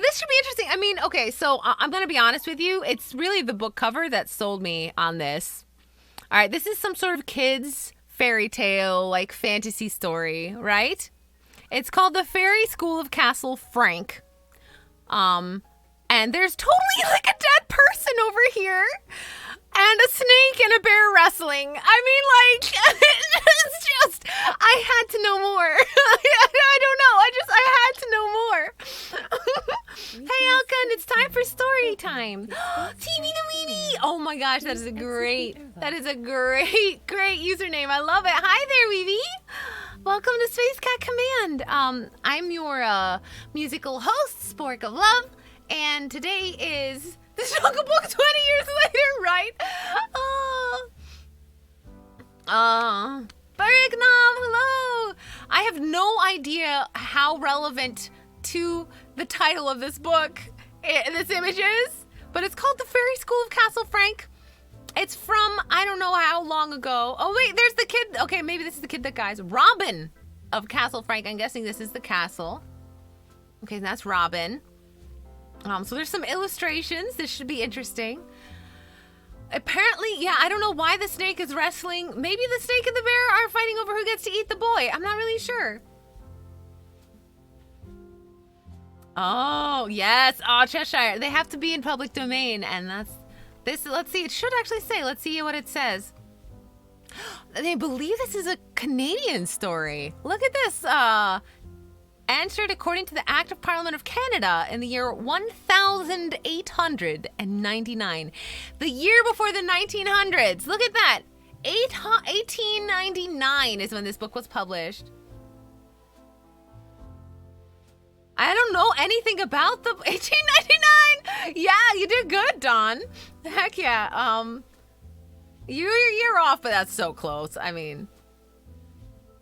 this should be interesting. I mean, okay, so I'm going to be honest with you. It's really the book cover that sold me on this. All right, this is some sort of kids fairy tale, like fantasy story, right? It's called The Fairy School of Castle Frank. And there's totally like a dead person over here. And a snake and a bear wrestling. I mean, like, it's just, I had to know more. I don't know. I had to know more. Hey, Elkin, it's time for story time. TV the Weeby. Oh my gosh, that is a great username. I love it. Hi there, Weeby. Welcome to Space Cat Command. I'm your musical host, Spork of Love, and today is the Jungle Book 20 years later, right? Bergnom, hello! I have no idea how relevant to the title of this book this image is, but it's called The Fairy School of Castle Frank. It's from, I don't know how long ago. Oh, wait, there's the kid. Okay, maybe this is the kid that guys. Robin of Castle Frank. I'm guessing this is the castle. Okay, that's Robin. So there's some illustrations. This should be interesting. Apparently, yeah, I don't know why the snake is wrestling. Maybe the snake and the bear are fighting over who gets to eat the boy. I'm not really sure. Oh, yes. Oh, Cheshire. They have to be in public domain. And that's this. Let's see. It should actually say. Let's see what it says. They believe this is a Canadian story. Look at this. Answered according to the Act of Parliament of Canada in the year 1899. The year before the 1900s. Look at that. 1899 is when this book was published. I don't know anything about the 1899. Yeah, you did good, Don. Heck yeah. You're off, but that's so close. I mean,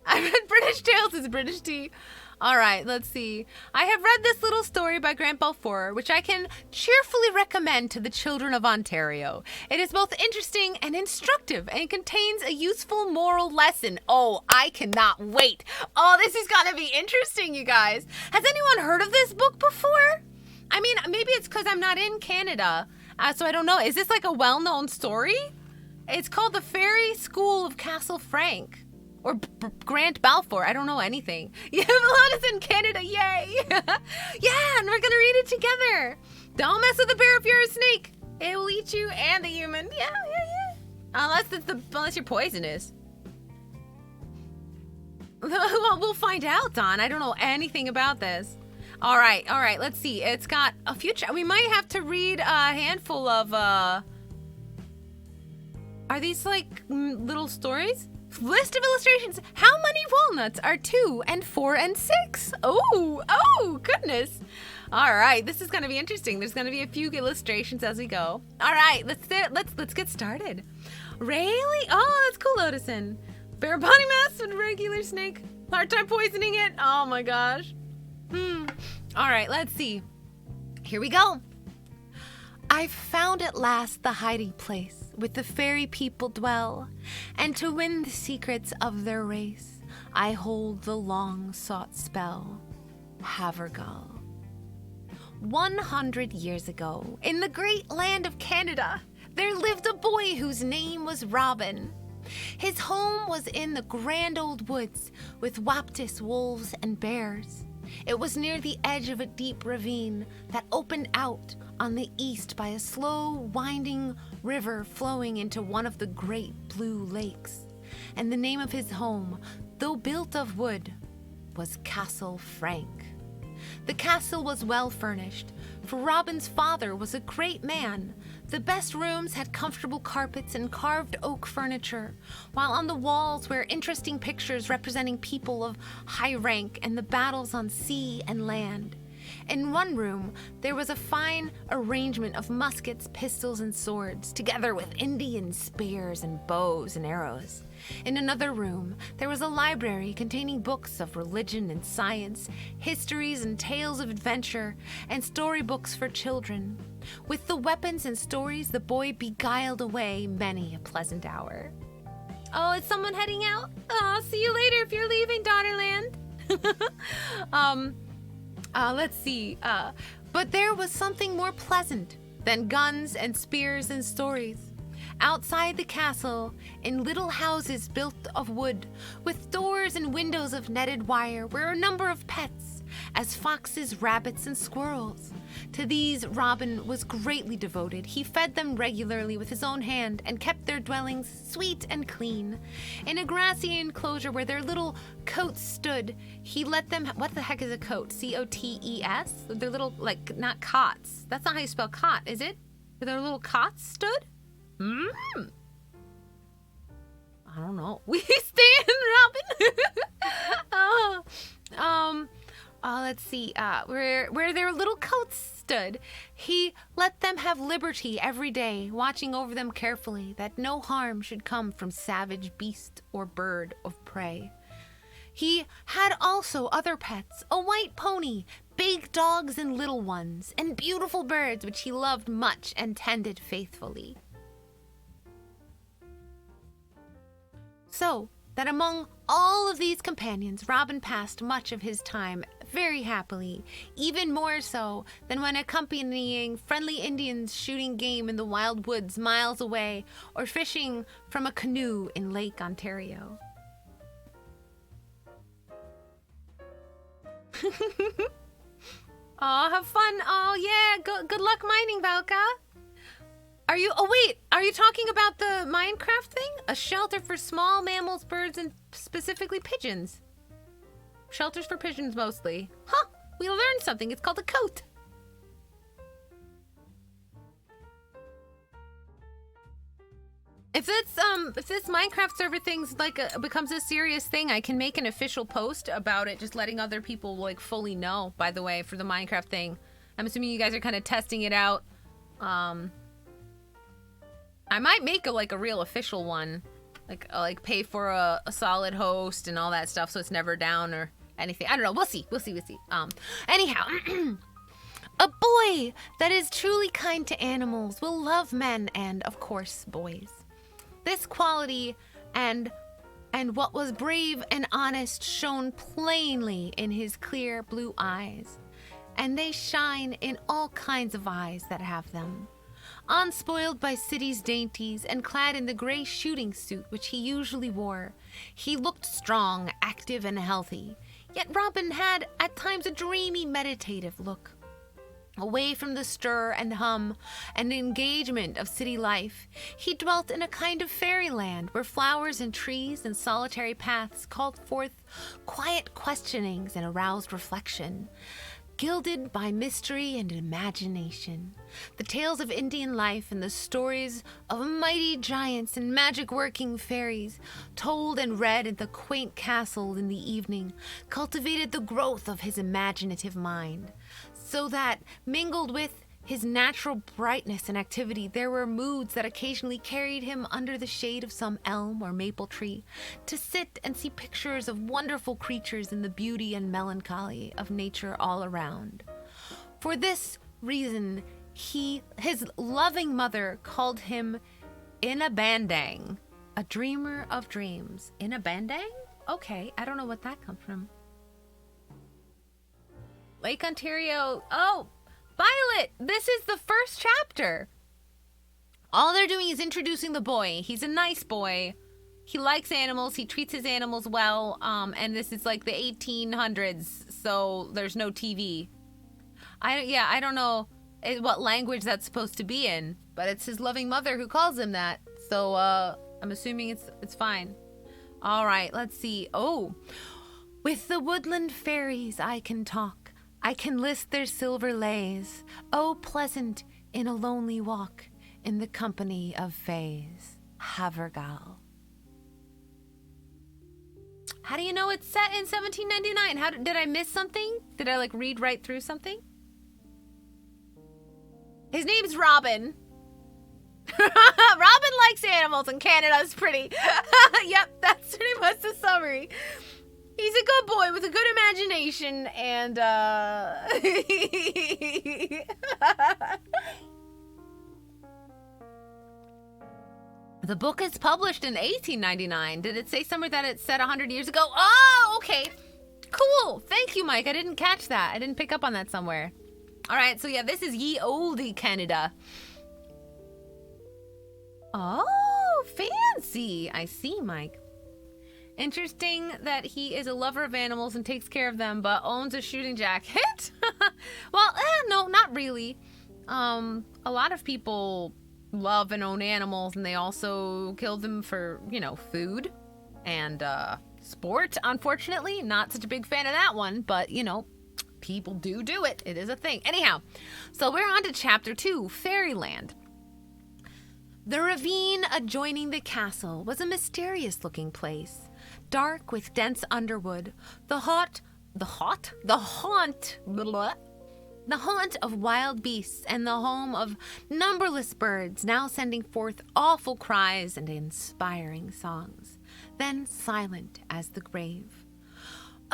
I read British Tales is British tea. All right, let's see. I have read this little story by Grant Balfour, which I can cheerfully recommend to the children of Ontario. It is both interesting and instructive and contains a useful moral lesson. Oh, I cannot wait. Oh, this is going to be interesting, you guys. Has anyone heard of this book before? I mean, maybe it's because I'm not in Canada, so I don't know. Is this like a well-known story? It's called The Fairy School of Castle Frank. Or Grant Balfour. I don't know anything. You have a lot of in Canada. Yay. Yeah, and we're going to read it together. Don't mess with the bear if you're a snake. It will eat you and the human. Yeah. Unless you're poisonous. Well, we'll find out, Don. I don't know anything about this. All right. Let's see. It's got a few... We might have to read a handful of... Are these like little stories? List of illustrations. How many walnuts are 2 and 4 and 6? Oh, goodness. All right, this is going to be interesting. There's going to be a few illustrations as we go. All right, let's get started. Really? Oh, that's cool, Odison. Bear body mass and regular snake. Hard time poisoning it. Oh my gosh. All right, let's see. Here we go. I've found at last the hiding place with the fairy people dwell, and to win the secrets of their race, I hold the long-sought spell, Havergal. 100 years ago, in the great land of Canada, there lived a boy whose name was Robin. His home was in the grand old woods with Waptis wolves and bears. It was near the edge of a deep ravine that opened out on the east by a slow, winding river flowing into one of the great blue lakes. And the name of his home, though built of wood, was Castle Frank. The castle was well furnished, for Robin's father was a great man. The best rooms had comfortable carpets and carved oak furniture, while on the walls were interesting pictures representing people of high rank and the battles on sea and land. In one room, there was a fine arrangement of muskets, pistols, and swords, together with Indian spears and bows and arrows. In another room, there was a library containing books of religion and science, histories and tales of adventure, and storybooks for children. With the weapons and stories, the boy beguiled away many a pleasant hour. Oh, is someone heading out? Oh, see you later if you're leaving, Daughterland. Let's see. But there was something more pleasant than guns and spears and stories. Outside the castle, in little houses built of wood, with doors and windows of netted wire, were a number of pets, as foxes, rabbits, and squirrels. To these Robin was greatly devoted. He fed them regularly with his own hand and kept their dwellings sweet and clean. In a grassy enclosure where their little cotes stood, he let them... What the heck is a cote? C-O-T-E-S? Their little, like, not cots. That's not how you spell cot, is it? Where their little cots stood? I don't know. We stand, Robin. Let's see. Where their little coats stood, he let them have liberty every day, watching over them carefully, that no harm should come from savage beast or bird of prey. He had also other pets, a white pony, big dogs and little ones, and beautiful birds which he loved much and tended faithfully. So that among all of these companions, Robin passed much of his time very happily, even more so than when accompanying friendly Indians shooting game in the wild woods miles away or fishing from a canoe in Lake Ontario. Oh, have fun. Oh, yeah. Good luck mining, Valka. Are you talking about the Minecraft thing? A shelter for small mammals, birds, and specifically pigeons. Shelters for pigeons mostly. Huh, we learned something. It's called a coat. If this Minecraft server thing's like becomes a serious thing, I can make an official post about it, just letting other people like fully know, by the way, for the Minecraft thing. I'm assuming you guys are kind of testing it out. I might make a real official one, like pay for a solid host and all that stuff, so it's never down or anything. I don't know. We'll see. Anyhow, a boy that is truly kind to animals will love men and, of course, boys. This quality and what was brave and honest shone plainly in his clear blue eyes, and they shine in all kinds of eyes that have them. Unspoiled by city's dainties and clad in the gray shooting suit which he usually wore, he looked strong, active, and healthy. Yet Robin had at times a dreamy, meditative look. Away from the stir and hum and engagement of city life, he dwelt in a kind of fairyland where flowers and trees and solitary paths called forth quiet questionings and aroused reflection. Gilded by mystery and imagination, the tales of Indian life and the stories of mighty giants and magic-working fairies, told and read at the quaint castle in the evening, cultivated the growth of his imaginative mind, so that, mingled with his natural brightness and activity, there were moods that occasionally carried him under the shade of some elm or maple tree to sit and see pictures of wonderful creatures in the beauty and melancholy of nature all around. For this reason, his loving mother called him Inabandang, a dreamer of dreams. Inabandang? Okay, I don't know what that comes from. Lake Ontario. Oh! Violet, this is the first chapter. All they're doing is introducing the boy. He's a nice boy. He likes animals. He treats his animals well. And this is like the 1800s, so there's no TV. I don't know what language that's supposed to be in, but it's his loving mother who calls him that. So I'm assuming it's fine. All right, let's see. Oh, with the woodland fairies I can talk. I can list their silver lays. Oh, pleasant in a lonely walk in the company of fays. Havergal. How do you know it's set in 1799? Did I miss something? Did I read right through something? His name's Robin. Robin likes animals and Canada's pretty. Yep, that's pretty much the summary. He's a good boy with a good imagination and, The book is published in 1899. Did it say somewhere that it's set 100 years ago? Oh, okay. Cool. Thank you, Mike. I didn't catch that. I didn't pick up on that somewhere. All right, so yeah, this is ye olde Canada. Oh, fancy. I see, Mike. Interesting that he is a lover of animals and takes care of them, but owns a shooting jacket. Well, no, not really. A lot of people love and own animals, and they also kill them for, food and sport. Unfortunately, not such a big fan of that one, but, people do it. It is a thing. Anyhow, so we're on to chapter 2, Fairyland. The ravine adjoining the castle was a mysterious-looking place. Dark with dense underwood, the haunt of wild beasts and the home of numberless birds, now sending forth awful cries and inspiring songs, then silent as the grave.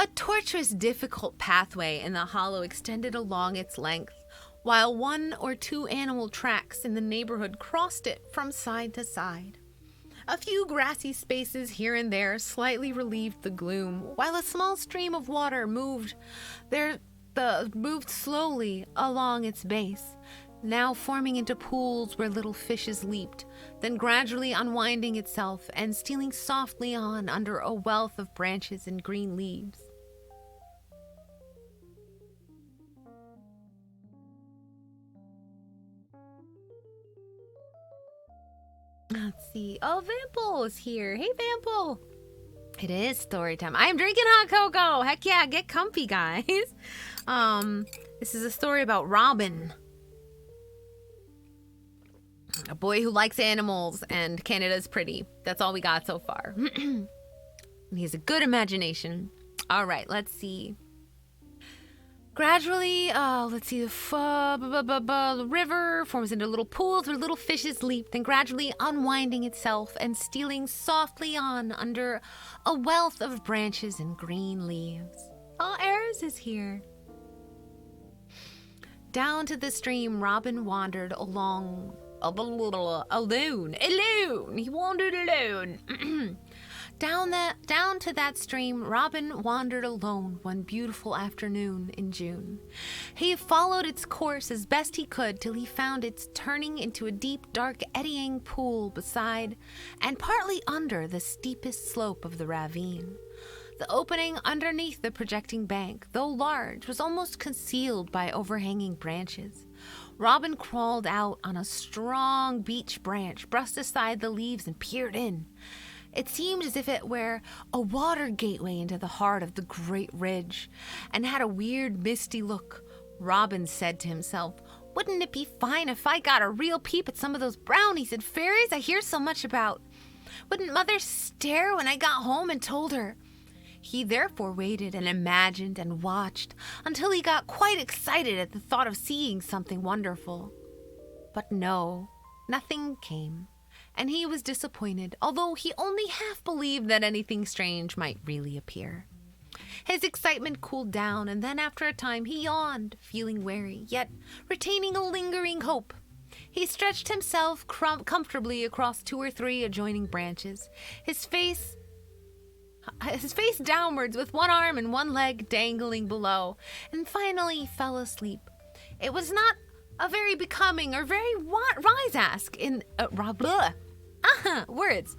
A tortuous, difficult pathway in the hollow extended along its length, while 1 or 2 animal tracks in the neighborhood crossed it from side to side. A few grassy spaces here and there slightly relieved the gloom, while a small stream of water moved slowly along its base, now forming into pools where little fishes leaped, then gradually unwinding itself and stealing softly on under a wealth of branches and green leaves. Let's see. Oh, Vample is here. Hey, Vample. It is story time. I am drinking hot cocoa. Heck yeah, get comfy, guys. This is a story about Robin, a boy who likes animals, and Canada's pretty. That's all we got so far. And he has a good imagination. All right, let's see. Gradually, the river forms into little pools where little fishes leap, then gradually unwinding itself and stealing softly on under a wealth of branches and green leaves. Oh, Eris is here. Down to the stream, Robin wandered alone. He wandered alone. Down to that stream, Robin wandered alone one beautiful afternoon in June. He followed its course as best he could till he found it turning into a deep, dark, eddying pool beside and partly under the steepest slope of the ravine. The opening underneath the projecting bank, though large, was almost concealed by overhanging branches. Robin crawled out on a strong beech branch, brushed aside the leaves, and peered in. It seemed as if it were a water gateway into the heart of the great ridge, and had a weird, misty look. Robin said to himself, "Wouldn't it be fine if I got a real peep at some of those brownies and fairies I hear so much about? Wouldn't Mother stare when I got home and told her?" He therefore waited and imagined and watched until he got quite excited at the thought of seeing something wonderful. But no, nothing came. And he was disappointed, although he only half believed that anything strange might really appear. His excitement cooled down, and then after a time he yawned, feeling weary, yet retaining a lingering hope. He stretched himself comfortably across 2 or 3 adjoining branches, his face downwards with one arm and one leg dangling below, and finally fell asleep. It was not a very becoming or very wise ask in words.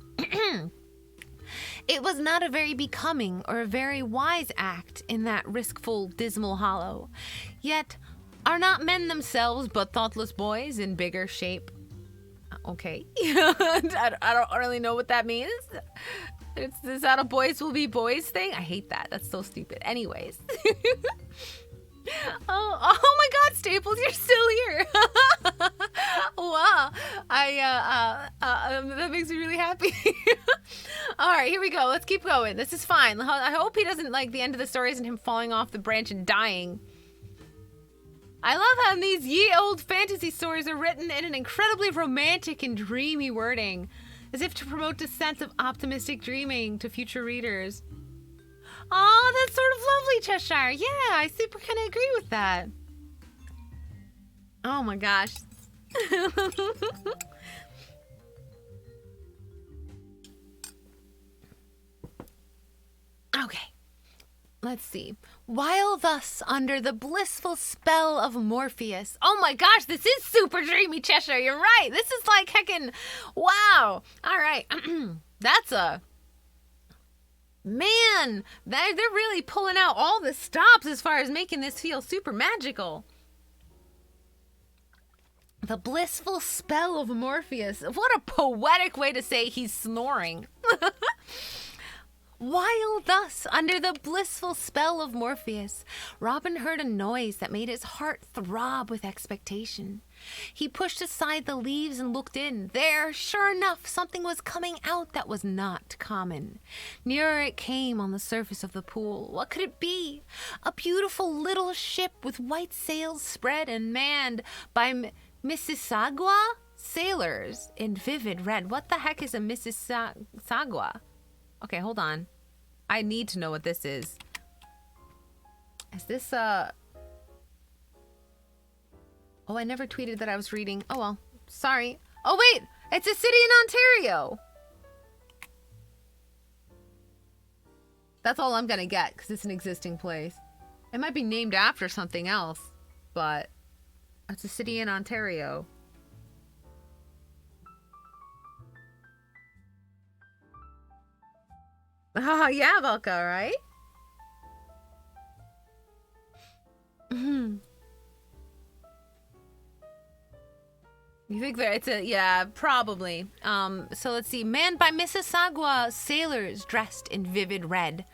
It was not a very becoming or a very wise act in that riskful, dismal hollow. Yet, are not men themselves but thoughtless boys in bigger shape? Okay. I don't really know what that means. Is that a boys will be boys thing? I hate that. That's so stupid. Anyways. Oh my God, Staples, you're still here. Wow. That makes me really happy. All right, here we go. Let's keep going. This is fine. I hope he doesn't, like, the end of the story isn't him falling off the branch and dying. I love how these ye old fantasy stories are written in an incredibly romantic and dreamy wording, as if to promote a sense of optimistic dreaming to future readers. Oh, that's sort of lovely, Cheshire. Yeah, I super kind of agree with that. Oh my gosh. Okay. let's see. While thus under the blissful spell of Morpheus. Oh my gosh, this is super dreamy, Cheshire. You're right. This is like heckin', wow. All right. That's a, man, they're really pulling out all the stops as far as making this feel super magical. The blissful spell of Morpheus. What a poetic way to say he's snoring. While thus under the blissful spell of Morpheus, Robin heard a noise that made his heart throb with expectation. He pushed aside the leaves and looked in. There, sure enough, something was coming out that was not common. Nearer it came on the surface of the pool. What could it be? A beautiful little ship with white sails spread and manned by Mississauga sailors in vivid red. What the heck is a Mississauga? Okay, hold on. I need to know what this is. Is this Oh, I never tweeted that I was reading. Oh well, sorry. Oh wait, it's a city in Ontario. That's all I'm gonna get because it's an existing place. It might be named after something else, but it's a city in Ontario. Yeah, Velka, right? You think that it's a, yeah, probably. So let's see. Manned by Mississauga sailors dressed in vivid red.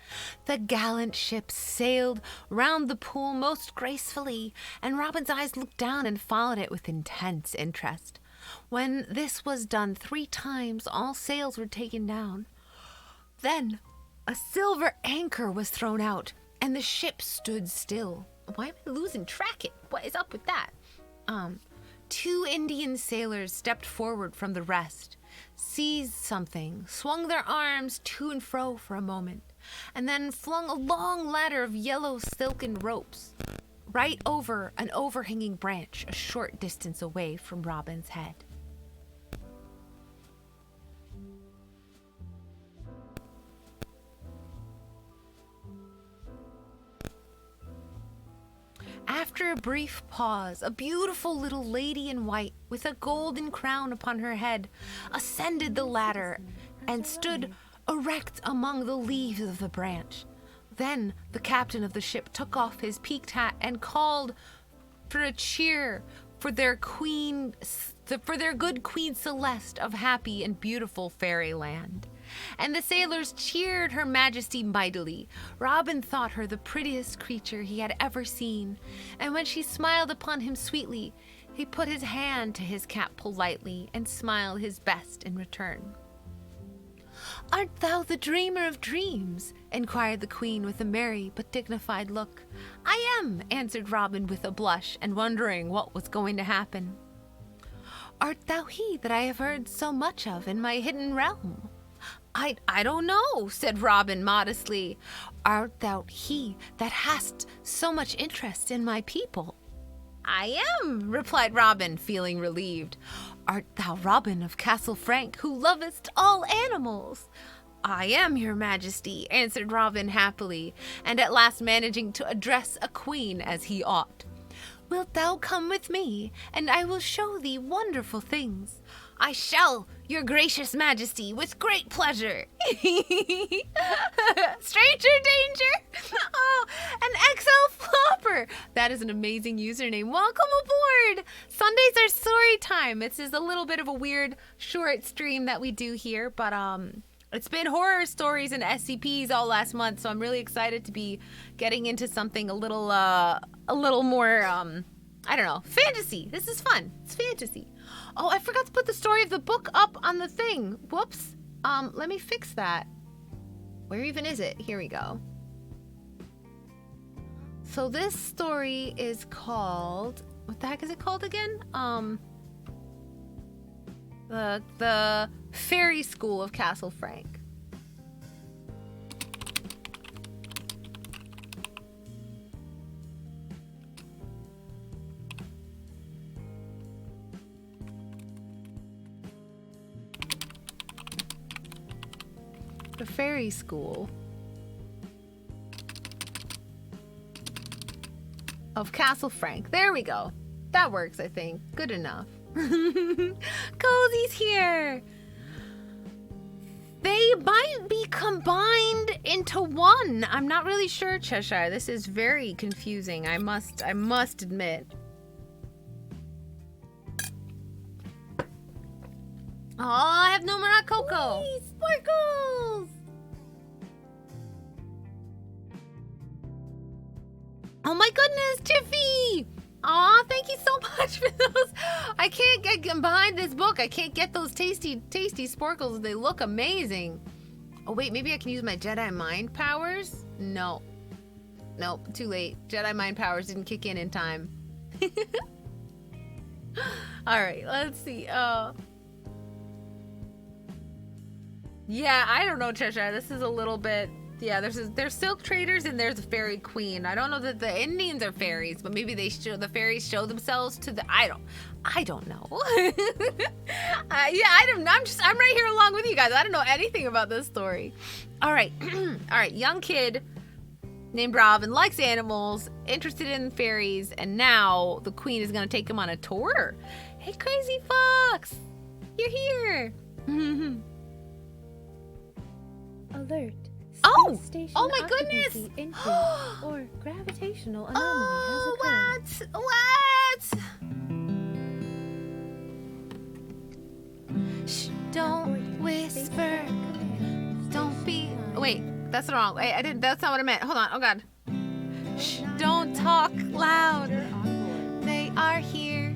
The gallant ship sailed round the pool most gracefully, and Robin's eyes looked down and followed it with intense interest. When this was done 3 times, all sails were taken down. Then a silver anchor was thrown out, and the ship stood still. Why am I losing track? What is up with that? 2 Indian sailors stepped forward from the rest, seized something, swung their arms to and fro for a moment, and then flung a long ladder of yellow silken ropes right over an overhanging branch a short distance away from Robin's head. After a brief pause, a beautiful little lady in white, with a golden crown upon her head, ascended the ladder and stood erect among the leaves of the branch. Then the captain of the ship took off his peaked hat and called for a cheer for their good Queen Celeste of happy and beautiful fairyland. And the sailors cheered Her Majesty mightily. Robin thought her the prettiest creature he had ever seen, and when she smiled upon him sweetly, he put his hand to his cap politely and smiled his best in return. "Art thou the dreamer of dreams?" inquired the queen with a merry but dignified look. "I am," answered Robin with a blush and wondering what was going to happen. "Art thou he that I have heard so much of in my hidden realm?" I don't know," said Robin modestly. "Art thou he that hast so much interest in my people?" "I am," replied Robin, feeling relieved. "Art thou Robin of Castle Frank, who lovest all animals?" "I am, your majesty," answered Robin happily, and at last managing to address a queen as he ought. "Wilt thou come with me, and I will show thee wonderful things?" "I shall, your gracious majesty, with great pleasure." Stranger danger. Oh, an XL flopper. That is an amazing username. Welcome aboard. Sundays are story time. This is a little bit of a weird short stream that we do here, but it's been horror stories and SCPs all last month, so I'm really excited to be getting into something a little more I don't know, fantasy. This is fun. It's fantasy. Oh, I forgot to put the story of the book up on the thing. Whoops. Let me fix that. Where even is it? Here we go. So this story is called, what the heck is it called again? The Fairy School of Castle Frank. The Fairy School. of Castle Frank. There we go. That works, I think. Good enough. Cozy's here. They might be combined into one. I'm not really sure, Cheshire. This is very confusing. I must admit. Oh, I have no more hot cocoa. Whee, sparkles! Oh my goodness, Jiffy! Aw, thank you so much for those. I can't get behind this book. I can't get those tasty sporkles. They look amazing. Oh wait, maybe I can use my Jedi mind powers? No. Nope, too late. Jedi mind powers didn't kick in time. Alright, let's see. Yeah, I don't know, Cheshire. This is a little bit... Yeah, there's silk traders and there's a fairy queen. I don't know that the Indians are fairies, but maybe the fairies show themselves to the... I don't know. I'm right here along with you guys. I don't know anything about this story. All right. All right. Young kid named Robin, likes animals, interested in fairies, and now the queen is going to take him on a tour. Hey, Crazy Fox. You're here. Alert. Oh! Station Oh my goodness! Increase or gravitational anomaly has occurred. What? Shh, don't whisper. Don't be... Wait, that's wrong. Wait, I didn't... That's not what I meant. Hold on. Oh, God. Shh, don't talk loud. They are here.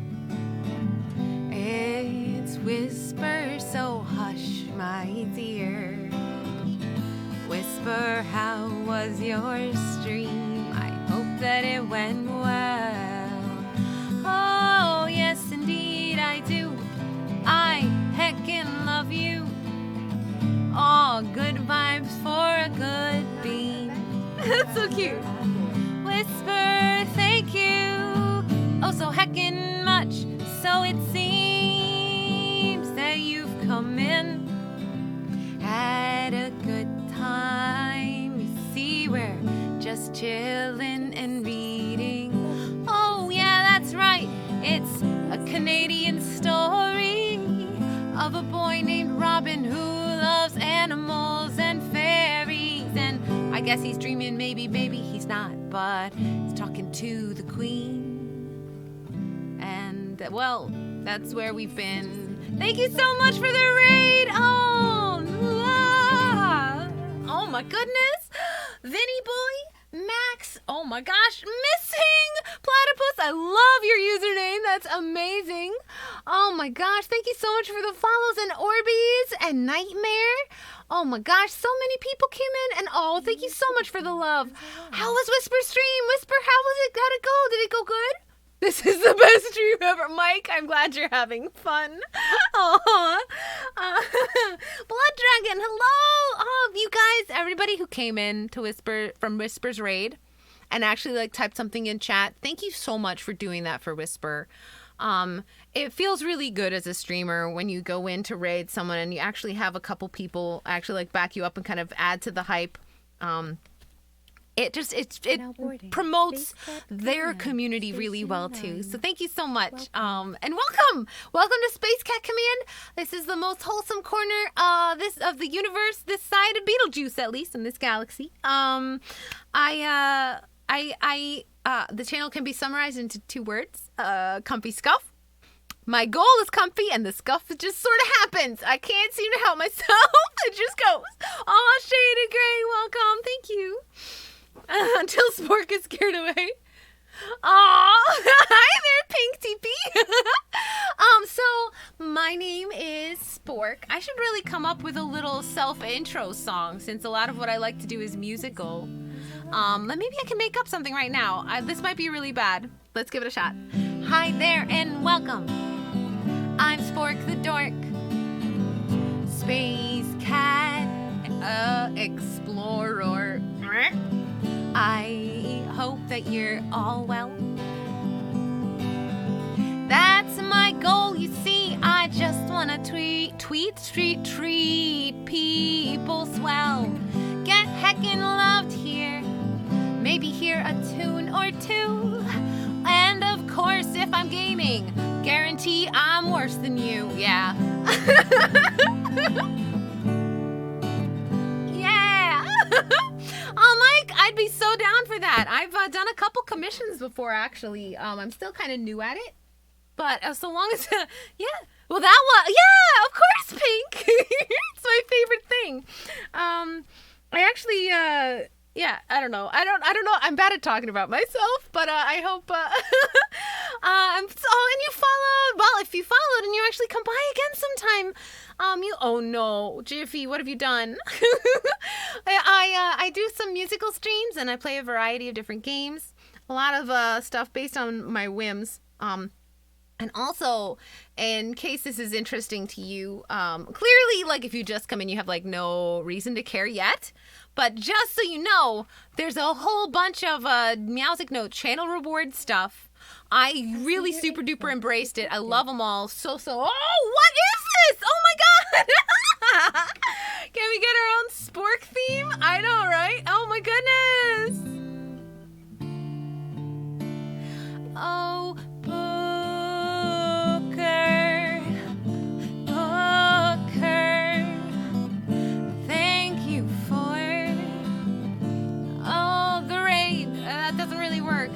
It's whisper, so hush, my dear. Whisper, how was your stream? I hope that it went well. Oh, yes, indeed I do. I heckin' love you. All good vibes for a good beam. That's so cute. Whisper, thank you. Oh, so heckin' much. So it seems that you've come in. Had a good time. You see, we're just chillin' and reading. Oh, yeah, that's right. It's a Canadian story of a boy named Robin who loves animals and fairies. And I guess he's dreaming, maybe he's not, but he's talking to the queen. And, well, that's where we've been. Thank you so much for the raid. Oh my goodness. Vinny Boy, Max, oh my gosh, Missing Platypus, I love your username, that's amazing. Oh my gosh, thank you so much for the follows, and Orbeez and Nightmare. Oh my gosh, so many people came in, and oh, thank you so much for the love. How was Whisper stream? Whisper, how was it? How'd it go? Did it go good? This is the best stream ever. Mike, I'm glad you're having fun. Oh, Blood Dragon, hello. Oh, you guys, everybody who came in to Whisper from Whisper's raid and actually typed something in chat. Thank you so much for doing that for Whisper. It feels really good as a streamer when you go in to raid someone and you actually have a couple people actually back you up and kind of add to the hype. It promotes their community really well too. So thank you so much. And welcome to Space Cat Command. This is the most wholesome corner of the universe, this side of Beetlejuice, at least in this galaxy. The channel can be summarized into 2 words: comfy scuff. My goal is comfy, and the scuff just sort of happens. I can't seem to help myself. It just goes. Oh, Shaded Gray, welcome. Thank you. Until Spork is scared away. Oh, hi there, Pink TP. So my name is Spork. I should really come up with a little self-intro song, since a lot of what I like to do is musical. Maybe I can make up something right now. This might be really bad. Let's give it a shot. Hi there and welcome. I'm Spork the Dork, Space Cat Explorer. I hope that you're all well. That's my goal, you see. I just wanna treat people swell. Get heckin' loved here. Maybe hear a tune or two. guarantee I'm worse than you. Yeah. Yeah. Mike, I'd be so down for that. I've done a couple commissions before, actually. I'm still kind of new at it. But so long as, yeah. Well, that was, yeah, of course, Pink. It's my favorite thing. I actually, yeah, I don't know. I don't know. I'm bad at talking about myself, but I hope, and you followed. Well, if you followed and you actually come by again sometime, oh no, Jiffy, what have you done? I do some musical streams and I play a variety of different games. A lot of stuff based on my whims. And also, in case this is interesting to you, clearly, like, if you just come in, you have, like, no reason to care yet. But just so you know, there's a whole bunch of Music Note channel reward stuff. I really super duper embraced it. I love them all. Oh, what is this? Oh, my God. Can we get our own Spork theme? I know, right? Oh, my goodness. Oh, thank you for the raid. That doesn't really work.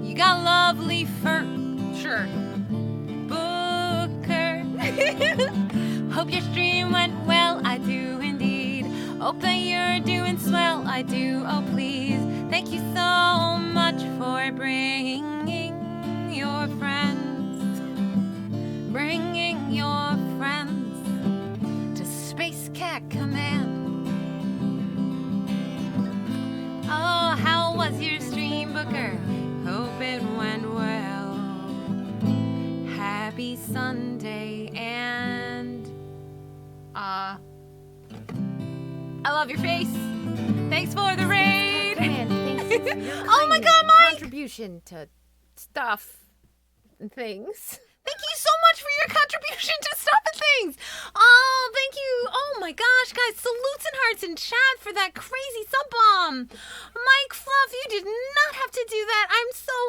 You got lovely fur. Sure. Booker. Hope your stream went well. I do indeed. Hope that you're doing swell. I do. Oh, please. Thank you so much for bringing your friends. Bringing your friends to Space Cat Command. Oh, how was your stream, Booker? Hope it went well. Happy Sunday and I love your face. Thanks for the raid. Oh my God, Mike! Contribution to stuff and things. Thank you so much for your contribution to stuff and things. Oh, thank you. Oh my gosh, guys, salutes and hearts in chat for that crazy sub bomb. Mike Fluff, you did not have to do that.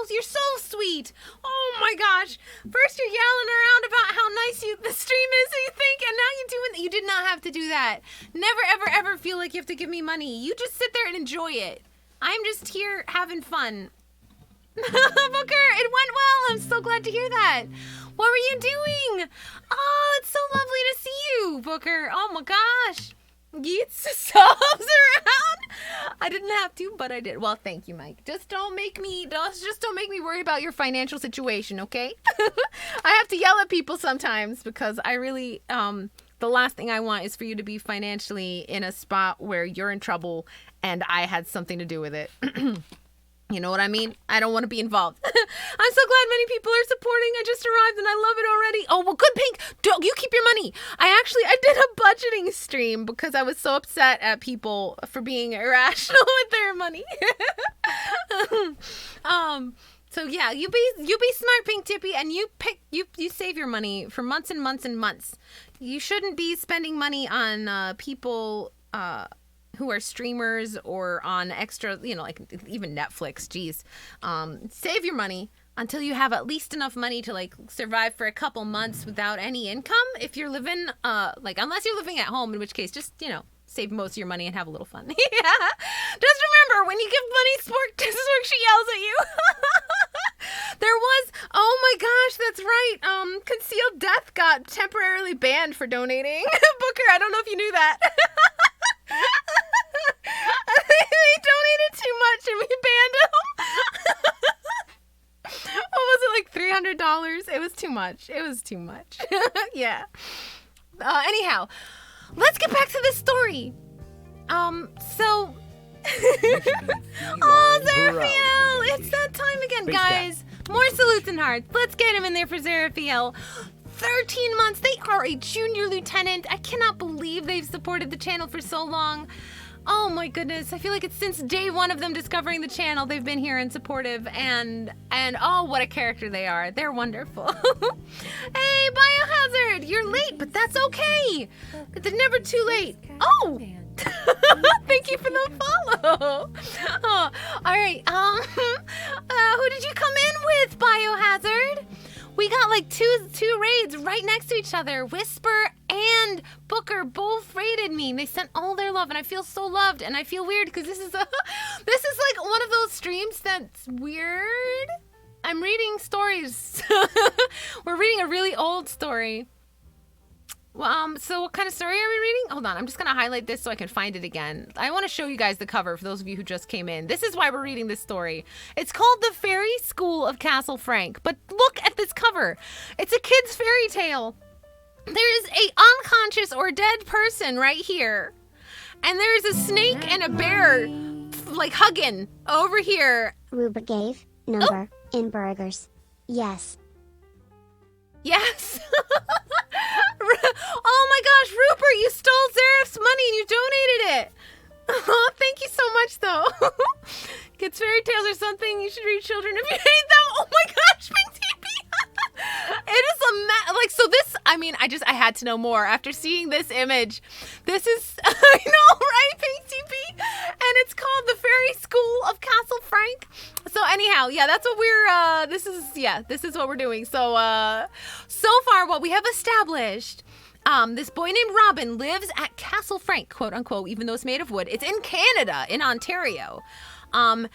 You're so sweet. Oh my gosh. First you're yelling around about how nice the stream is, you think, and now you did not have to do that. Never, ever, ever feel like you have to give me money. You just sit there and enjoy it. I'm just here having fun. Booker, it went well. I'm so glad to hear that. What were you doing? Oh, it's so lovely to see you, Booker. Oh my gosh. Yeets subs around. I didn't have to, but I did. Well, thank you, Mike. Just don't make me worry about your financial situation, okay? I have to yell at people sometimes because I really the last thing I want is for you to be financially in a spot where you're in trouble and I had something to do with it. You know what I mean? I don't want to be involved. I'm so glad many people are supporting. I just arrived and I love it already. Oh, well, good, Pink. Don't you keep your money. I did a budgeting stream because I was so upset at people for being irrational with their money. So yeah, you be smart, Pink Tippy, and you save your money for months and months and months. You shouldn't be spending money on people who are streamers or on extra, like even Netflix, geez. Save your money until you have at least enough money to like survive for a couple months without any income. If you're living, unless you're living at home, in which case just, save most of your money and have a little fun. Yeah. Just remember, when you give money, Spork, she yells at you. There was, oh my gosh, that's right. Concealed Death got temporarily banned for donating. Booker, I don't know if you knew that. They donated too much and we banned him. What was it, like $300? It was too much. Yeah. Anyhow, let's get back to this story. So... Oh, Zerafiel! It's that time again, guys. More salutes and hearts. Let's get him in there for Zerafiel. 13 months. They are a junior lieutenant. I cannot believe they've supported the channel for so long. Oh my goodness. I feel like it's since day one of them discovering the channel. They've been here and supportive and oh, what a character they are. They're wonderful. Hey, Biohazard, you're late, but that's okay. It's never too late. Oh! Thank you for the follow. Oh, all right. Who did you come in with, Biohazard? We got like two raids right next to each other. Whisper and Booker both raided me. They sent all their love, and I feel so loved. And I feel weird because this is like one of those streams that's weird. I'm reading stories. We're reading a really old story. So what kind of story are we reading? Hold on, I'm just gonna highlight this so I can find it again. I want to show you guys the cover for those of you who just came in. This is why we're reading this story. It's called The Fairy School of Castle Frank. But look at this cover. It's a kid's fairy tale. There's a unconscious or dead person right here. And there's a snake and a bear like hugging over here. Rupert gave number in burgers. Yes. Yes. Oh my gosh, Rupert, you stole Zaref's money and you donated it. Oh, thank you so much, though. Kids' fairy tales are something you should read children if you hate them. Oh my gosh, Pink TP. It is so this, I had to know more after seeing this image. This is, I know, right, Pink TP? And it's called The Fairy School of Castle Frank. So anyhow, yeah, that's what this is what we're doing. So far what we have established, this boy named Robin lives at Castle Frank, quote unquote, even though it's made of wood. It's in Canada, in Ontario. And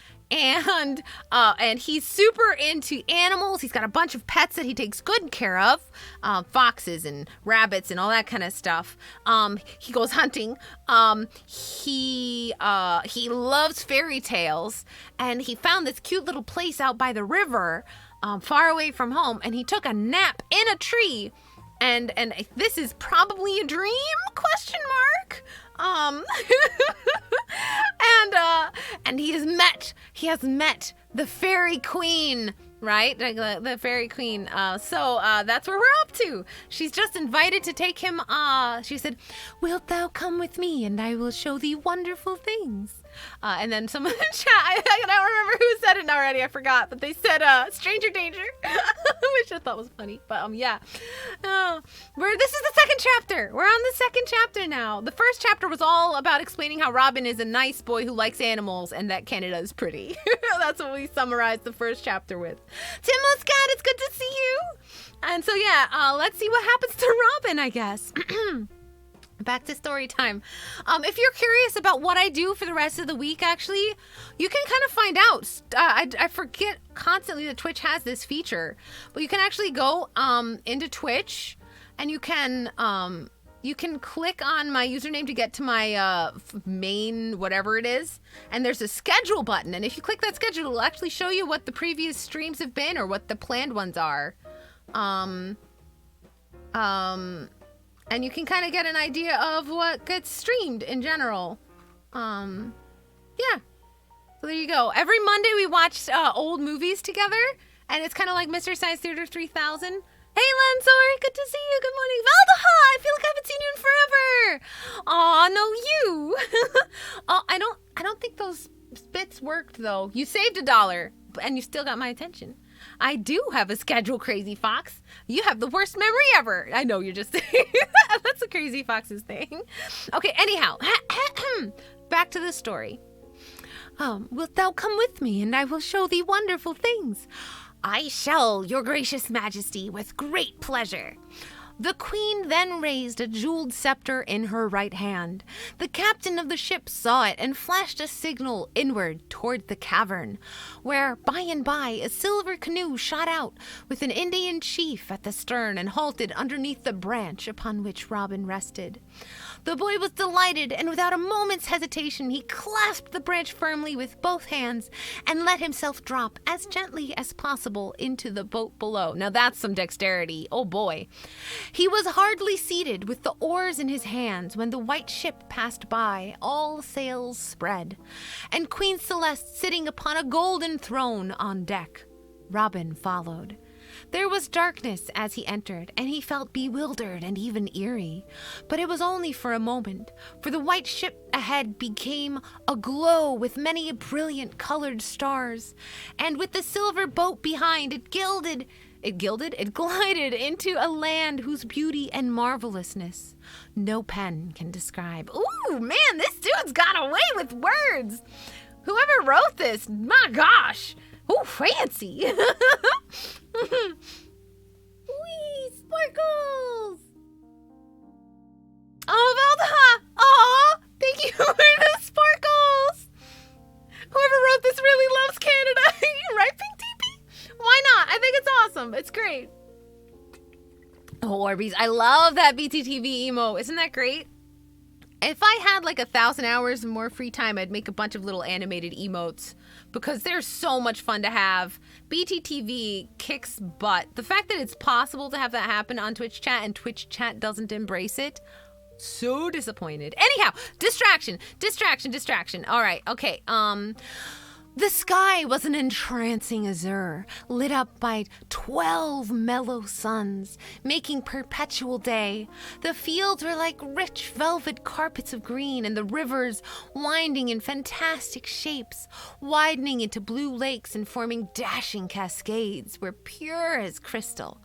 he's super into animals. He's got a bunch of pets that he takes good care of, foxes and rabbits and all that kind of stuff. He goes hunting. He loves fairy tales, and he found this cute little place out by the river, far away from home, and he took a nap in a tree. And this is probably a dream? ? And he has met the fairy queen, right? The fairy queen. So that's where we're up to. She's just invited to take him. She said, "Wilt thou come with me, and I will show thee wonderful things." And then someone in the chat, I don't remember who said it already, I forgot, but they said stranger danger, which I thought was funny. But yeah. This is the second chapter. We're on the second chapter now. The first chapter was all about explaining how Robin is a nice boy who likes animals and that Canada is pretty. That's what we summarized the first chapter with. Tim Muscat, it's good to see you. And so yeah, let's see what happens to Robin, I guess. Back to story time. If you're curious about what I do for the rest of the week, actually, you can kind of find out. I forget constantly that Twitch has this feature, but you can actually go into Twitch, and you can click on my username to get to my main whatever it is, and there's a schedule button, and if you click that schedule, it'll actually show you what the previous streams have been or what the planned ones are. And you can kind of get an idea of what gets streamed in general. Yeah. So there you go. Every Monday we watch old movies together, and it's kind of like Mr. Science Theater 3000. Hey, Lansor, good to see you. Good morning. Valdeha, I feel like I haven't seen you in forever. Aw, no, you. Oh, I don't think those bits worked, though. You saved $1, and you still got my attention. I do have a schedule, Crazy Fox. You have the worst memory ever. I know, you're just saying. That's a Crazy Fox's thing. Okay, anyhow. Back to the story. Wilt thou come with me, and I will show thee wonderful things? I shall, your gracious majesty, with great pleasure. The queen then raised a jeweled scepter in her right hand. The captain of the ship saw it and flashed a signal inward toward the cavern, where by and by a silver canoe shot out with an Indian chief at the stern and halted underneath the branch upon which Robin rested. The boy was delighted, and without a moment's hesitation, he clasped the branch firmly with both hands and let himself drop as gently as possible into the boat below. Now that's some dexterity. Oh boy. He was hardly seated with the oars in his hands when the white ship passed by, all sails spread, and Queen Celeste sitting upon a golden throne on deck. Robin followed. There was darkness as he entered, and he felt bewildered and even eerie. But it was only for a moment, for the white ship ahead became aglow with many brilliant colored stars, and with the silver boat behind, it glided into a land whose beauty and marvelousness no pen can describe. Ooh, man, this dude's got away with words. Whoever wrote this, my gosh. Ooh, fancy. right. Oh, Orbeez. I love that BTTV emo. Isn't that great? If I had like 1,000 hours more free time, I'd make a bunch of little animated emotes because they're so much fun to have. BTTV kicks butt. The fact that it's possible to have that happen on Twitch chat and Twitch chat doesn't embrace it, so disappointed. Anyhow, distraction. All right, okay. The sky was an entrancing azure, lit up by 12 mellow suns, making perpetual day. The fields were like rich velvet carpets of green, and the rivers winding in fantastic shapes, widening into blue lakes and forming dashing cascades, were pure as crystal.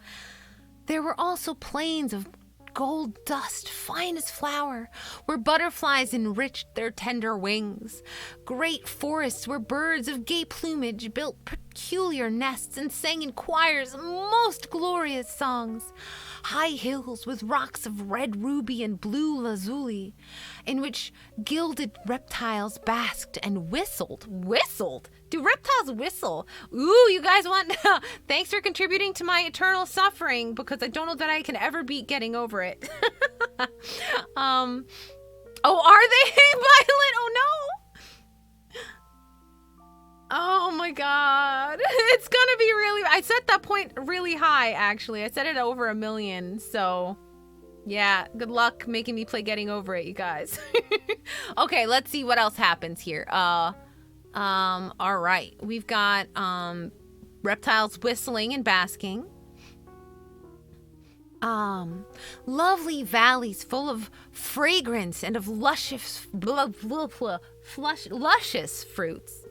There were also plains of gold dust, fine as flour, where butterflies enriched their tender wings. Great forests where birds of gay plumage built peculiar nests and sang in choirs most glorious songs. High hills with rocks of red ruby and blue lazuli, in which gilded reptiles basked and whistled. Whistled? Do reptiles whistle? Ooh, you guys want... Thanks for contributing to my eternal suffering, because I don't know that I can ever beat getting over it. Oh, are they, Violet? Oh, no. Oh, my God. It's gonna be really... I set that point really high, actually. I set it over 1 million, so... Yeah, good luck making me play getting over it, you guys. Okay, let's see what else happens here. All right. We've got reptiles whistling and basking. Lovely valleys full of fragrance and of luscious fruits.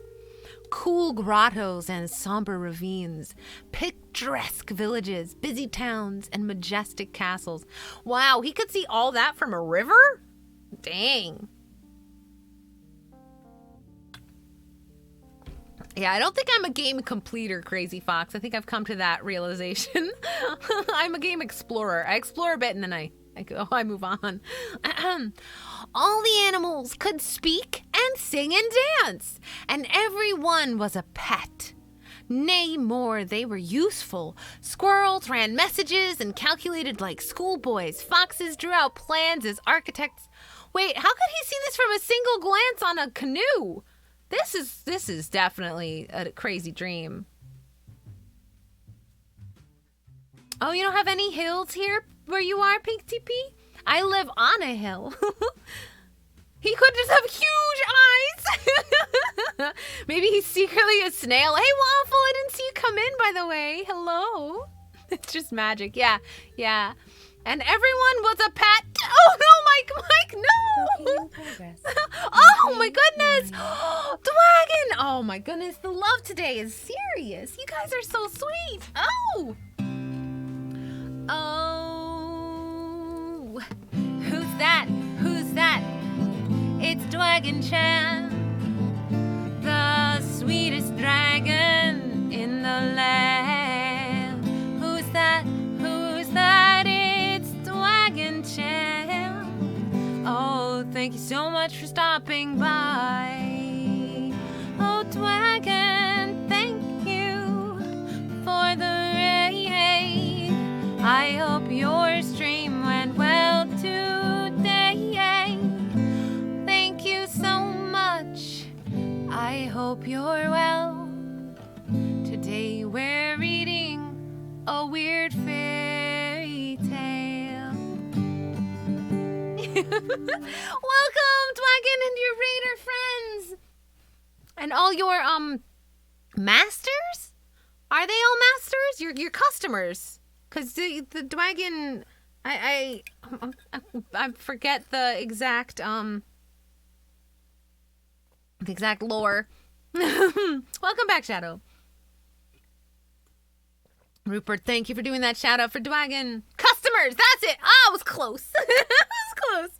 Cool grottos and somber ravines, picturesque villages, busy towns, and majestic castles. Wow, he could see all that from a river? Dang. Yeah, I don't think I'm a game completer, Crazy Fox. I think I've come to that realization. I'm a game explorer. I explore a bit and then I move on. All the animals could speak and sing and dance, and every one was a pet. Nay, more, they were useful. Squirrels ran messages and calculated like schoolboys. Foxes drew out plans as architects. Wait, how could he see this from a single glance on a canoe? This is definitely a crazy dream. Oh, you don't have any hills here where you are, Pink TP? I live on a hill. He could just have huge eyes. Maybe he's secretly a snail. Hey, Waffle, I didn't see you come in, by the way. Hello. It's just magic. Yeah. And everyone was a pet. Oh, no, Mike, no. Oh, my goodness. Dragon. Oh, my goodness. The love today is serious. You guys are so sweet. Oh. Who's that? It's Dragon Chan, the sweetest dragon in the land. Who's that? It's Dragon Chan. Oh, thank you so much for stopping by. Oh, Dragon, thank you for the raid. I hope your stream went well today. Thank you so much. I hope you're well. Today we're reading a weird fairy tale. Welcome, Dragon, and your raider friends. And all your masters? Are they all masters? Your customers? Because the dragon, I forget the exact lore. Welcome back, Shadow. Rupert, thank you for doing that shout out for Dragon. Customers, that's it. Ah, it was close. It was close.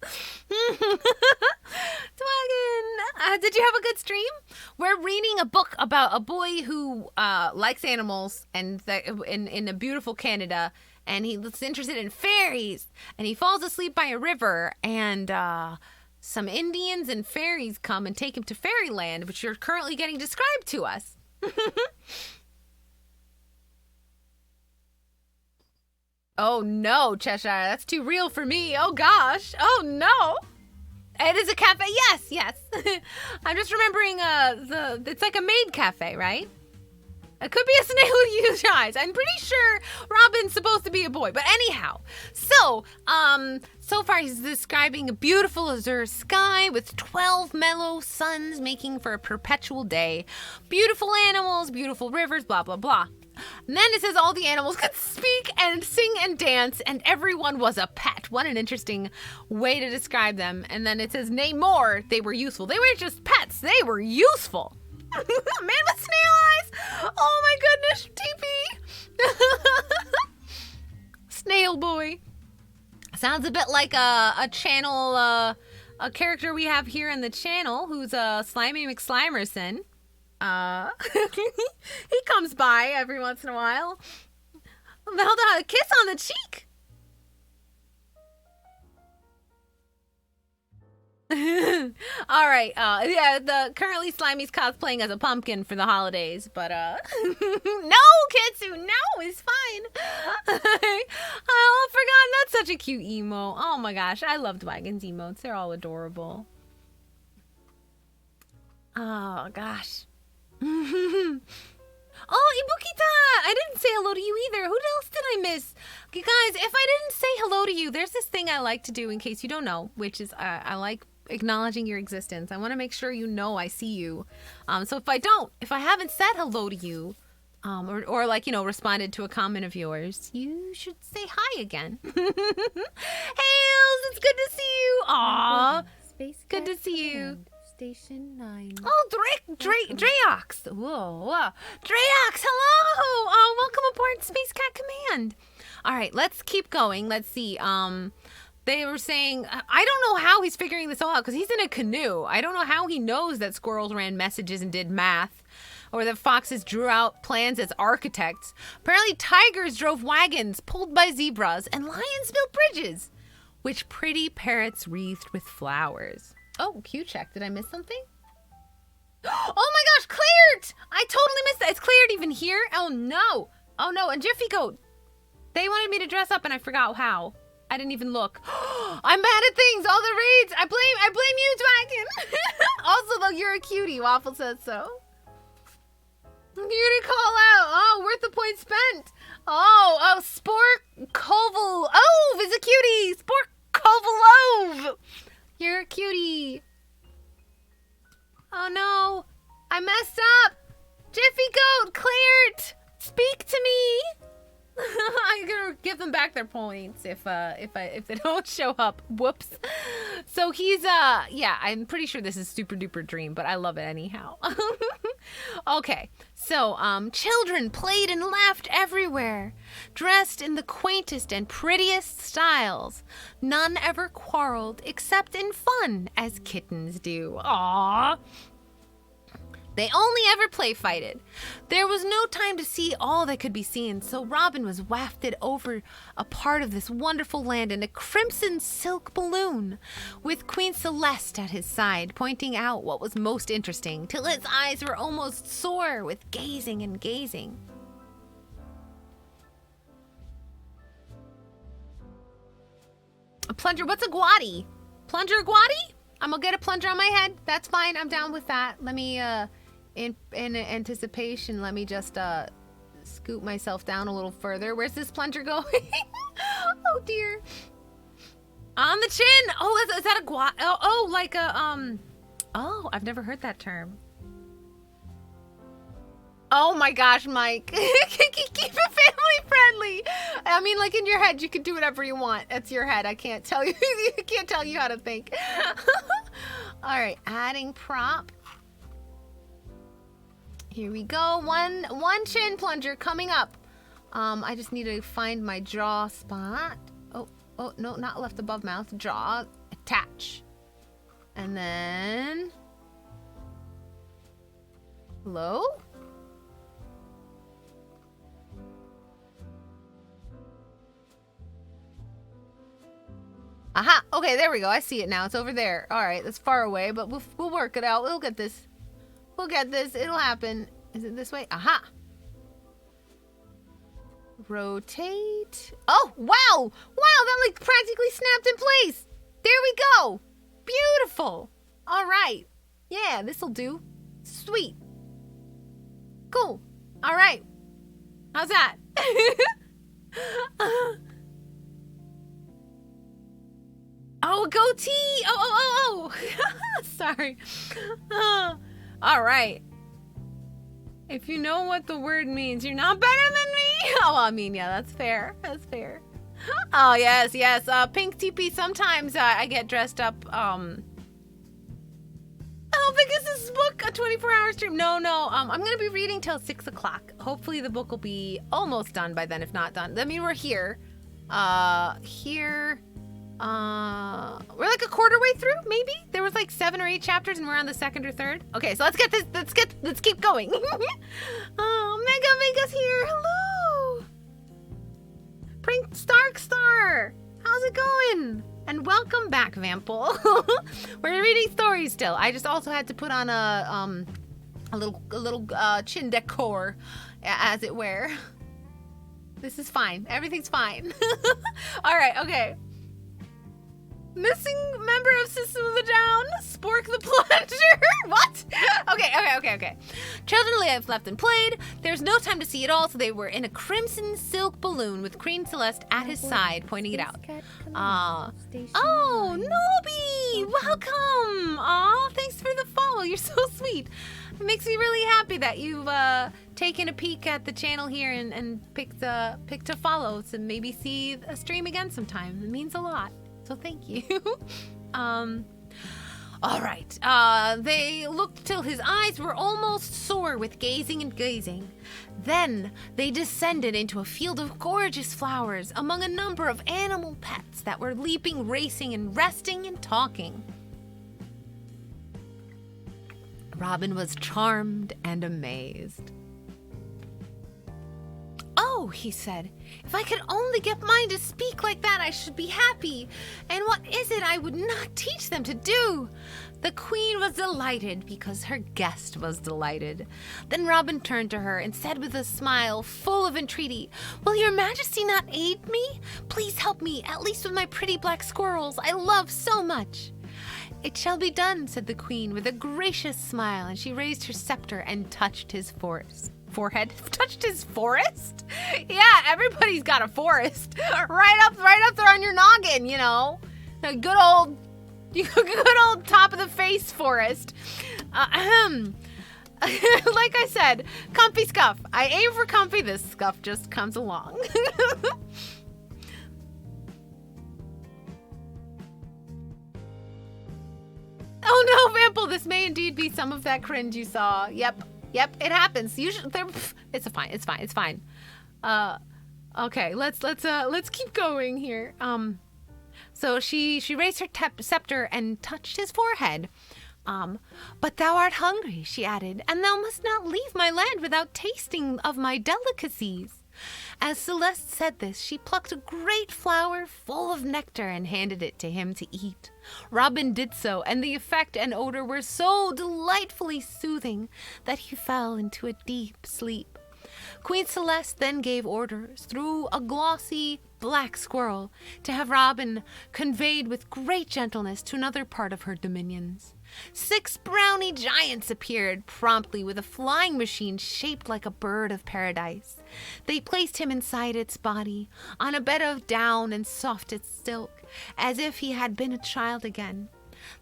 Dragon, did you have a good stream? We're reading a book about a boy who likes animals and in a beautiful Canada, and he's interested in fairies, and he falls asleep by a river, and some Indians and fairies come and take him to fairyland, which you're currently getting described to us. Oh no, Cheshire, that's too real for me. Oh gosh. Oh no. It is a cafe. Yes. I'm just remembering it's like a maid cafe, right? It could be a snail with huge eyes. I'm pretty sure Robin's supposed to be a boy. But anyhow, so far he's describing a beautiful azure sky with 12 mellow suns making for a perpetual day. Beautiful animals, beautiful rivers, blah, blah, blah. And then it says all the animals could speak and sing and dance, and everyone was a pet. What an interesting way to describe them. And then it says, nay more, they were useful. They weren't just pets, they were useful. Man with snail eyes. Oh my goodness, TP. Snail boy. Sounds a bit like a channel, a character we have here in the channel who's Slimy McSlimerson. He comes by every once in a while. Hold on, a kiss on the cheek. All right. The currently Slimy's cosplaying as a pumpkin for the holidays, but no, Kitsu, no, it's fine. Oh, forgotten. That's such a cute emo. Oh my gosh, I loved Wagon's emotes. They're all adorable. Oh gosh. Oh, Ibukita! I didn't say hello to you either. Who else did I miss? Okay, guys, if I didn't say hello to you, there's this thing I like to do in case you don't know, which is I like acknowledging your existence. I want to make sure you know I see you. So if I haven't said hello to you, or like, you know, responded to a comment of yours, you should say hi again. Hails, it's good to see you. Aw, good to see you. Station 9. Oh, Draox. Whoa. Draox, hello. Oh, welcome aboard Space Cat Command. All right, let's keep going. Let's see. They were saying, I don't know how he's figuring this all out because he's in a canoe. I don't know how he knows that squirrels ran messages and did math, or that foxes drew out plans as architects. Apparently tigers drove wagons pulled by zebras, and lions built bridges, which pretty parrots wreathed with flowers. Oh, Q-check. Did I miss something? Oh my gosh, Clairt! I totally missed that. Is Clairt even here? Oh no. Oh no, and Jiffy Goat. They wanted me to dress up and I forgot how. I didn't even look. I'm bad at things. All the raids. I blame you, Dragon. Also, though, you're a cutie. Waffle says so. You to call out. Oh, worth the point spent. Oh, Spork Koval. Oh, is a cutie. Spork Kovalov. You're a cutie. Oh no, I messed up. Jiffy Goat, Clairt, speak to me. I'm gonna give them back their points if they don't show up. Whoops. So he's yeah, I'm pretty sure this is super duper dream, but I love it anyhow. Okay, so children played and laughed everywhere, dressed in the quaintest and prettiest styles. None ever quarreled except in fun, as kittens do. Aww. They only ever play fighted. There was no time to see all that could be seen, so Robin was wafted over a part of this wonderful land in a crimson silk balloon, with Queen Celeste at his side, pointing out what was most interesting, till his eyes were almost sore with gazing and gazing. A plunger, what's a guati? Plunger guati? I'm gonna get a plunger on my head. That's fine, I'm down with that. Let me, in anticipation, let me just scoot myself down a little further. Where's this plunger going? Oh dear. On the chin. Oh, is that a guat? Oh, like a oh, I've never heard that term. Oh my gosh, Mike. Keep it family friendly. I mean, like in your head, you can do whatever you want. That's your head. I can't tell you. I can't tell you how to think. All right, adding prop. Here we go. One chin plunger coming up. I just need to find my jaw spot. Oh, no, not left above mouth. Jaw, attach. And then... Hello? Aha! Okay, there we go. I see it now. It's over there. All right, that's far away, but we'll work it out. We'll get this. We'll get this. It'll happen. Is it this way? Aha! rotate. Oh, wow! Wow, that like practically snapped in place. There we go. Beautiful. All right. Yeah, this'll do. Sweet. Cool. All right. How's that? Oh, goatee. Oh. Sorry. All right. If you know what the word means, you're not better than me. Oh, I mean, yeah, that's fair. That's fair. Oh, yes. Pink TP, sometimes I get dressed up. I don't think this is book a 24-hour stream. No. I'm going to be reading till 6 o'clock. Hopefully the book will be almost done by then, if not done. I mean, we're here. We're like a quarter way through, maybe? There was like 7 or 8 chapters and we're on the 2nd or 3rd. Okay, so let's keep going. Oh, Mega's here. Hello. Prank Star. How's it going? And welcome back, Vample. We're reading stories still. I just also had to put on a little chin decor, as it were. This is fine. Everything's fine. All right, okay. Missing member of System of a Down, Spork the Plunger. What? Okay. Children have left and played. There's no time to see it all, so they were in a crimson silk balloon with Queen Celeste at his side, pointing it out. Oh, Nobi! Welcome! Aw, thanks for the follow. You're so sweet. It makes me really happy that you've taken a peek at the channel here and picked to follow to maybe see a stream again sometime. It means a lot. So thank you. All right. They looked till his eyes were almost sore with gazing and gazing. Then they descended into a field of gorgeous flowers among a number of animal pets that were leaping, racing, and resting and talking. Robin was charmed and amazed. Oh, he said, if I could only get mine to speak like that, I should be happy. And what is it I would not teach them to do? The queen was delighted because her guest was delighted. Then Robin turned to her and said with a smile full of entreaty, will your majesty not aid me? Please help me, at least with my pretty black squirrels I love so much. It shall be done, said the queen with a gracious smile, and she raised her scepter and touched his forehead. Touched his forest? Yeah, everybody's got a forest. Right up there on your noggin, you know. A good old top of the face forest. Like I said, comfy scuff. I aim for comfy, this scuff just comes along. Oh no, Vample, this may indeed be some of that cringe you saw. Yep, it happens. Usually, it's fine. Okay, let's keep going here. So she raised her scepter and touched his forehead. But thou art hungry, she added, and thou must not leave my land without tasting of my delicacies. As Celeste said this, she plucked a great flower full of nectar and handed it to him to eat. Robin did so, and the effect and odor were so delightfully soothing that he fell into a deep sleep. Queen Celeste then gave orders through a glossy black squirrel to have Robin conveyed with great gentleness to another part of her dominions. 6 brownie giants appeared promptly with a flying machine shaped like a bird of paradise. They placed him inside its body, on a bed of down and soft as silk, as if he had been a child again.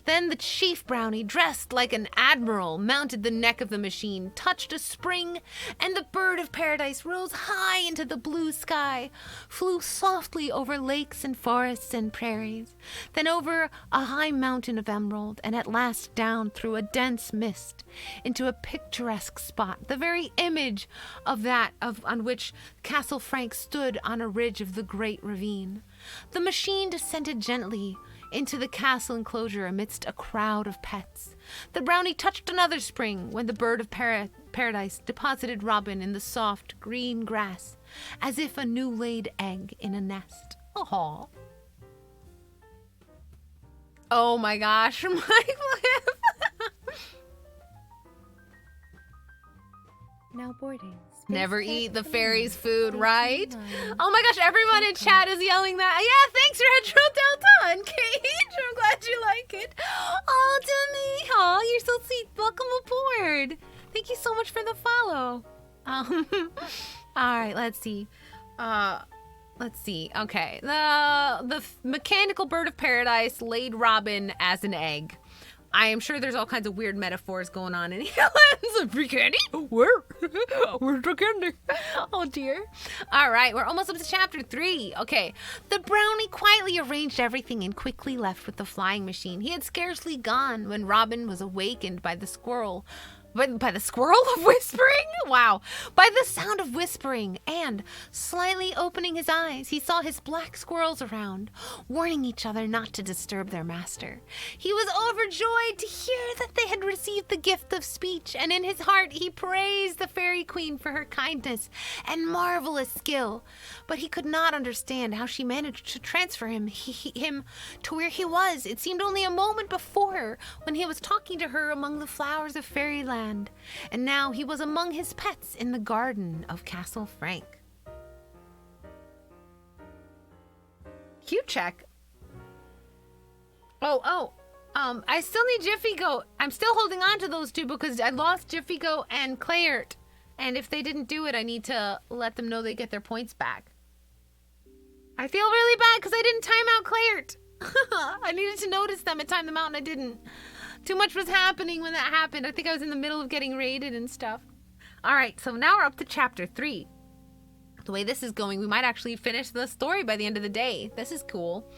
Then the chief brownie, dressed like an admiral, mounted the neck of the machine, touched a spring, and the bird of paradise rose high into the blue sky, flew softly over lakes and forests and prairies, then over a high mountain of emerald, and at last down through a dense mist into a picturesque spot, the very image of that on which Castle Frank stood on a ridge of the great ravine. The machine descended gently into the castle enclosure amidst a crowd of pets. The brownie touched another spring when the bird of paradise deposited Robin in the soft green grass, as if a new-laid egg in a nest. Aww. Oh my gosh, my clip. Now boarding. Never eat the fairies' food, right? Oh my gosh, everyone in chat is yelling that. Yeah, thanks, Retro Delta and Cage. I'm glad you like it. Oh, Demi. Oh, you're so sweet. Welcome aboard. Thank you so much for the follow. All right, let's see. Okay, the mechanical bird of paradise laid Robin as an egg. I am sure there's all kinds of weird metaphors going on in here. Free candy? Where? Where's the candy? Oh dear. All right, we're almost up to chapter 3. Okay. The brownie quietly arranged everything and quickly left with the flying machine. He had scarcely gone when Robin was awakened by the squirrel. By the squirrel of whispering? Wow. By the sound of whispering, and slightly opening his eyes, he saw his black squirrels around, warning each other not to disturb their master. He was overjoyed to hear that they had received the gift of speech, and in his heart he praised the fairy queen for her kindness and marvelous skill. But he could not understand how she managed to transfer him to where he was. It seemed only a moment before when he was talking to her among the flowers of fairyland. And now he was among his pets in the garden of Castle Frank. Cue check. I still need Jiffy Goat. I'm still holding on to those two because I lost Jiffy Goat and Clairt. And if they didn't do it, I need to let them know they get their points back. I feel really bad because I didn't time out Clairt. I needed to notice them and time them out and I didn't. Too much was happening when that happened. I think I was in the middle of getting raided and stuff. All right, so now we're up to chapter 3. The way this is going, we might actually finish the story by the end of the day. This is cool.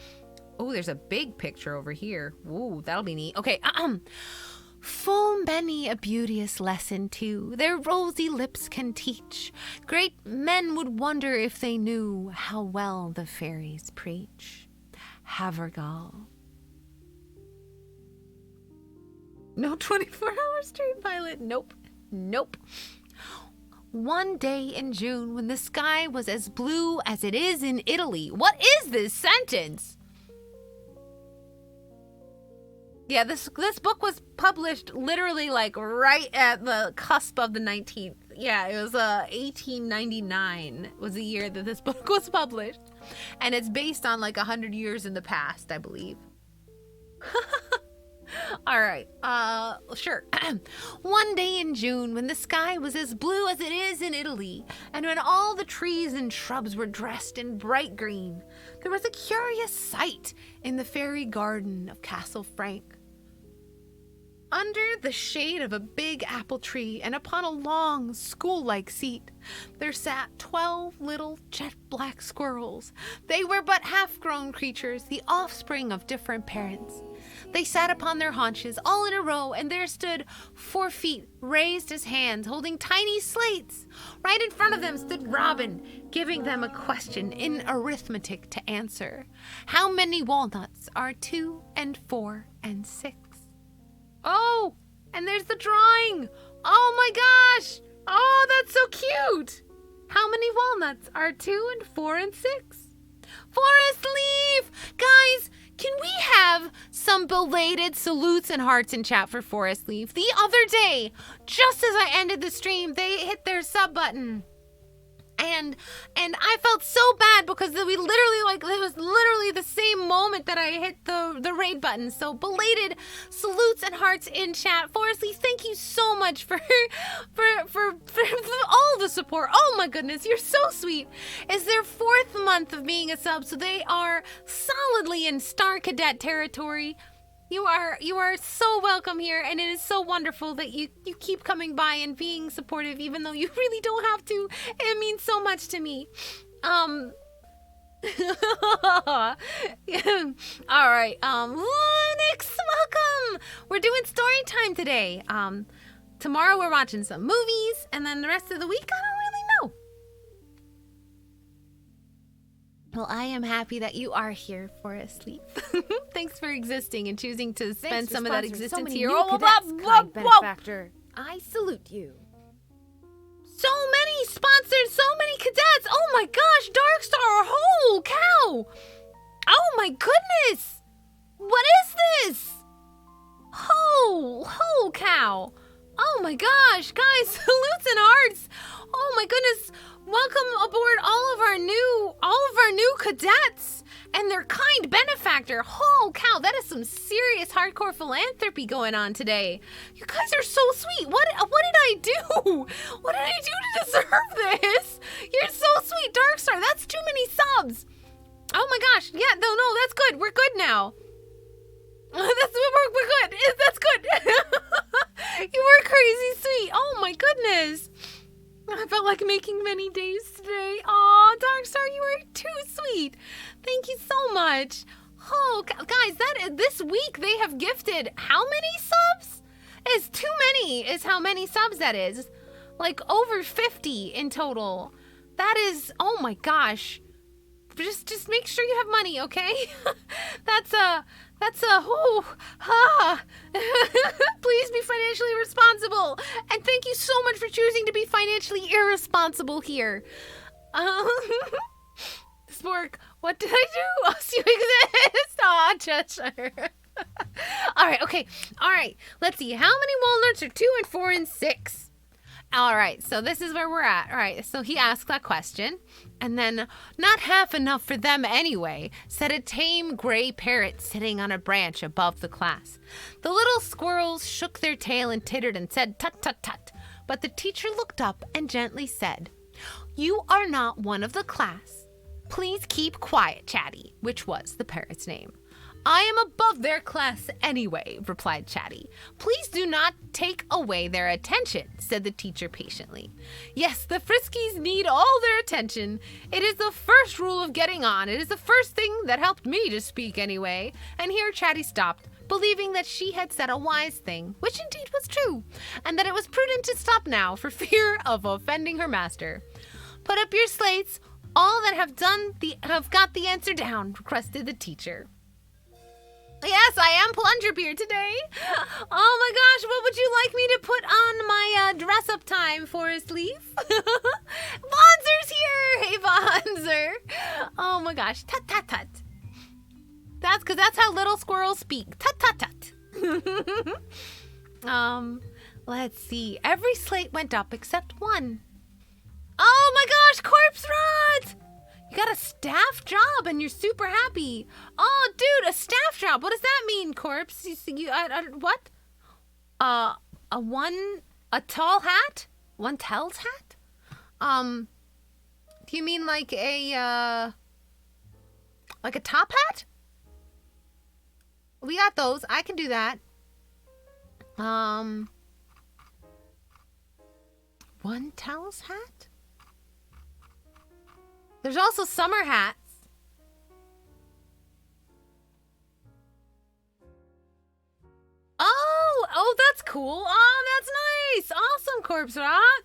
Oh, there's a big picture over here. Ooh, that'll be neat. Okay, Full many a beauteous lesson too their rosy lips can teach. Great men would wonder if they knew how well the fairies preach. Havergal. No 24-hour stream pilot. Nope. One day in June when the sky was as blue as it is in Italy. What is this sentence? Yeah, this book was published literally like right at the cusp of the 19th. Yeah, it was 1899 was the year that this book was published. And it's based on like 100 years in the past, I believe. All right, sure. One day in June, when the sky was as blue as it is in Italy, and when all the trees and shrubs were dressed in bright green, there was a curious sight in the fairy garden of Castle Frank. Under the shade of a big apple tree and upon a long school-like seat, there sat 12 little jet-black squirrels. They were but half-grown creatures, the offspring of different parents. They sat upon their haunches, all in a row, and there stood 4 feet, raised as hands, holding tiny slates. Right in front of them stood Robin, giving them a question in arithmetic to answer. How many walnuts are 2 and 4 and 6? Oh, and there's the drawing. Oh my gosh. Oh, that's so cute. How many walnuts are 2 and 4 and 6? Forest Leaf! Guys, can we have some belated salutes and hearts in chat for Forest Leaf? The other day, just as I ended the stream, they hit their sub button. And I felt so bad because we literally, like, it was literally the same moment that I hit the raid button. So belated salutes and hearts in chat. Forest Leaf, thank you so much for all the support. Oh my goodness, you're so sweet. It's their 4th month of being a sub, so they are solidly in Star Cadet territory. You are so welcome here, and it is so wonderful that you keep coming by and being supportive, even though you really don't have to. It means so much to me. All right. Nix, welcome. We're doing story time today. Tomorrow we're watching some movies, and then the rest of the week, I don't really know. Well, I am happy that you are here, Forest Leaf. Thanks for existing and choosing to spend some of that existence here. Benefactor. I salute you. So many sponsors, so many cadets. Oh my gosh, Darkstar, holy cow. Oh my goodness. What is this? Ho cow. Oh my gosh, guys, salutes and hearts. Oh my goodness. Welcome aboard all of our new cadets and their kind benefactor. Oh cow, that is some serious hardcore philanthropy going on today. You guys are so sweet. What did I do? What did I do to deserve this? You're so sweet, Darkstar. That's too many subs. Oh my gosh. Yeah, no, that's good. We're good now. We're good. That's good. You were crazy sweet. Oh my goodness. I felt like making many days today. Aw, Darkstar, you were too sweet. Thank you so much. Oh, guys, this week they have gifted how many subs? It's too many is how many subs that is. Like over 50 in total. That is, oh my gosh. Just make sure you have money, okay? Please be financially responsible. And thank you so much for choosing to be financially irresponsible here. Spork, what did I do? Oh, so you exist. Aw, Cheshire. All right, okay. All right, let's see. How many walnuts are 2 and 4 and 6? All right, so this is where we're at. All right, so he asked that question. And then, not half enough for them anyway, said a tame gray parrot sitting on a branch above the class. The little squirrels shook their tail and tittered and said, tut, tut, tut. But the teacher looked up and gently said, "You are not one of the class. Please keep quiet, Chatty," which was the parrot's name. "I am above their class anyway," replied Chatty. "Please do not take away their attention," said the teacher patiently. "Yes, the Friskies need all their attention. It is the first rule of getting on. It is the first thing that helped me to speak anyway." And here Chatty stopped, believing that she had said a wise thing, which indeed was true, and that it was prudent to stop now for fear of offending her master. "Put up your slates. All that have got the answer down," requested the teacher. Yes, I am Plungerbeard today. Oh my gosh, what would you like me to put on my dress-up time, Forest Leaf? Bonzer's here! Hey, Bonzer. Oh my gosh, tut tut tut. That's because that's how little squirrels speak. Tut tut tut. Let's see. Every slate went up except one. Oh my gosh, Corpse Rod! You got a staff job and you're super happy. Oh, dude, a staff job. What does that mean, Corpse? What? A tall hat? One tells hat? Do you mean like a top hat? We got those. I can do that. One tells hat? There's also summer hats. Oh, that's cool. Oh, that's nice. Awesome, Corpse Rot.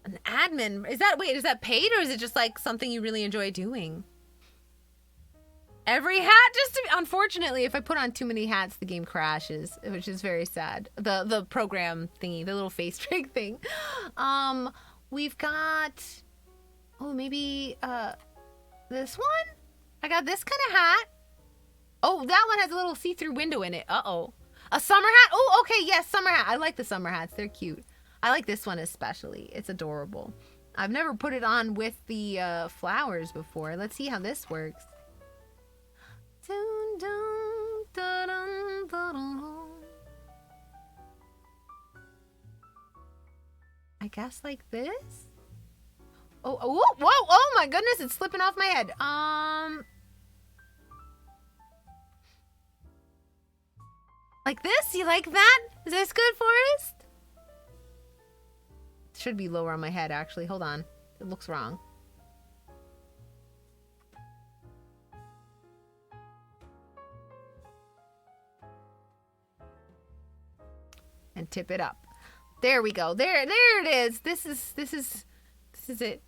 An admin. Is that paid or is it just like something you really enjoy doing? Every hat unfortunately, if I put on too many hats, the game crashes, which is very sad. The program thingy, the little face trig thing. We've got... Oh, maybe this one? I got this kind of hat. Oh, that one has a little see-through window in it. Uh-oh. A summer hat? Oh, okay, yes, summer hat. I like the summer hats. They're cute. I like this one especially. It's adorable. I've never put it on with the flowers before. Let's see how this works. I guess like this? Oh, whoa, oh my goodness, it's slipping off my head. Like this? You like that? Is this good, Forrest? It should be lower on my head, actually. Hold on. It looks wrong. And tip it up. There we go. There it is. This is it.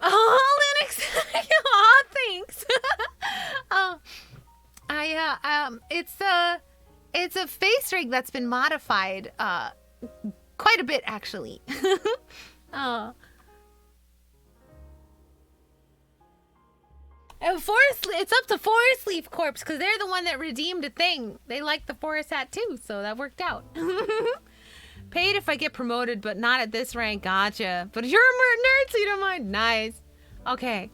Oh, Linux. Aw, thanks. It's a face rig that's been modified quite a bit actually. Oh. And it's up to Forest Leaf Corps because they're the one that redeemed a thing. They like the forest hat too, so that worked out. Paid if I get promoted, but not at this rank. Gotcha. But you're a nerd, so you don't mind. Nice. Okay.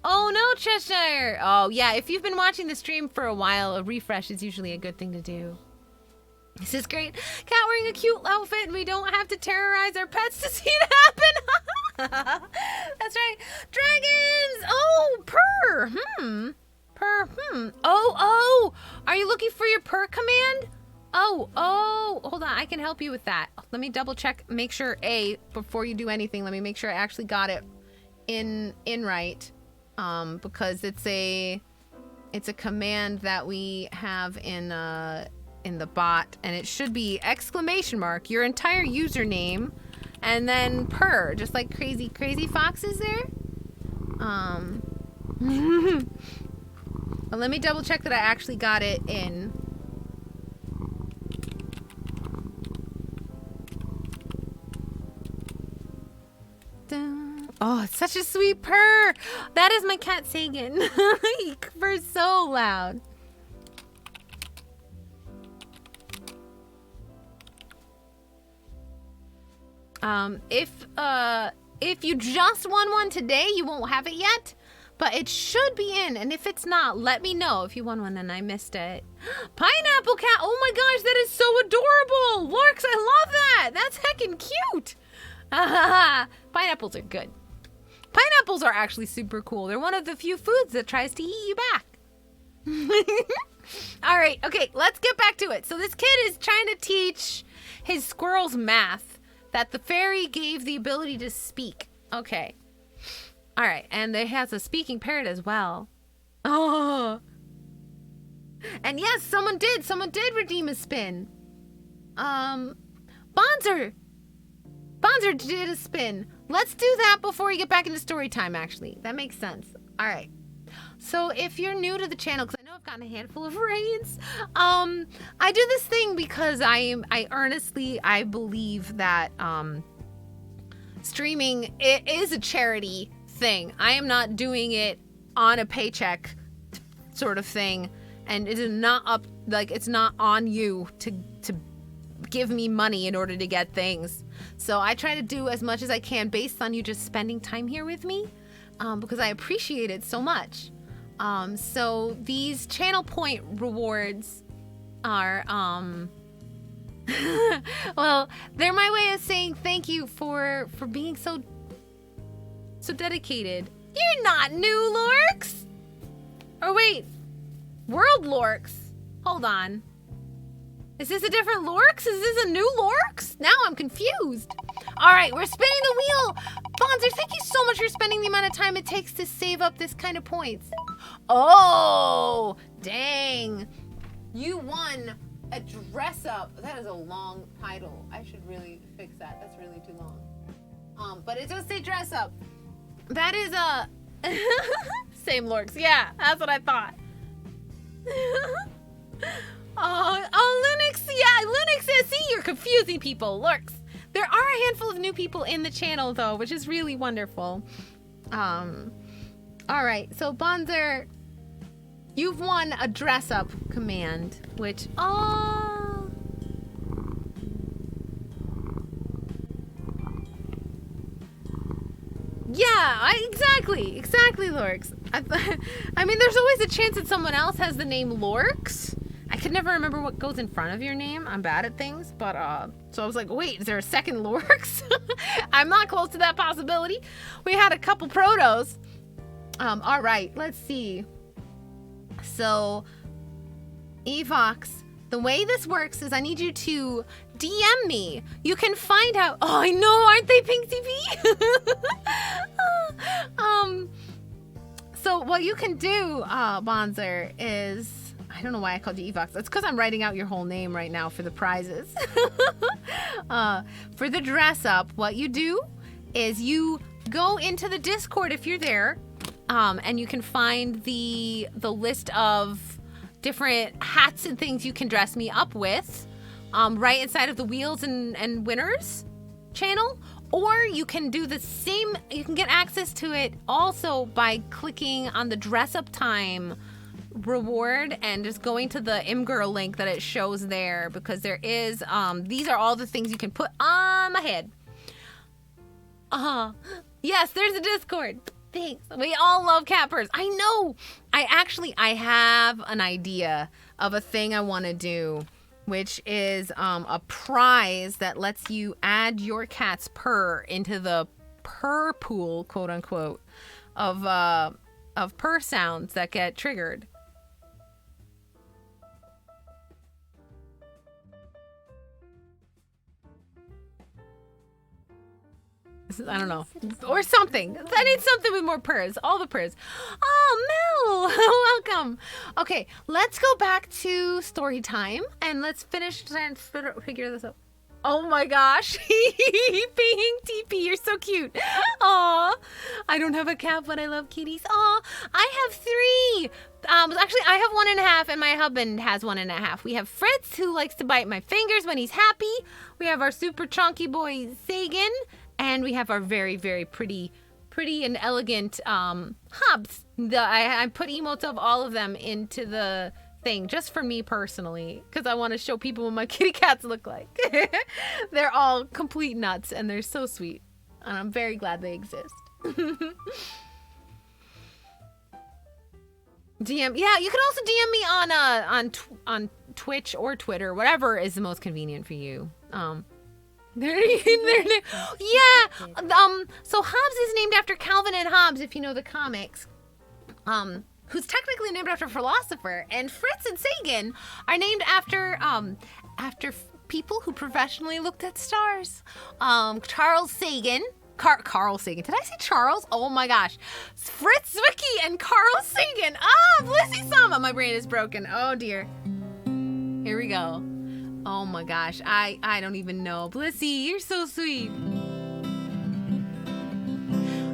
Oh, no, Cheshire. Oh, yeah. If you've been watching the stream for a while, a refresh is usually a good thing to do. This is great. Cat wearing a cute outfit, and we don't have to terrorize our pets to see it happen. That's right. Dragons. Oh, purr. Purr. Oh. Are you looking for your purr command? Oh. Hold on. I can help you with that. Let me double check. Make sure, before you do anything, let me make sure I actually got it in right. Because it's a command that we have in the bot, and it should be ! your entire username, and then purr, just like crazy foxes there. But let me double check that I actually got it in. Oh, it's such a sweet purr. That is my cat Sagan. He purrs so loud. If you just won one today, you won't have it yet, but it should be in. And if it's not, let me know if you won one and I missed it. Pineapple cat. Oh my gosh, that is so adorable. Lorks, I love that. That's heckin' cute. Pineapples are good. Pineapples are actually super cool. They're one of the few foods that tries to eat you back. All right, okay, let's get back to it. So this kid is trying to teach his squirrels math that the fairy gave the ability to speak. Okay. All right, and it has a speaking parrot as well. Oh. And yes, someone did redeem a spin. Bonzer did a spin. Let's do that before we get back into story time, actually. That makes sense. All right. So if you're new to the channel, because I know I've gotten a handful of raids, I do this thing because I earnestly believe that streaming is a charity thing. I am not doing it on a paycheck sort of thing, and it is not it's not on you to give me money in order to get things. So I try to do as much as I can based on you just spending time here with me, because I appreciate it so much. So these channel point rewards are, well, they're my way of saying thank you for being so dedicated. You're not new, Lorks! Or wait, World Lorks. Hold on. Is this a different Lorks? Is this a new Lorks? Now I'm confused. All right, we're spinning the wheel. Bonzer, thank you so much for spending the amount of time it takes to save up this kind of points. Oh, dang. You won a dress up. That is a long title. I should really fix that. That's really too long. But it does say dress up. That is a... Same Lorks. Yeah, that's what I thought. Oh, Linux. Yeah, Linux says, see, you're confusing people. Lurks. There are a handful of new people in the channel, though, which is really wonderful. All right. So, Bonzer, you've won a dress-up command, which... Oh... Yeah, exactly, Lorks. I mean, there's always a chance that someone else has the name Lorks. I could never remember what goes in front of your name. I'm bad at things, but so I was like, wait, is there a second Lorks? I'm not close to that possibility. We had a couple protos. All right, let's see. So, Evox, the way this works is I need you to DM me. You can find out. Oh, I know, aren't they, Pinksy P? So what you can do, Bonzer, is... I don't know why I called you Evox. It's because I'm writing out your whole name right now for the prizes. For the dress up, what you do is you go into the Discord if you're there, and you can find the list of different hats and things you can dress me up with, right inside of the Wheels and Winners channel. Or you can do the same, you can get access to it also by clicking on the dress up time reward and just going to the Imgur link that it shows there, because there is, these are all the things you can put on my head. Yes, there's a Discord. Thanks. We all love cat purrs. I know. I have an idea of a thing I want to do, which is a prize that lets you add your cat's purr into the purr pool, quote unquote, of purr sounds that get triggered. I don't know. Or something. I need something with more purrs. All the purrs. Oh, Mel. Welcome. Okay, let's go back to story time and let's finish trying to figure this out. Oh my gosh. Being TP, you're so cute. Aw. I don't have a cat, but I love kitties. Aw. I have 3. Actually, I have 1.5 and my husband has 1.5. We have Fritz, who likes to bite my fingers when he's happy. We have our super chunky boy, Sagan. And we have our very, very pretty and elegant Hobbs. I put emotes of all of them into the thing just for me personally, because I want to show people what my kitty cats look like. They're all complete nuts and they're so sweet. And I'm very glad they exist. DM. Yeah, you can also DM me on Twitch or Twitter, whatever is the most convenient for you. So Hobbs is named after Calvin and Hobbes, if you know the comics, who's technically named after a philosopher, and Fritz and Sagan are named after people who professionally looked at stars. Charles Sagan, Carl Sagan. Did I say Charles? Oh my gosh. Fritz Zwicky and Carl Sagan. Blissy Sama. My brain is broken. Oh dear. Here we go. Oh my gosh, I don't even know. Blissy, you're so sweet.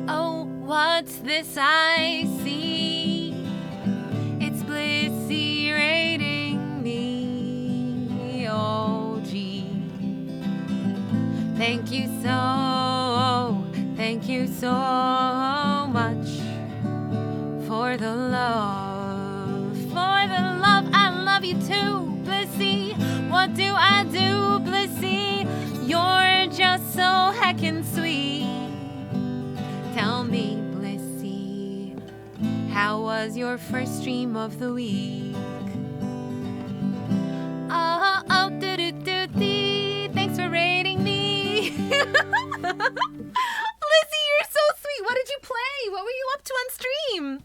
Oh, what's this I see? It's Blissy rating me. Oh, gee. Thank you so much for the love. I love you too, Blissy. What do I do, Blissy? You're just so heckin' sweet. Tell me, Blissy, how was your first stream of the week? Thanks for rating me. Blissy, you're so sweet. What did you play? What were you up to on stream?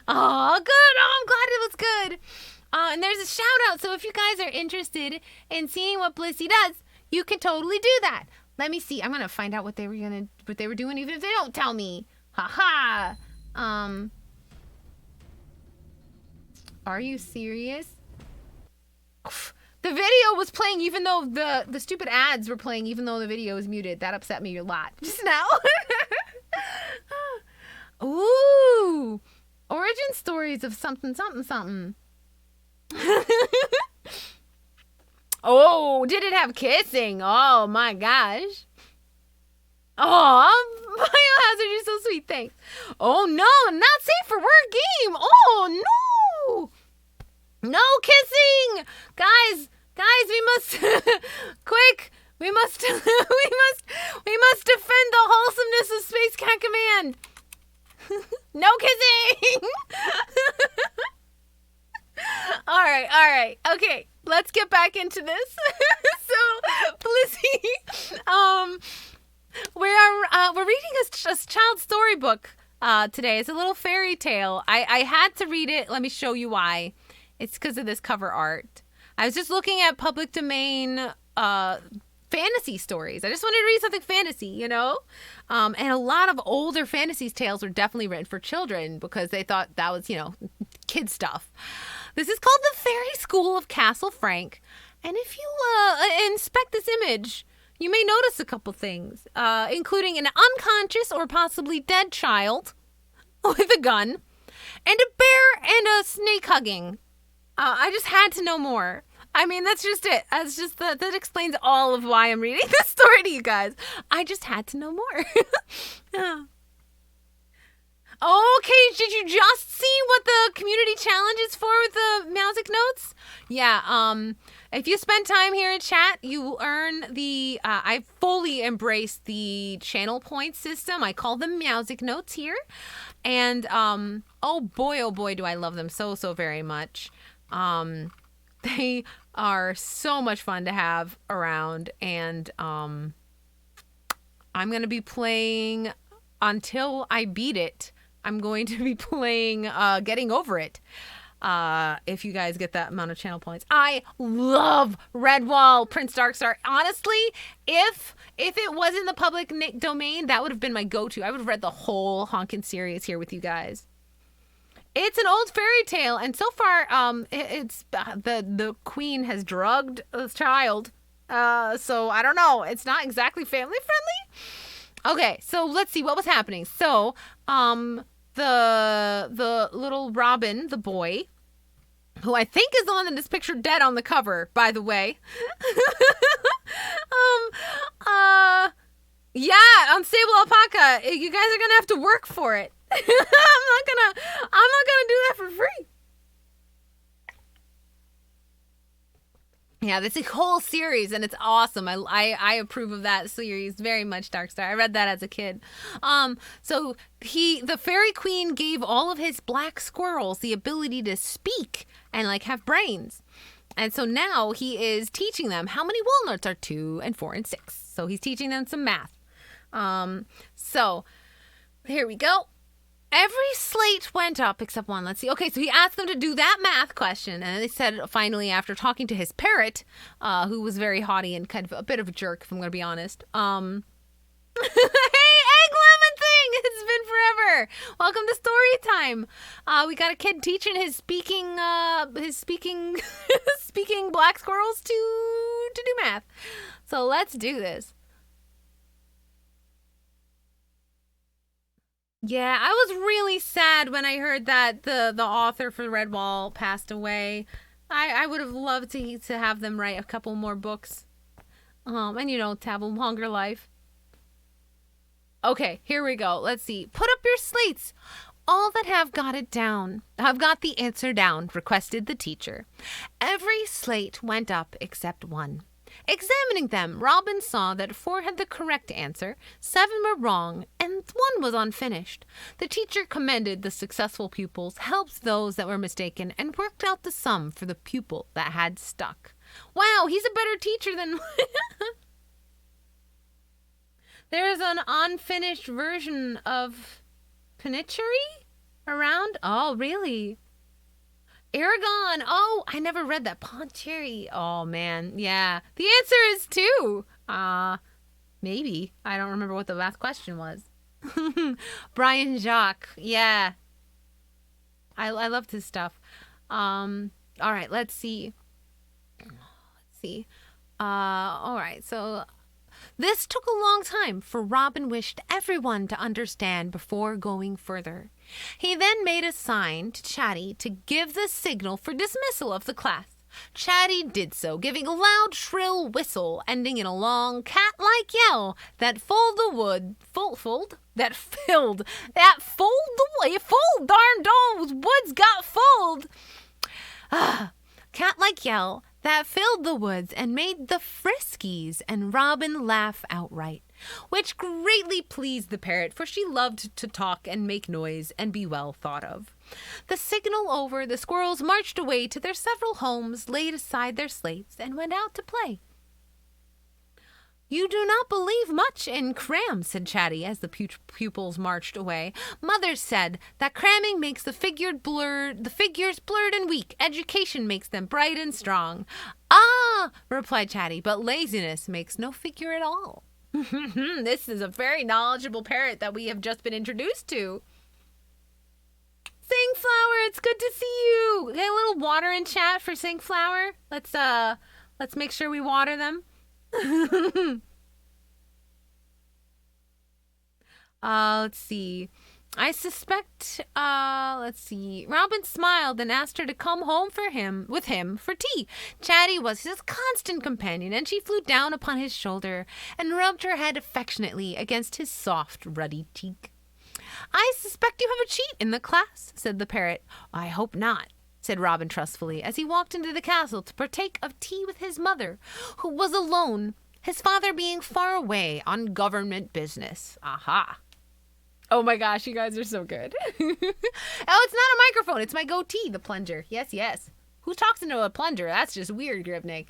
Oh, good. Oh, I'm glad it was good. And there's a shout out, so if you guys are interested in seeing what Blissy does, you can totally do that. Let me see. I'm gonna find out what they were doing, even if they don't tell me. Haha. Are you serious? The video was playing even though the stupid ads were playing, even though the video was muted. That upset me a lot just now. Ooh, origin stories of something. Oh, did it have kissing? Oh my gosh. Oh, Biohazard, you're so sweet. Thanks. Oh no, not safe for work game. Oh no. No kissing. Guys, we must quick. We must defend the wholesomeness of Space Cat Command. No kissing. All right. Okay, let's get back into this. So, Blissy, we're reading a child's storybook today. It's a little fairy tale. I had to read it. Let me show you why. It's because of this cover art. I was just looking at public domain fantasy stories. I just wanted to read something fantasy, you know? And a lot of older fantasy tales were definitely written for children because they thought that was, kid stuff. This is called The Fairy School of Castle Frank. And if you inspect this image, you may notice a couple things, including an unconscious or possibly dead child with a gun, and a bear and a snake hugging. I just had to know more. I mean, that's just it. That explains all of why I'm reading this story to you guys. I just had to know more. Okay, did you just see what the community challenges for with the music notes? Yeah, if you spend time here in chat, you will earn the, I fully embrace the channel point system. I call them music notes here. And, oh boy, do I love them so very much. They are so much fun to have around. And, I'm going to be playing until I beat it. I'm going to be playing Getting Over It. If you guys get that amount of channel points. I love Redwall, Prince Darkstar. Honestly, if it was in the public domain, that would have been my go-to. I would have read the whole honkin' series here with you guys. It's an old fairy tale, and so far, it's the queen has drugged a child. So I don't know. It's not exactly family friendly. Okay, so let's see what was happening. So, the little Robin, the boy, who I think is the one that is pictured dead on the cover, by the way. Yeah, Unstable Alpaca, you guys are gonna have to work for it. I'm not gonna do that for free. Yeah, this is a whole series, and it's awesome. I approve of that series very much, Darkstar. I read that as a kid. So the fairy queen gave all of his black squirrels the ability to speak and like have brains. And so now he is teaching them how many walnuts are 2 and 4 and 6. So he's teaching them some math. So here we go. Every slate went up except one. Let's see. Okay, so he asked them to do that math question. And they said finally, after talking to his parrot, who was very haughty and kind of a bit of a jerk, if I'm going to be honest. Hey, Egg Lemon Thing! It's been forever. Welcome to story time. We got a kid teaching his speaking speaking black squirrels to do math. So let's do this. Yeah, I was really sad when I heard that the author for Redwall passed away. I would have loved to have them write a couple more books. And to have a longer life. Okay, here we go. Let's see. Put up your slates. All that have got it down. Have got the answer down, requested the teacher. Every slate went up except one. Examining them, Robin saw that 4 had the correct answer, 7 were wrong, and 1 was unfinished. The teacher commended the successful pupils, helped those that were mistaken, and worked out the sum for the pupil that had stuck. Wow, he's a better teacher than... There's an unfinished version of Penichery around? Oh, really? Aragon. Oh, I never read that. Poncherry. Oh, man. Yeah. The answer is 2. Maybe. I don't remember what the last question was. Brian Jacques. Yeah. I loved his stuff. All right. Let's see. All right. So this took a long time, for Robin wished everyone to understand before going further. He then made a sign to Chatty to give the signal for dismissal of the class. Chatty did so, giving a loud, shrill whistle, ending in a long, cat-like yell that filled the woods got fulled. Cat-like yell that filled the woods and made the Friskies and Robin laugh outright, which greatly pleased the parrot, for she loved to talk and make noise and be well thought of. The signal over, the squirrels marched away to their several homes, laid aside their slates, and went out to play. You do not believe much in cram, said Chatty as the pupils marched away. Mother said that cramming makes the figures blurred and weak. Education makes them bright and strong. Ah, replied Chatty, but laziness makes no figure at all. This is a very knowledgeable parrot that we have just been introduced to. Singflower, it's good to see you. Get a little water in chat for Singflower. Let's make sure we water them. Let's see. I suspect, Robin smiled and asked her to come home with him for tea. Chatty was his constant companion, and she flew down upon his shoulder and rubbed her head affectionately against his soft, ruddy cheek. I suspect you have a cheat in the class, said the parrot. I hope not, said Robin trustfully, as he walked into the castle to partake of tea with his mother, who was alone, his father being far away on government business. Aha. Oh my gosh, you guys are so good. Oh, it's not a microphone. It's my goatee, the plunger. Yes, yes. Who talks into a plunger? That's just weird, Gribnik.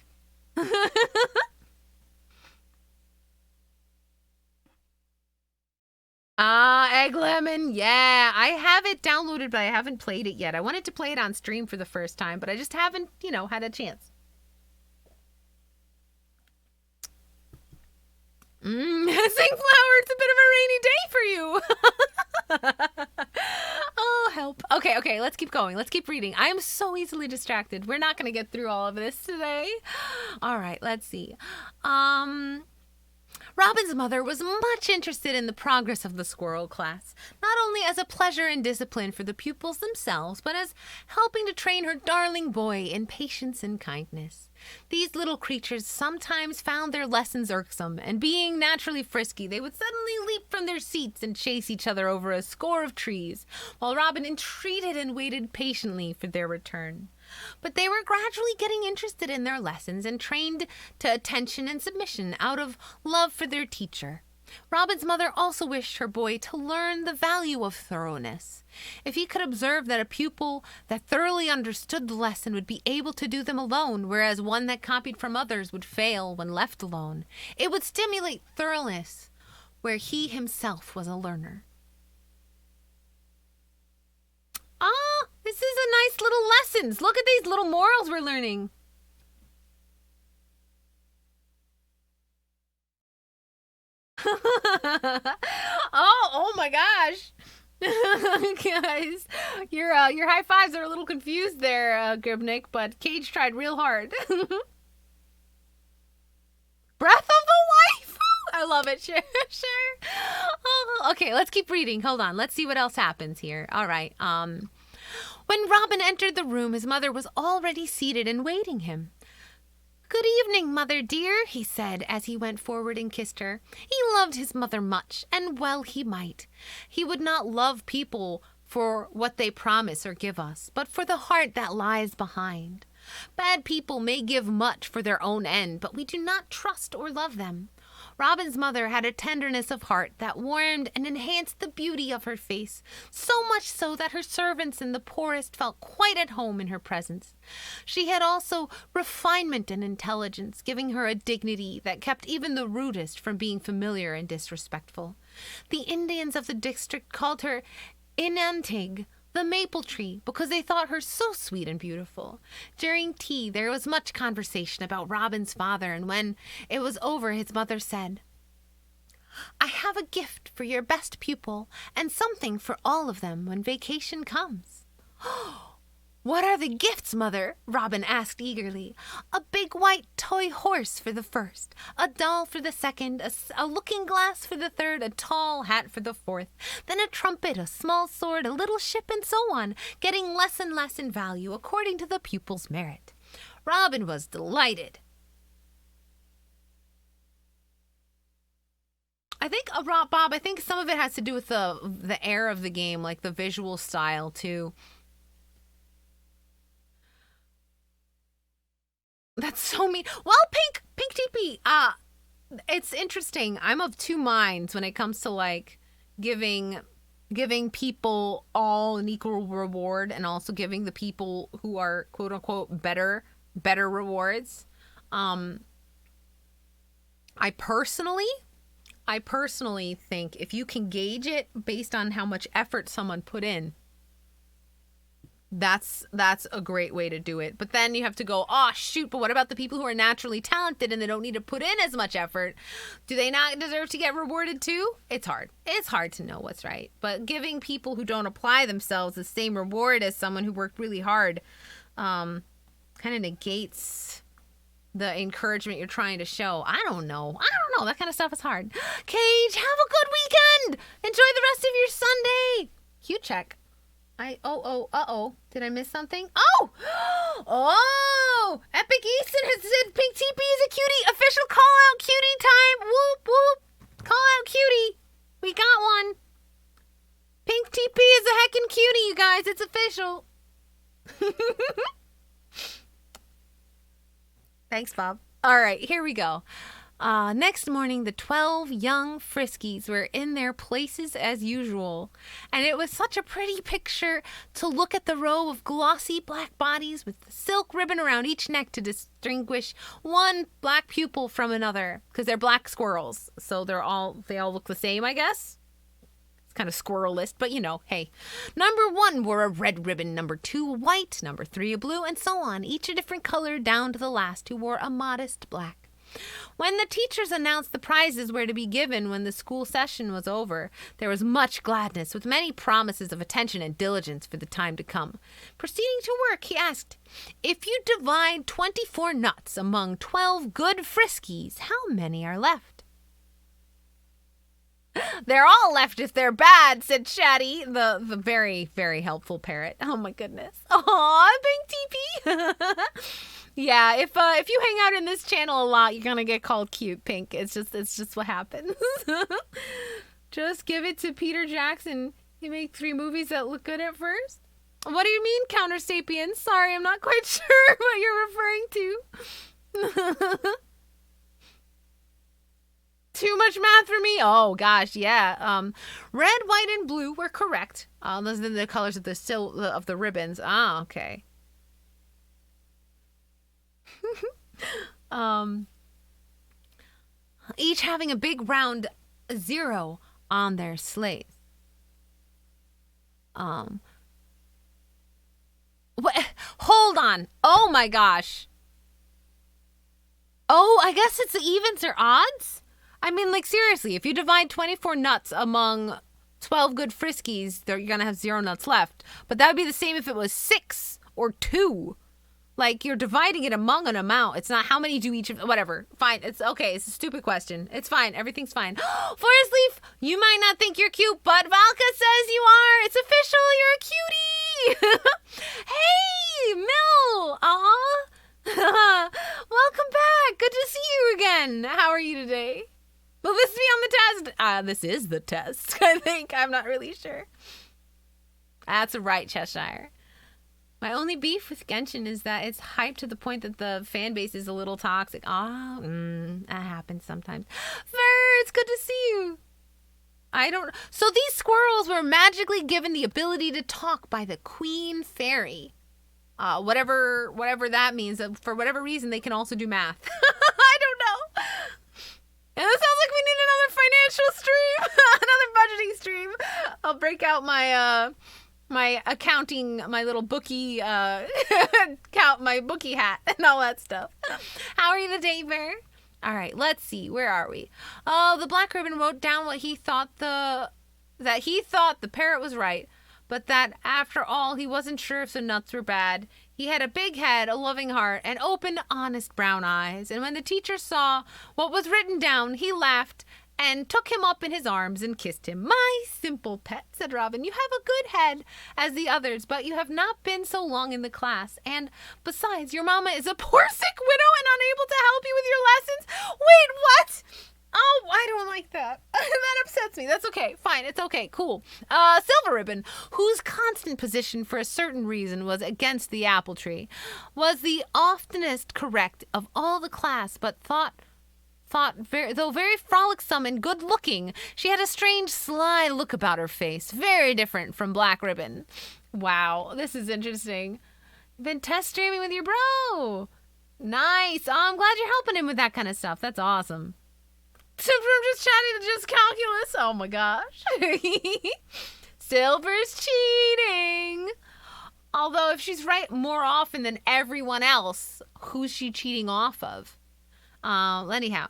Egg lemon. Yeah, I have it downloaded, but I haven't played it yet. I wanted to play it on stream for the first time, but I just haven't, had a chance. Singflower, it's a bit of a rainy day for you. Oh, help. Okay, let's keep going. Let's keep reading. I am so easily distracted. We're not going to get through all of this today. All right, let's see. Robin's mother was much interested in the progress of the squirrel class, not only as a pleasure and discipline for the pupils themselves, but as helping to train her darling boy in patience and kindness. These little creatures sometimes found their lessons irksome, and being naturally frisky, they would suddenly leap from their seats and chase each other over a score of trees, while Robin entreated and waited patiently for their return. But they were gradually getting interested in their lessons and trained to attention and submission out of love for their teacher. Robin's mother also wished her boy to learn the value of thoroughness. If he could observe that a pupil that thoroughly understood the lesson would be able to do them alone, whereas one that copied from others would fail when left alone, it would stimulate thoroughness where he himself was a learner. This is a nice little lessons. Look at these little morals we're learning. Oh my gosh. Guys, your high fives are a little confused there, Gribnik, but Cage tried real hard. Breath of the wife. I love it. Sure. Oh, okay, let's keep reading. Hold on. Let's see what else happens here. All right. When Robin entered the room, his mother was already seated and waiting him. Good evening, mother dear, he said as he went forward and kissed her. He loved his mother much, and well he might. He would not love people for what they promise or give us, but for the heart that lies behind. Bad people may give much for their own end, but we do not trust or love them. Robin's mother had a tenderness of heart that warmed and enhanced the beauty of her face, so much so that her servants and the poorest felt quite at home in her presence. She had also refinement and intelligence, giving her a dignity that kept even the rudest from being familiar and disrespectful. The Indians of the district called her Inantig, the maple tree, because they thought her so sweet and beautiful. During tea, there was much conversation about Robin's father, and when it was over, his mother said, I have a gift for your best pupil, and something for all of them when vacation comes. What are the gifts, mother? Robin asked eagerly. A big white toy horse for the first, a doll for the second, a looking glass for the third, a tall hat for the fourth, then a trumpet, a small sword, a little ship, and so on, getting less and less in value according to the pupil's merit. Robin was delighted. I think, Bob, I think some of it has to do with the air of the game, like the visual style, too. That's so mean. Well, Pink TP, it's interesting. I'm of two minds when it comes to like giving people all an equal reward and also giving the people who are quote unquote better rewards. I personally think if you can gauge it based on how much effort someone put in, that's a great way to do it. But then you have to go, oh shoot, but what about the people who are naturally talented and they don't need to put in as much effort? Do they not deserve to get rewarded too? It's hard to know what's right. But giving people who don't apply themselves the same reward as someone who worked really hard kind of negates the encouragement you're trying to show. I don't know. That kind of stuff is hard. Cage, have a good weekend. Enjoy the rest of your Sunday. Cue check. Did I miss something? Oh! Epic Easton has said Pink TP is a cutie. Official call out cutie time. Whoop, whoop. Call out cutie. We got one. Pink TP is a heckin' cutie, you guys. It's official. Thanks, Bob. All right, here we go. Next morning, the 12 young Friskies were in their places as usual. And it was such a pretty picture to look at the row of glossy black bodies with the silk ribbon around each neck to distinguish one black pupil from another. Because they're black squirrels, so they all look the same, I guess. It's kind of squirrelist, but you know, hey. Number 1 wore a red ribbon, number 2 a white, number 3 a blue, and so on, each a different color down to the last, who wore a modest black. When the teachers announced the prizes were to be given when the school session was over, there was much gladness, with many promises of attention and diligence for the time to come. Proceeding to work, he asked, "If you divide 24 nuts among 12 good Friskies, how many are left?" "They're all left if they're bad," said Chatty, the very, very helpful parrot. Oh my goodness. Aw, Pink TP. Yeah, if you hang out in this channel a lot, you're gonna get called cute, Pink. It's just what happens. Just give it to Peter Jackson. He made 3 movies that look good at first. What do you mean, Counter Sapiens? Sorry, I'm not quite sure what you're referring to. Too much math for me? Oh gosh, yeah. Red, white, and blue were correct. Those are the colors of the ribbons. Ah, okay. Each having a big round 0 on their slates. Hold on. Oh my gosh. Oh, I guess it's the evens or odds? I mean, like, seriously, if you divide 24 nuts among 12 good Friskies, you're gonna have 0 nuts left. But that would be the same if it was 6 or 2. Like, you're dividing it among an amount. It's not how many do each of... Whatever. Fine. It's okay. It's a stupid question. It's fine. Everything's fine. Forest Leaf, you might not think you're cute, but Valka says you are. It's official. You're a cutie. Hey, Mill. Aw. Welcome back. Good to see you again. How are you today? Will this be on the test? This is the test, I think. I'm not really sure. That's right, Cheshire. My only beef with Genshin is that it's hyped to the point that the fan base is a little toxic. That happens sometimes. Fur, it's good to see you. So these squirrels were magically given the ability to talk by the Queen Fairy. Whatever that means. For whatever reason, they can also do math. I don't know. And it sounds like we need another financial stream. Another budgeting stream. I'll break out my accounting, my little bookie, my bookie hat and all that stuff. How are you today, Bear? All right, let's see. Where are we? Oh, the Black Ribbon wrote down what he thought the parrot was right, but that after all, he wasn't sure if the nuts were bad. He had a big head, a loving heart, and open, honest brown eyes. And when the teacher saw what was written down, he laughed and took him up in his arms and kissed him. "My simple pet," said Robin, "you have a good head as the others, but you have not been so long in the class. And besides, your mama is a poor sick widow and unable to help you with your lessons." Wait, what? Oh, I don't like that. That upsets me. That's okay. Fine. It's okay. Cool. Silver Ribbon, whose constant position for a certain reason was against the apple tree, was the oftenest correct of all the class, but though very frolicsome and good-looking, she had a strange, sly look about her face, very different from Black Ribbon. Wow, this is interesting. You've been test streaming with your bro. Nice. Oh, I'm glad you're helping him with that kind of stuff. That's awesome. From just chatting to just calculus. Oh my gosh. Silver's cheating. Although if she's right more often than everyone else, who's she cheating off of? Anyhow,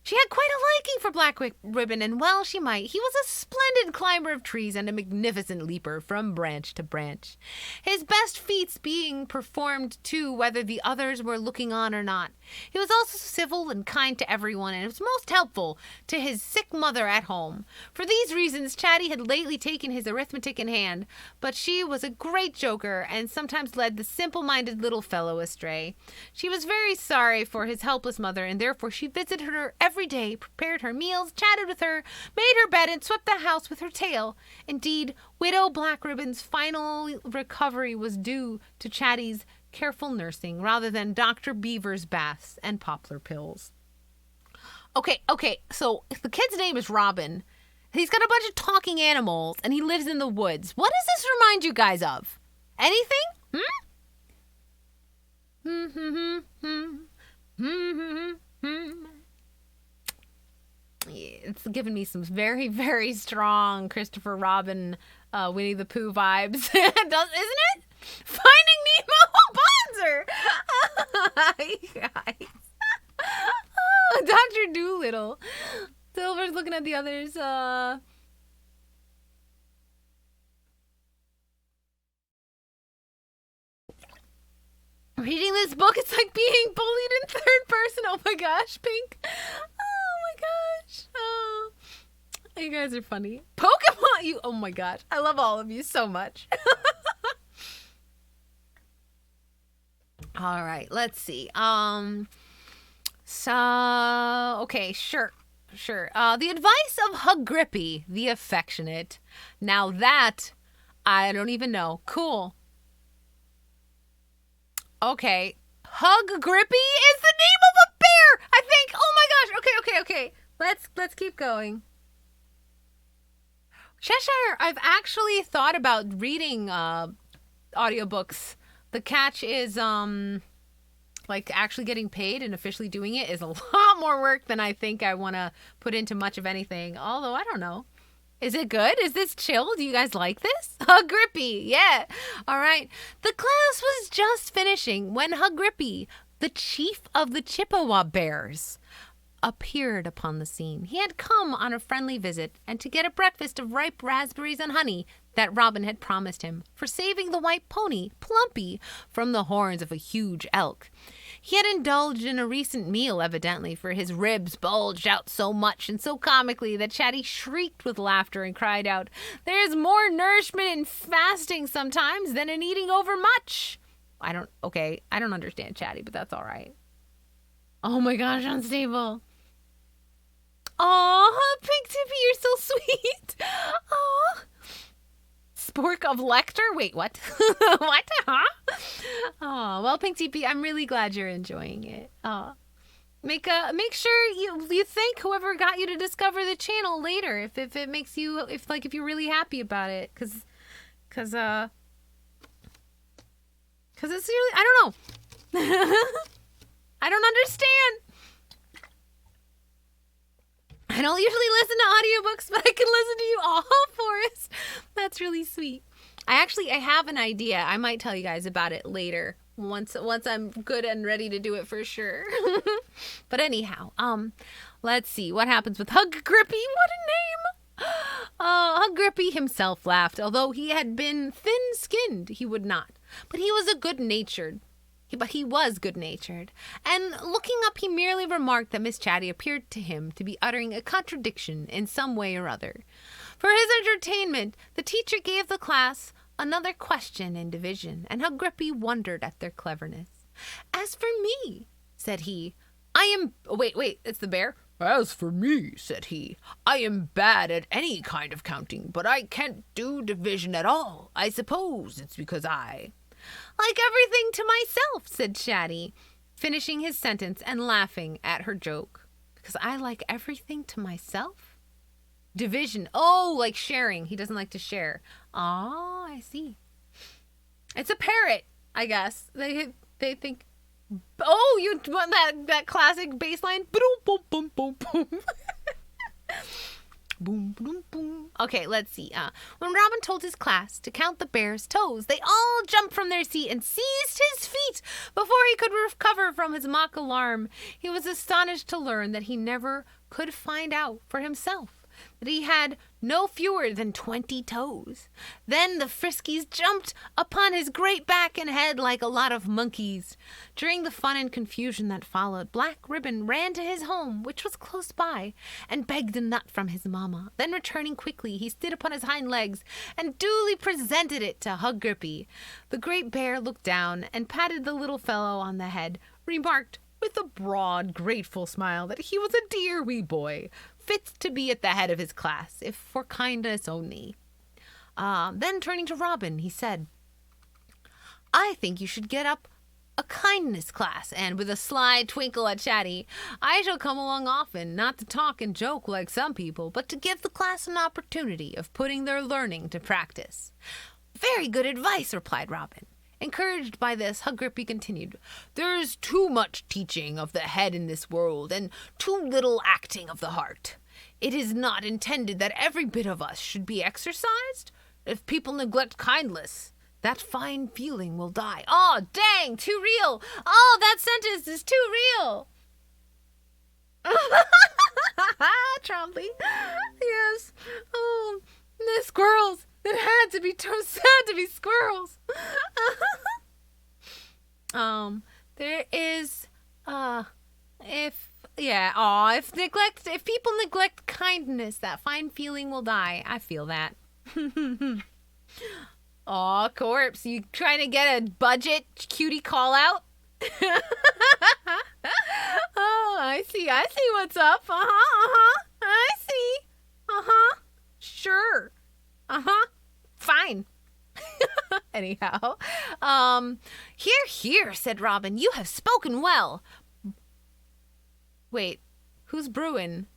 she had quite a liking for Black Ribbon, and well she might. He was a splendid climber of trees and a magnificent leaper from branch to branch. His best feats being performed, too, whether the others were looking on or not. He was also civil and kind to everyone, and was most helpful to his sick mother at home. For these reasons, Chatty had lately taken his arithmetic in hand, but she was a great joker, and sometimes led the simple-minded little fellow astray. She was very sorry for his helpless mother, and therefore she visited her every every day, prepared her meals, chatted with her, made her bed, and swept the house with her tail. Indeed, Widow Black Ribbon's final recovery was due to Chatty's careful nursing rather than Dr. Beaver's baths and poplar pills. Okay, so the kid's name is Robin. He's got a bunch of talking animals, and he lives in the woods. What does this remind you guys of? Anything? It's giving me some very, very strong Christopher Robin, Winnie the Pooh vibes. Isn't it? Finding Nemo Bonzer. Guys. Oh, Dr. Doolittle. Silver's looking at the others. Reading this book, it's like being bullied in third person. Oh my gosh, Pink. Oh my gosh. Oh, you guys are funny. Pokemon, you. Oh my gosh, I love all of you so much. All right, let's see. Okay, sure. The advice of Hug Grippy, the affectionate. Now that, I don't even know. Cool. Okay. Hug Grippy is the name of a bear, I think. Oh my gosh. Okay. Let's keep going. Cheshire, I've actually thought about reading audiobooks. The catch is like actually getting paid and officially doing it is a lot more work than I think I want to put into much of anything. Although, I don't know. Is it good? Is this chill? Do you guys like this? Hug Grippy, yeah. All right. The class was just finishing when Hug Grippy, the chief of the Chippewa Bears, appeared upon the scene. He had come on a friendly visit and to get a breakfast of ripe raspberries and honey that Robin had promised him for saving the white pony, Plumpy, from the horns of a huge elk. He had indulged in a recent meal, evidently, for his ribs bulged out so much and so comically that Chatty shrieked with laughter and cried out, "There's more nourishment in fasting sometimes than in eating overmuch." I don't understand Chatty, but that's all right. Oh my gosh, unstable. Aw, Pink Tippy, you're so sweet. Aw. Spork of Lecter? Wait, what? What? Huh? Oh, well, Pink Tippy, I'm really glad you're enjoying it. Make sure you thank whoever got you to discover the channel later if it makes you if you're really happy about it, cause it's really, I don't know. I don't understand. I don't usually listen to audiobooks, but I can listen to you all, Forrest. That's really sweet. I have an idea. I might tell you guys about it later once I'm good and ready to do it for sure. But anyhow, let's see what happens with Hug Grippy. What a name! Hug Grippy himself laughed, although he had been thin-skinned. He would not, but he was good-natured. And looking up, he merely remarked that Miss Chatty appeared to him to be uttering a contradiction in some way or other. For his entertainment, the teacher gave the class another question in division, and Hug Grippy wondered at their cleverness. "As for me," said he, "I am..." Wait, it's the bear? "As for me," said he, "I am bad at any kind of counting, but I can't do division at all. I suppose it's because I..." "Like everything to myself," said Chatty, finishing his sentence and laughing at her joke. "Because I like everything to myself?" Division. Oh, like sharing. He doesn't like to share. Oh, I see. It's a parrot, I guess. They think, oh, you want that classic bass line? Boom, boom, boom, boom, boom. Boom, boom, boom. Okay, let's see. When Robin told his class to count the bear's toes, they all jumped from their seat and seized his feet before he could recover from his mock alarm. He was astonished to learn that he never could find out for himself that he had no fewer than 20 toes. Then the Friskies jumped upon his great back and head like a lot of monkeys. During the fun and confusion that followed, Black Ribbon ran to his home, which was close by, and begged a nut from his mamma. Then returning quickly, he stood upon his hind legs and duly presented it to Hug Grippy. The great bear looked down and patted the little fellow on the head, remarked with a broad, grateful smile, that he was a dear wee boy, fit to be at the head of his class, if for kindness only. Then turning to Robin, he said, I think you should get up a kindness class, and with a sly twinkle at Chatty, I shall come along often, not to talk and joke like some people, but to give the class an opportunity of putting their learning to practice. Very good advice, replied Robin. Encouraged by this, Hugrippy continued, There is too much teaching of the head in this world, and too little acting of the heart. It is not intended that every bit of us should be exercised. If people neglect kindness, that fine feeling will die. Oh, dang, too real. Oh, that sentence is too real. Trombley. Yes. Oh, the squirrels. It had to be too sad to be squirrels. There is, if people neglect kindness, that fine feeling will die. I feel that. Aw, Corpse, you trying to get a budget cutie call out? Oh, I see what's up. I see. Sure. Fine. Anyhow, here, said Robin, you have spoken well. Wait, who's Bruin?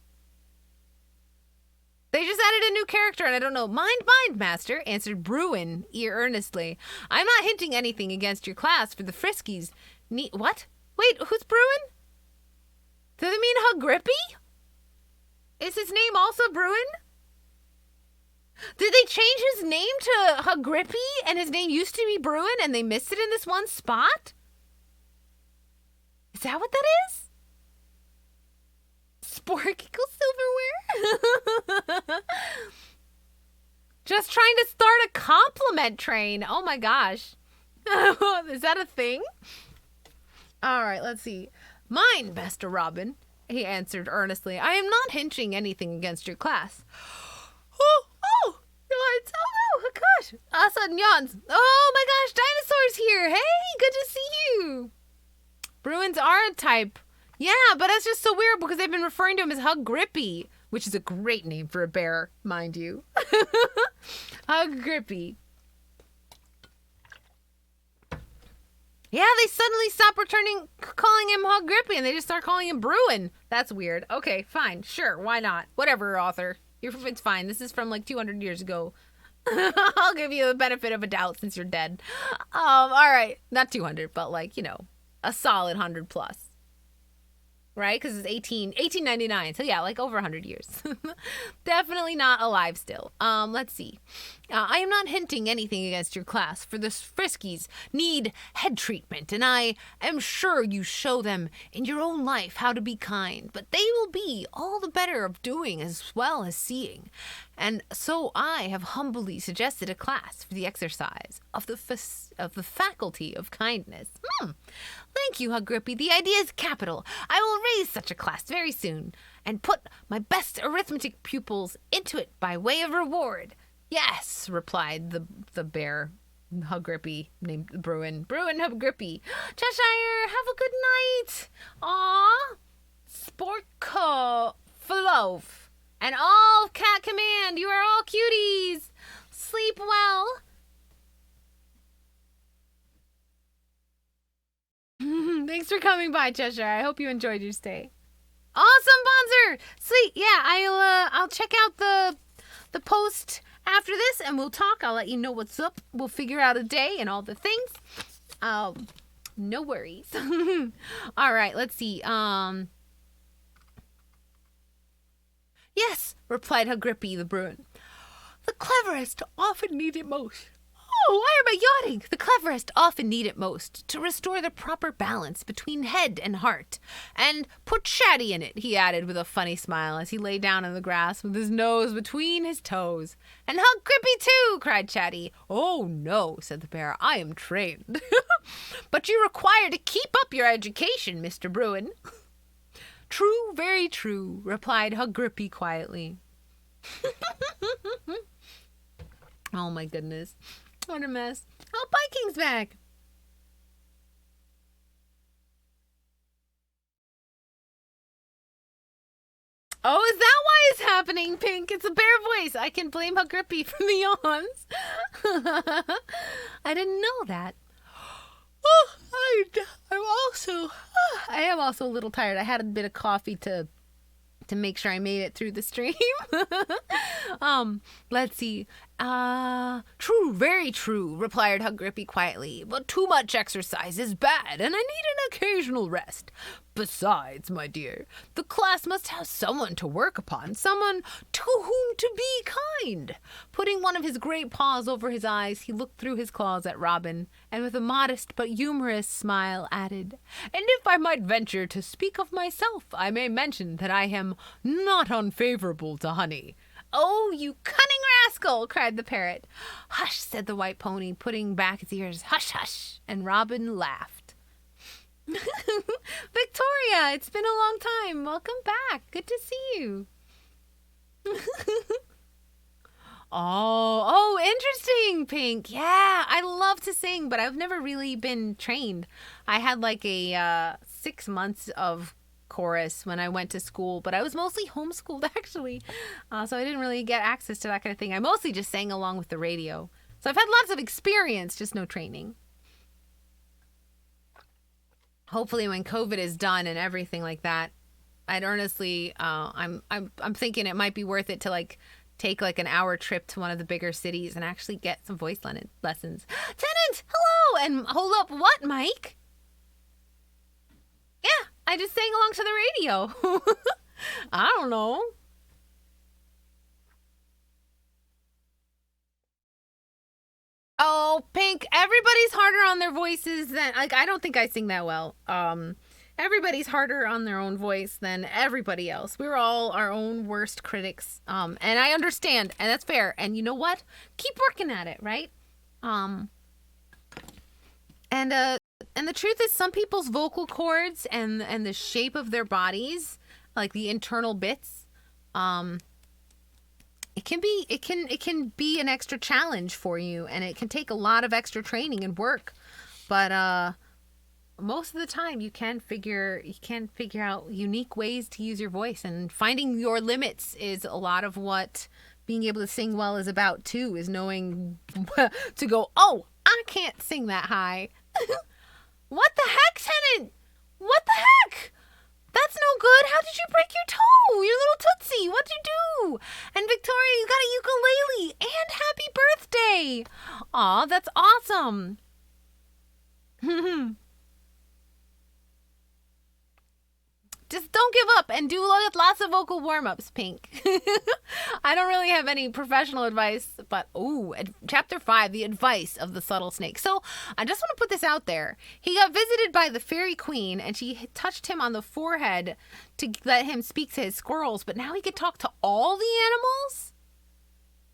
They just added a new character, and I don't know. Mind, master, answered Bruin earnestly. I'm not hinting anything against your class for the Friskies. What? Wait, who's Bruin? Do they mean Hugrippy? Is his name also Bruin? Did they change his name to Hugrippy, and his name used to be Bruin, and they missed it in this one spot? Is that what that is? Spork equals silverware? Just trying to start a compliment train. Oh my gosh. Is that a thing? All right, let's see. Mine, Master Robin, he answered earnestly. I am not hinting anything against your class. Oh gosh. Sudden yawns. Oh my gosh, dinosaurs here. Hey, good to see you. Bruins are a type. Yeah, but that's just so weird because they've been referring to him as Hugrippy, which is a great name for a bear, mind you. Hugrippy. Yeah, they suddenly stop calling him Hugrippy, and they just start calling him Bruin. That's weird. Okay, fine, sure, why not? Whatever, author. It's fine. This is from like 200 years ago. I'll give you the benefit of a doubt since you're dead. All right, not 200, but like, a solid 100 plus. Right? Because it's 1899. So yeah, like over 100 years. Definitely not alive still. Let's see. I am not hinting anything against your class, for the Friskies need head treatment, and I am sure you show them in your own life how to be kind, but they will be all the better of doing as well as seeing. And so I have humbly suggested a class for the exercise of the faculty of kindness. Thank you, Hugrippy. The idea is capital. I will raise such a class very soon and put my best arithmetic pupils into it by way of reward. Yes, replied the bear, Hugrippy, named Bruin. Bruin Hugrippy. Cheshire, have a good night. Aw. Spork Flove. And all Cat Command, you are all cuties. Sleep well. Thanks for coming by, Cheshire. I hope you enjoyed your stay. Awesome, Bonzer. Sweet. Yeah, I'll check out the post after this, and we'll talk. I'll let you know what's up. We'll figure out a day and all the things. No worries. All right, let's see. Yes, replied Hugrippy the Bruin. The cleverest often need it most. Oh, why am I yawning? The cleverest often need it most to restore the proper balance between head and heart. And put Chatty in it, he added with a funny smile as he lay down in the grass with his nose between his toes. And Hugrippy too, cried Chatty. Oh no, said the bear, I am trained. But you require to keep up your education, Mr. Bruin. True, very true, replied Hugrippy quietly. Oh my goodness. What a mess. Oh, Biking's back. Oh, is that why it's happening, Pink? It's a bear voice. I can blame Hugrippy for the yawns. I didn't know that. Oh, I am also a little tired. I had a bit of coffee to make sure I made it through the stream. Let's see. True, very true, replied Hugrippy quietly. But too much exercise is bad, and I need an occasional rest. Besides, my dear, the class must have someone to work upon, someone to whom to be kind. Putting one of his great paws over his eyes, he looked through his claws at Robin, and with a modest but humorous smile added, And if I might venture to speak of myself, I may mention that I am not unfavorable to honey. Oh, you cunning rascal, cried the parrot. Hush, said the white pony, putting back his ears. Hush, hush. And Robin laughed. Victoria, it's been a long time. Welcome back. Good to see you. Oh, interesting, Pink. Yeah, I love to sing, but I've never really been trained. I had like a 6 months of chorus when I went to school, but I was mostly homeschooled actually, so I didn't really get access to that kind of thing. I mostly just sang along with the radio, so I've had lots of experience, just no training. Hopefully when COVID is done and everything like that, I'd honestly I'm thinking it might be worth it to like take like an hour trip to one of the bigger cities and actually get some voice lessons. Tenant, hello. And hold up, what, Mike? Yeah, I just sang along to the radio. I don't know. Oh, Pink, everybody's harder on their voices than, like, I don't think I sing that well. Everybody's harder on their own voice than everybody else. We're all our own worst critics. And I understand, and that's fair. And you know what? Keep working at it, right? And the truth is, some people's vocal cords and the shape of their bodies, like the internal bits, it can be an extra challenge for you, and it can take a lot of extra training and work. But most of the time, you can figure out unique ways to use your voice, and finding your limits is a lot of what being able to sing well is about too. Is knowing to go, oh, I can't sing that high. What the heck, Tenant? What the heck? That's no good. How did you break your toe? Your little tootsie. What'd you do? And Victoria, you got a ukulele. And happy birthday. Aw, that's awesome. Just don't give up and do lots of vocal warm-ups, Pink. I don't really have any professional advice, but chapter 5, the advice of the subtle snake. So I just want to put this out there. He got visited by the fairy queen, and she touched him on the forehead to let him speak to his squirrels, but now he could talk to all the animals?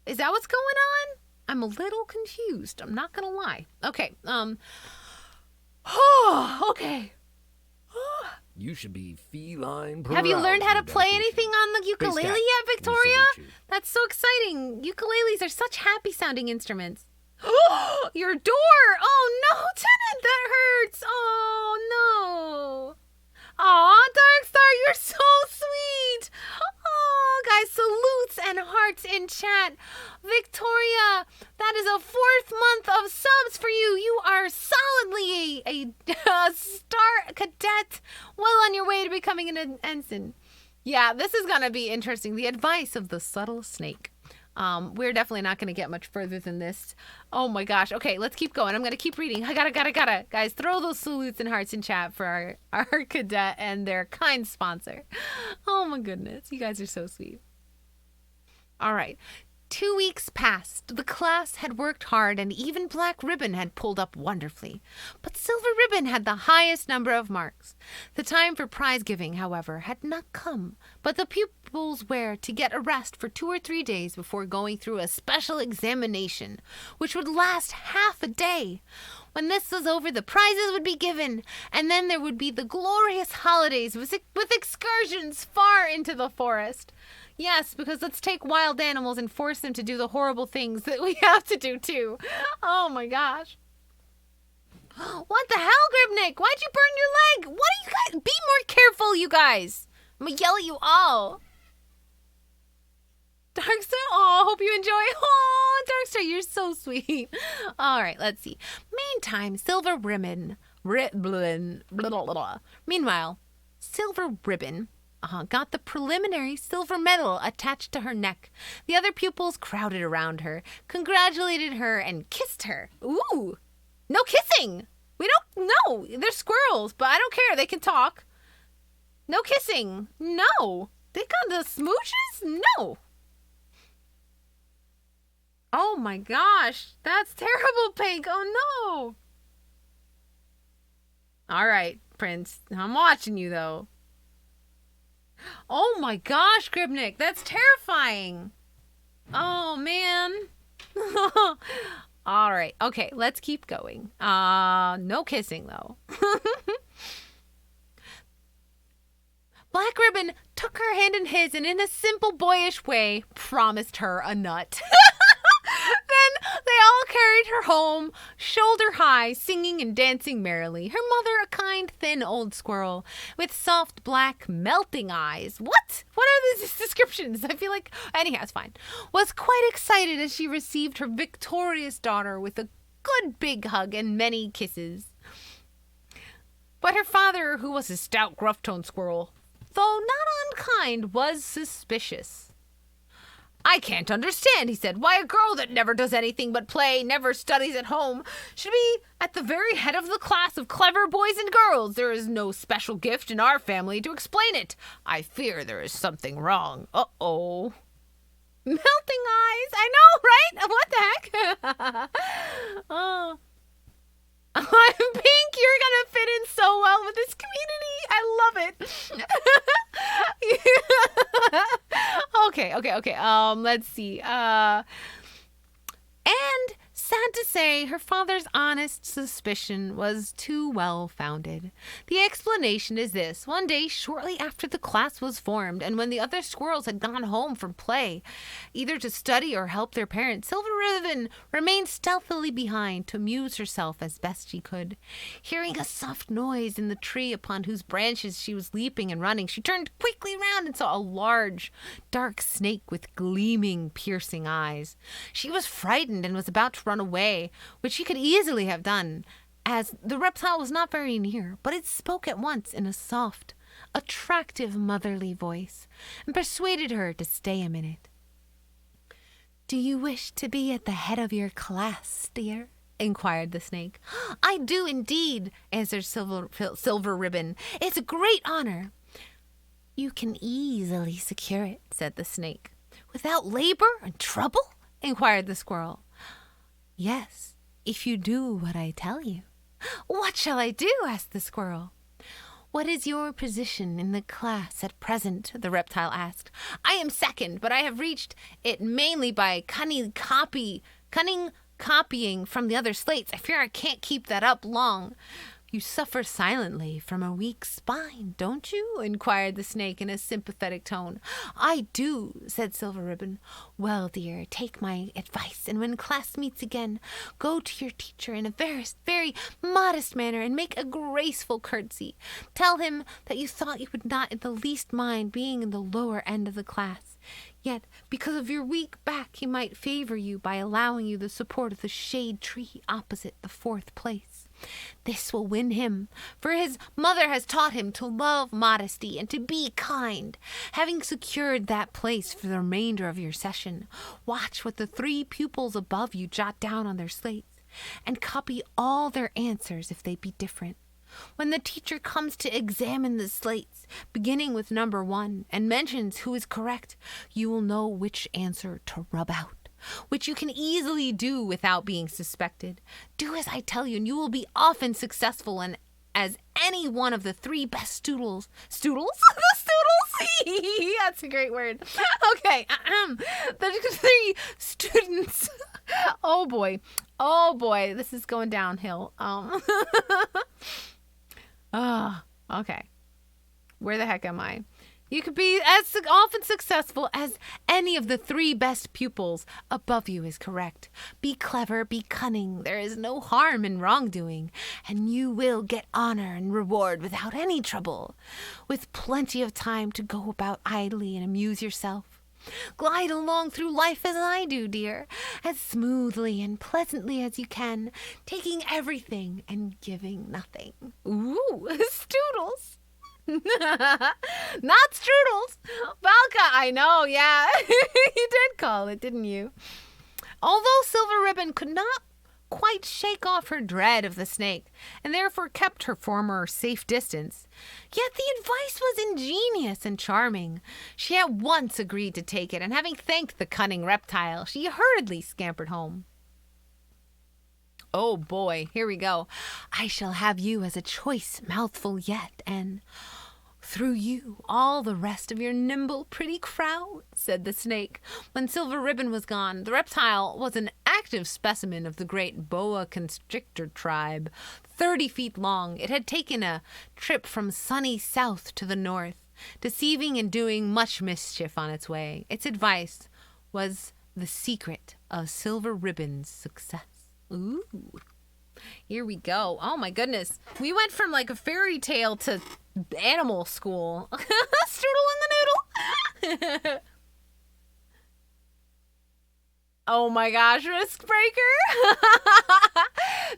Is that what's going on? I'm a little confused. I'm not going to lie. Okay. Okay. You should be feline proud. Have you learned how to play dedication. anything on the ukulele yet, Victoria? That's so exciting. Ukuleles are such happy sounding instruments. Your door! Oh no, Tenant, that hurts. Oh no. Aw, Darkstar, you're so sweet. Oh, guys, salutes and hearts in chat. Victoria, that is a 4th month of subs for you. You are solidly a star cadet, well on your way to becoming an ensign. Yeah, this is going to be interesting. The advice of the subtle snake. We're definitely not going to get much further than this. Oh my gosh. Okay, let's keep going. I'm going to keep reading. I gotta. Guys, throw those salutes and hearts in chat for our cadet and their kind sponsor. Oh my goodness. You guys are so sweet. All right. 2 weeks passed. The class had worked hard, and even Black Ribbon had pulled up wonderfully. But Silver Ribbon had the highest number of marks. The time for prize giving, however, had not come, but the pupils were to get a rest for 2 or 3 days before going through a special examination, which would last half a day. When this was over, the prizes would be given, and then there would be the glorious holidays with excursions far into the forest. Yes, because let's take wild animals and force them to do the horrible things that we have to do too. Oh my gosh. What the hell, Gribnick? Why'd you burn your leg? What are you guys? Be more careful, you guys. I'm gonna yell at you all. Darkstar, oh, hope you enjoy. Oh, Darkstar, you're so sweet. All right, let's see. Meantime, Silver Ribbon. Meanwhile, Silver Ribbon got the preliminary silver medal attached to her neck. The other pupils crowded around her, congratulated her, and kissed her. Ooh, no kissing. We don't know. They're squirrels, but I don't care. They can talk. No kissing. No. They got the smooches? No. Oh my gosh. That's terrible, Pink. Oh no. All right, Prince. I'm watching you, though. Oh my gosh, Gribnik. That's terrifying. Oh, man. All right. Okay, let's keep going. No kissing, though. Black Ribbon took her hand in his and in a simple boyish way promised her a nut. Then they all carried her home, shoulder high, singing and dancing merrily. Her mother, a kind, thin old squirrel with soft, black, melting eyes. What? What are these descriptions? I feel like, anyhow, it's fine. Was quite excited as she received her victorious daughter with a good big hug and many kisses. But her father, who was a stout, gruff-toned squirrel, though not unkind, was suspicious. I can't understand, he said, why a girl that never does anything but play, never studies at home, should be at the very head of the class of clever boys and girls. There is no special gift in our family to explain it. I fear there is something wrong. Uh-oh. Melting eyes. I know, right? What the heck? Oh. I'm Pink. You're going to fit in so well with this community. I love it. Okay. Let's see. And sad to say, her father's honest suspicion was too well founded. The explanation is this. One day, shortly after the class was formed, and when the other squirrels had gone home from play, either to study or help their parents, Silver Ribbon remained stealthily behind to amuse herself as best she could. Hearing a soft noise in the tree upon whose branches she was leaping and running, she turned quickly round and saw a large, dark snake with gleaming, piercing eyes. She was frightened and was about to run away, which she could easily have done, as the reptile was not very near, but it spoke at once in a soft, attractive, motherly voice, and persuaded her to stay a minute. Do you wish to be at the head of your class, dear? Inquired the snake. I do indeed, answered Silver Ribbon. It's a great honor. You can easily secure it, said the snake. Without labor and trouble? Inquired the squirrel. Yes, if you do what I tell you. What shall I do? Asked the squirrel. What is your position in the class at present? The reptile asked. I am second, but I have reached it mainly by cunning copying from the other slates. I fear I can't keep that up long. You suffer silently from a weak spine, don't you? Inquired the snake in a sympathetic tone. I do, said Silver Ribbon. Well, dear, take my advice, and when class meets again, go to your teacher in a very modest manner and make a graceful curtsy. Tell him that you thought you would not in the least mind being in the lower end of the class. Yet, because of your weak back, he might favor you by allowing you the support of the shade tree opposite the fourth place. This will win him, for his mother has taught him to love modesty and to be kind. Having secured that place for the remainder of your session, watch what the 3 pupils above you jot down on their slates, and copy all their answers if they be different. When the teacher comes to examine the slates, beginning with number 1, and mentions who is correct, you will know which answer to rub out, which you can easily do without being suspected. Do as I tell you, and you will be often successful in as any one of the 3 best stoodles. Stoodles? The stoodles? That's a great word. Okay. The 3 students. Oh boy. This is going downhill. Okay. Where the heck am I? You could be as often successful as any of the 3 best pupils above you is correct. Be clever, be cunning. There is no harm in wrongdoing, and you will get honor and reward without any trouble, with plenty of time to go about idly and amuse yourself. Glide along through life as I do, dear, as smoothly and pleasantly as you can, taking everything and giving nothing. Ooh, Stoodles. Not Strudels. Valka, I know, yeah. You did call it, didn't you? Although Silver Ribbon could not quite shake off her dread of the snake, and therefore kept her former safe distance, yet the advice was ingenious and charming. She at once agreed to take it, and having thanked the cunning reptile, she hurriedly scampered home. Oh boy, here we go. I shall have you as a choice mouthful yet, and through you all the rest of your nimble, pretty crowd, said the snake. When Silver Ribbon was gone, the reptile was an active specimen of the great boa constrictor tribe. 30 feet long, it had taken a trip from sunny south to the north, deceiving and doing much mischief on its way. Its advice was the secret of Silver Ribbon's success. Ooh. Here we go. Oh my goodness. We went from like a fairy tale to animal school. Strudel in the noodle. Oh my gosh, Risk Breaker.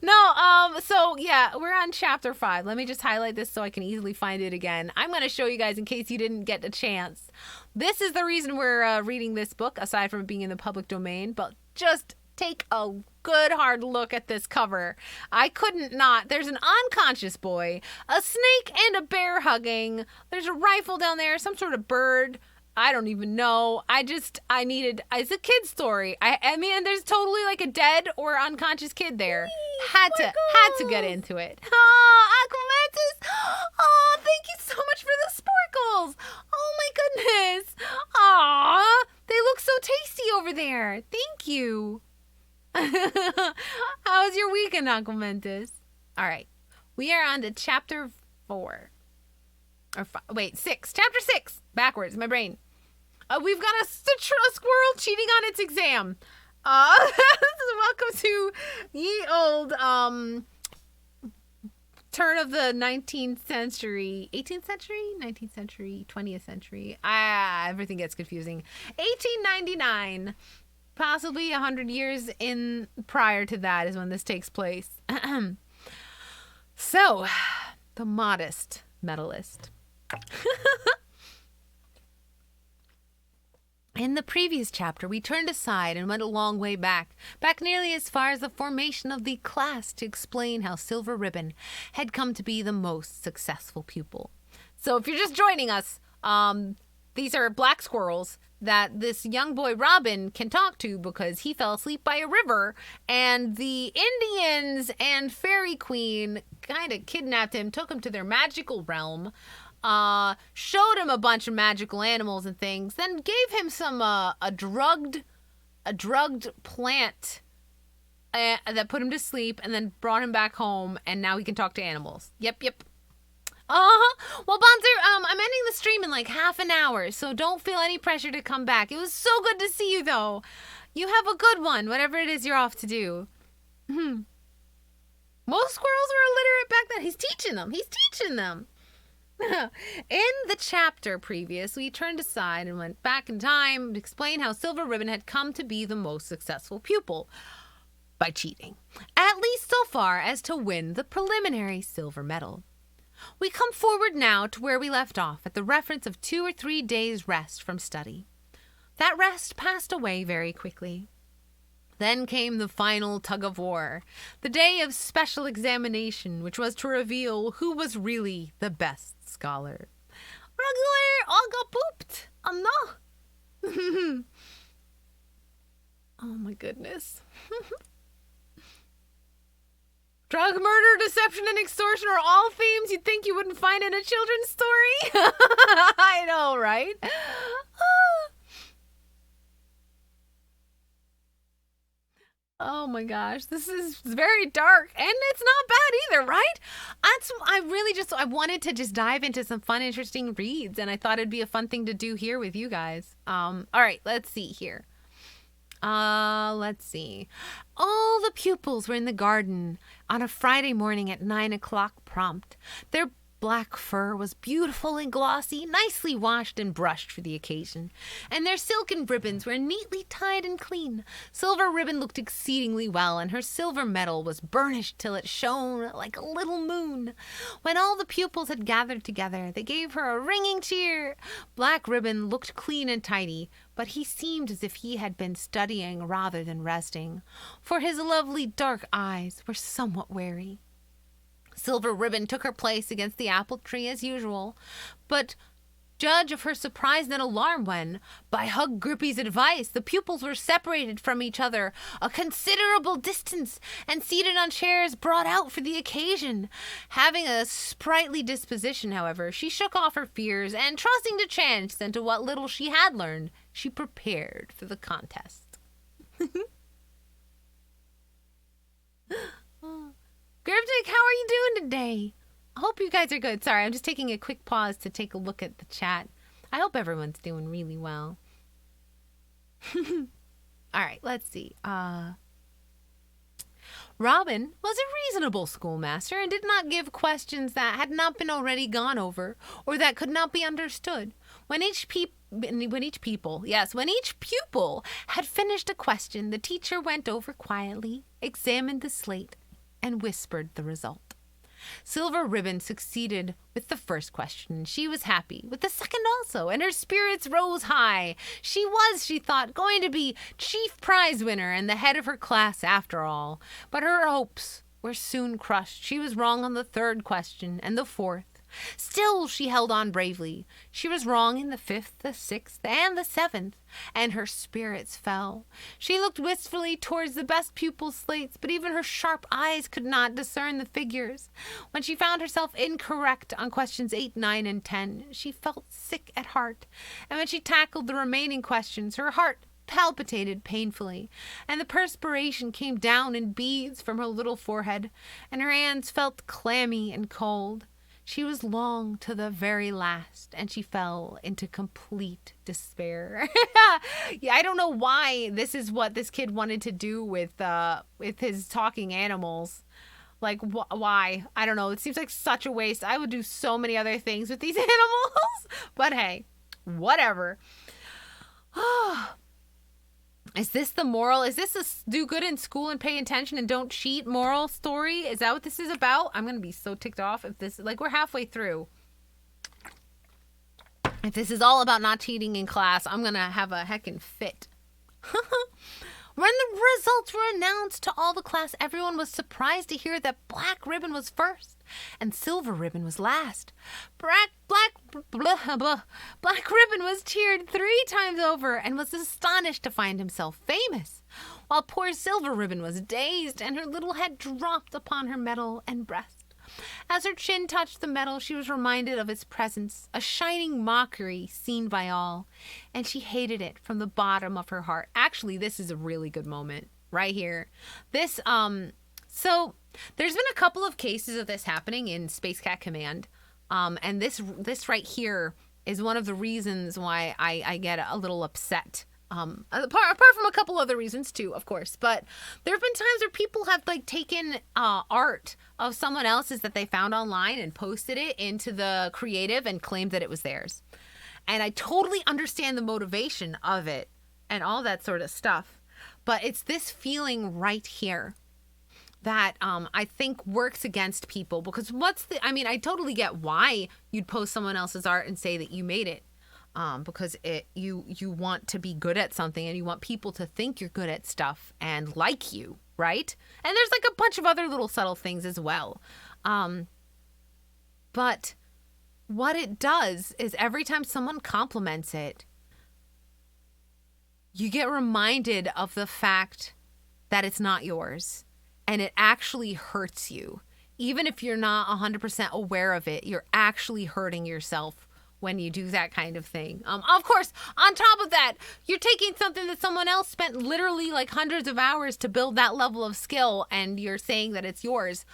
No, so yeah, we're on chapter 5. Let me just highlight this so I can easily find it again. I'm going to show you guys in case you didn't get a chance. This is the reason we're reading this book, aside from being in the public domain, but just take a good hard look at this cover. I couldn't not. There's an unconscious boy, a snake, and a bear hugging. There's a rifle down there, some sort of bird. I don't even know. It's a kid's story. I mean, there's totally like a dead or unconscious kid there. Had to get into it. Oh, Aquamantis. Oh, thank you so much for the sporkles. Oh my goodness. Aw, they look so tasty over there. Thank you. How was your weekend, Aquamantis? All right. We are on to chapter 4. Or 6. Chapter 6. Backwards, my brain. We've got a squirrel cheating on its exam. Welcome to ye old turn of the 19th century, 18th century, 19th century, 20th century. Everything gets confusing. 1899. Possibly 100 years in prior to that is when this takes place. So, the modest medalist. In the previous chapter, we turned aside and went a long way back nearly as far as the formation of the class to explain how Silver Ribbon had come to be the most successful pupil. So if you're just joining us, these are black squirrels that this young boy Robin can talk to because he fell asleep by a river, and the Indians and Fairy Queen kind of kidnapped him, took him to their magical realm, showed him a bunch of magical animals and things, then gave him some a drugged plant that put him to sleep, and then brought him back home, and now he can talk to animals. Yep. Well, Bonzer, I'm ending the stream in like half an hour, so don't feel any pressure to come back. It was so good to see you, though. You have a good one, whatever it is you're off to do. Most squirrels were illiterate back then. He's teaching them. In the chapter previous, we turned aside and went back in time to explain how Silver Ribbon had come to be the most successful pupil by cheating, at least so far as to win the preliminary silver medal. We come forward now to where we left off at the reference of 2 or 3 days' rest from study. That rest passed away very quickly. Then came the final tug of war, the day of special examination, which was to reveal who was really the best scholar. Regular all got pooped. No. Oh my goodness. Drug, murder, deception, and extortion are all themes you'd think you wouldn't find in a children's story. I know, right? Oh my gosh, this is very dark, and it's not bad either, right? I wanted to just dive into some fun, interesting reads, and I thought it'd be a fun thing to do here with you guys. All right, let's see here. Let's see. All the pupils were in the garden on a Friday morning at 9 o'clock prompt. Their black fur was beautiful and glossy, nicely washed and brushed for the occasion, and their silken ribbons were neatly tied and clean. Silver Ribbon looked exceedingly well, and her silver medal was burnished till it shone like a little moon. When all the pupils had gathered together, they gave her a ringing cheer. Black Ribbon looked clean and tidy, but he seemed as if he had been studying rather than resting, for his lovely dark eyes were somewhat weary. Silver Ribbon took her place against the apple tree as usual, but judge of her surprise and alarm when, by Hug Grippy's advice, the pupils were separated from each other a considerable distance and seated on chairs brought out for the occasion. Having a sprightly disposition, however, she shook off her fears and, trusting to chance and to what little she had learned, she prepared for the contest. Griptic, how are you doing today? I hope you guys are good. Sorry, I'm just taking a quick pause to take a look at the chat. I hope everyone's doing really well. All right, let's see. Robin was a reasonable schoolmaster and did not give questions that had not been already gone over or that could not be understood. When each pupil had finished a question, the teacher went over quietly, examined the slate, and whispered the result. Silver Ribbon succeeded with the first question. She was happy with the second also, and her spirits rose high. She was, she thought, going to be chief prize winner and the head of her class after all. But her hopes were soon crushed. She was wrong on the third question and the fourth. Still she held on bravely. She was wrong in the fifth, the sixth, and the seventh, and her spirits fell. She looked wistfully towards the best pupils' slates, but even her sharp eyes could not discern the figures. When she found herself incorrect on questions 8, 9, and 10, she felt sick at heart, and when she tackled the remaining questions, her heart palpitated painfully, and the perspiration came down in beads from her little forehead, and her hands felt clammy and cold. She was long to the very last, and she fell into complete despair. Yeah, I don't know why this is what this kid wanted to do with his talking animals. Like, why? I don't know. It seems like such a waste. I would do so many other things with these animals. But hey, whatever. Is this the moral? Is this a do good in school and pay attention and don't cheat moral story? Is that what this is about? I'm going to be so ticked off if this, like, we're halfway through. If this is all about not cheating in class, I'm going to have a heckin' fit. When the results were announced to all the class, everyone was surprised to hear that Black Ribbon was first and Silver Ribbon was last. Black Ribbon was cheered 3 times over and was astonished to find himself famous, while poor Silver Ribbon was dazed and her little head dropped upon her medal and breast. As her chin touched the medal, she was reminded of its presence, a shining mockery seen by all, and she hated it from the bottom of her heart. Actually, this is a really good moment right here. This, so there's been a couple of cases of this happening in Space Cat Command, and this right here is one of the reasons why I get a little upset. Apart from a couple other reasons too, of course, but there have been times where people have like taken art of someone else's that they found online and posted it into the creative and claimed that it was theirs. And I totally understand the motivation of it and all that sort of stuff, but it's this feeling right here that I think works against people, because I totally get why you'd post someone else's art and say that you made it. Because you want to be good at something and you want people to think you're good at stuff and like you, right? And there's like a bunch of other little subtle things as well. But what it does is every time someone compliments it, you get reminded of the fact that it's not yours, and it actually hurts you. Even if you're not 100% aware of it, you're actually hurting yourself when you do that kind of thing. Of course, on top of that, you're taking something that someone else spent literally like hundreds of hours to build that level of skill, and you're saying that it's yours,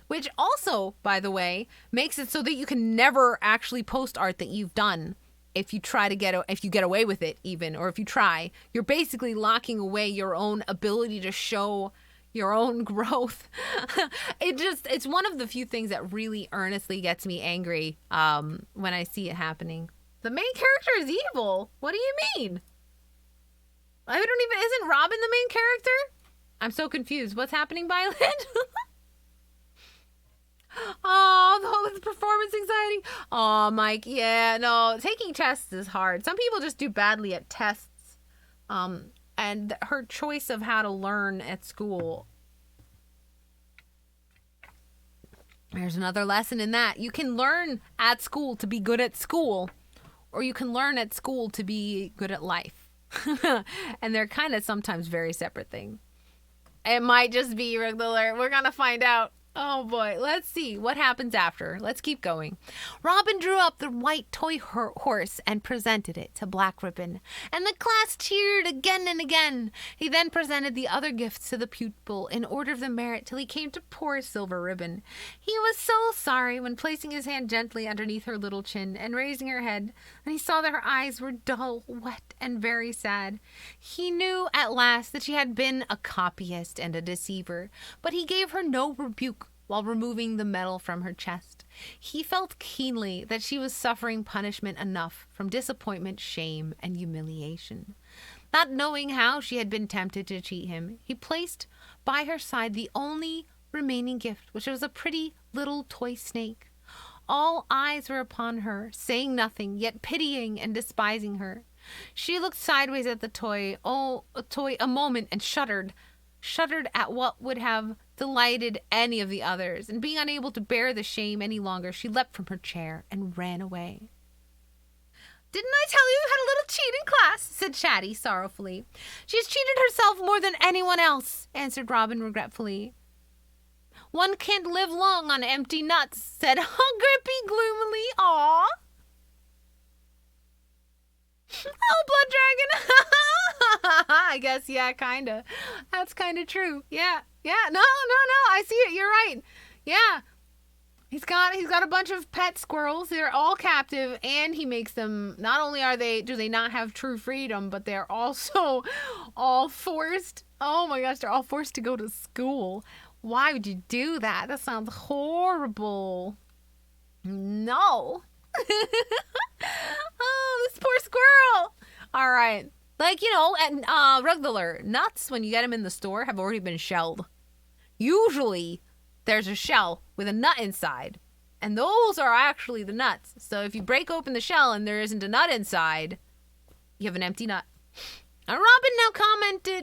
which also, by the way, makes it so that you can never actually post art that you've done. If you get away with it even, or if you try, you're basically locking away your own ability to show your own growth. It's one of the few things that really earnestly gets me angry when I see it happening. The main character is evil. What do you mean? Isn't Robin the main character? I'm so confused. What's happening, Violet? Oh, the performance anxiety. Oh, Mike, yeah, no, taking tests is hard. Some people just do badly at tests. And her choice of how to learn at school. There's another lesson in that. You can learn at school to be good at school, or you can learn at school to be good at life. And they're kind of sometimes very separate things. It might just be regular. We're going to find out. Oh boy, let's see what happens after. Let's keep going. Robin drew up the white toy horse and presented it to Black Ribbon, and the class cheered again and again. He then presented the other gifts to the pupil in order of the merit till he came to poor Silver Ribbon. He was so sorry when placing his hand gently underneath her little chin and raising her head, and he saw that her eyes were dull, wet, and very sad. He knew at last that she had been a copyist and a deceiver, but he gave her no rebuke while removing the medal from her chest. He felt keenly that she was suffering punishment enough from disappointment, shame, and humiliation. Not knowing how she had been tempted to cheat him, he placed by her side the only remaining gift, which was a pretty little toy snake. All eyes were upon her, saying nothing, yet pitying and despising her. She looked sideways at the toy a moment and shuddered at what would have delighted any of the others, and being unable to bear the shame any longer, she leapt from her chair and ran away. "Didn't I tell you had a little cheat in class?" said Chatty sorrowfully. "She's cheated herself more than anyone else," answered Robin regretfully. "One can't live long on empty nuts," said Grippy gloomily. Aw. Oh, Blood Dragon. I guess, yeah, kinda. That's kinda true. Yeah. No. I see it. You're right. Yeah. He's got a bunch of pet squirrels. They're all captive, and he makes them, not only do they not have true freedom, but they're also all forced. Oh my gosh, they're all forced to go to school. Why would you do that? That sounds horrible. No. Oh, this poor squirrel. All right. And regular nuts, when you get them in the store, have already been shelled. Usually, there's a shell with a nut inside, and those are actually the nuts. So if you break open the shell and there isn't a nut inside, you have an empty nut. And Robin now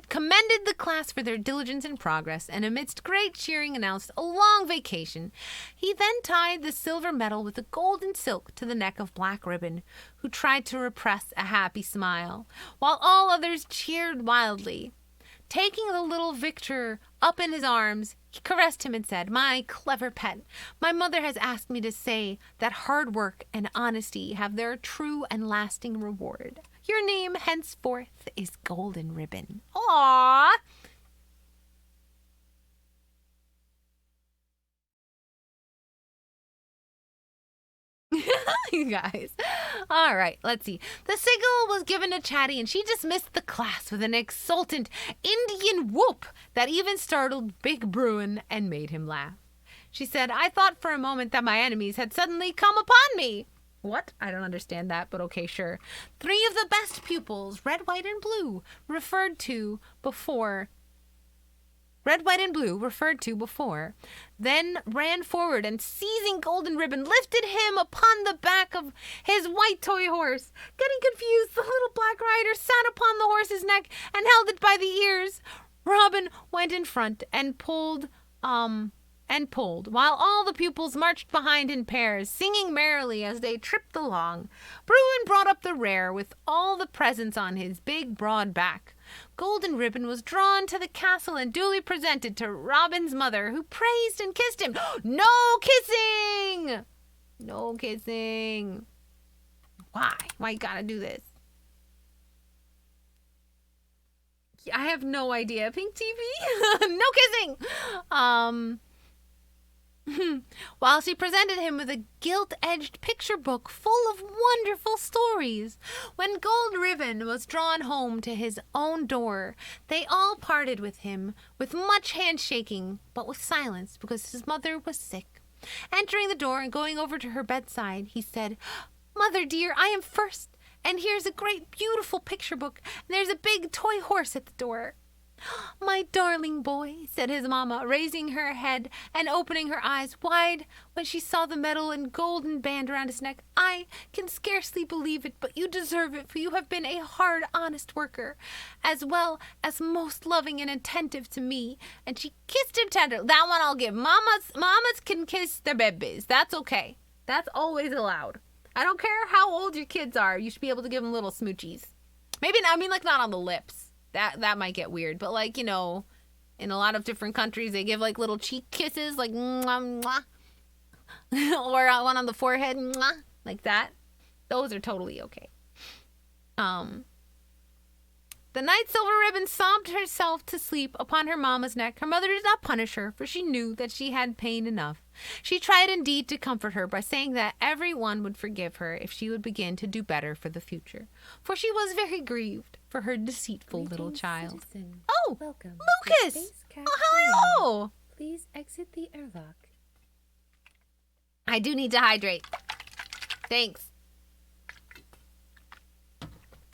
commended the class for their diligence and progress, and amidst great cheering announced a long vacation. He then tied the silver medal with the golden silk to the neck of Black Ribbon, who tried to repress a happy smile, while all others cheered wildly. Taking the little victor up in his arms, he caressed him and said, "My clever pet, my mother has asked me to say that hard work and honesty have their true and lasting reward. Your name henceforth is Golden Ribbon." Aww. You guys. All right, let's see. The signal was given to Chatty, and she dismissed the class with an exultant Indian whoop that even startled Big Bruin and made him laugh. She said, "I thought for a moment that my enemies had suddenly come upon me." What? I don't understand that, but okay, sure. 3 of the best pupils, Red, White, and Blue, referred to before, then ran forward and, seizing Golden Ribbon, lifted him upon the back of his white toy horse. Getting confused, the little Black Rider sat upon the horse's neck and held it by the ears. Robin went in front and pulled, while all the pupils marched behind in pairs, singing merrily as they tripped along. Bruin brought up the rear with all the presents on his big, broad back. Golden Ribbon was drawn to the castle and duly presented to Robin's mother, who praised and kissed him. No kissing! No kissing. Why? Why you gotta do this? I have no idea. Pink TV? No kissing! while she presented him with a gilt-edged picture book full of wonderful stories. When Gold Ribbon was drawn home to his own door, they all parted with him with much handshaking, but with silence, because his mother was sick. Entering the door and going over to her bedside, he said, "Mother dear, I am first, and here's a great beautiful picture book, and there's a big toy horse at the door." "My darling boy," said his mamma, raising her head and opening her eyes wide when she saw the medal and golden band around his neck, "I can scarcely believe it, but you deserve it, for you have been a hard, honest worker, as well as most loving and attentive to me." And she kissed him tenderly. That one I'll give. Mamas can kiss their babies. That's okay. That's always allowed. I don't care how old your kids are. You should be able to give them little smoochies. Maybe, like not on the lips. That might get weird, but in a lot of different countries, they give little cheek kisses, like mwah, mwah. Or one on the forehead, mwah, like that. Those are totally okay. The night Silver Ribbon sobbed herself to sleep upon her mamma's neck, her mother did not punish her, for she knew that she had pain enough. She tried indeed to comfort her by saying that every one would forgive her if she would begin to do better for the future, for she was very grieved for her deceitful little child. Citizen. Oh, Welcome. Lucas! To Space Cat Oh, hello! Please exit the airlock. I do need to hydrate. Thanks.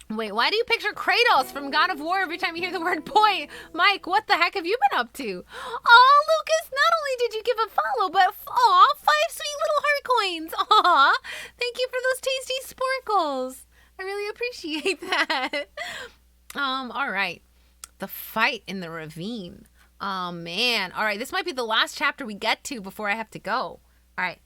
Wait, why do you picture Kratos from God of War every time you hear the word boy? Mike, what the heck have you been up to? Oh, Lucas, not only did you give a follow, but 5 sweet little heart coins. Aw, thank you for those tasty sporkles. I really appreciate that. All right. The fight in the ravine. Oh, man. All right, this might be the last chapter we get to before I have to go. All right.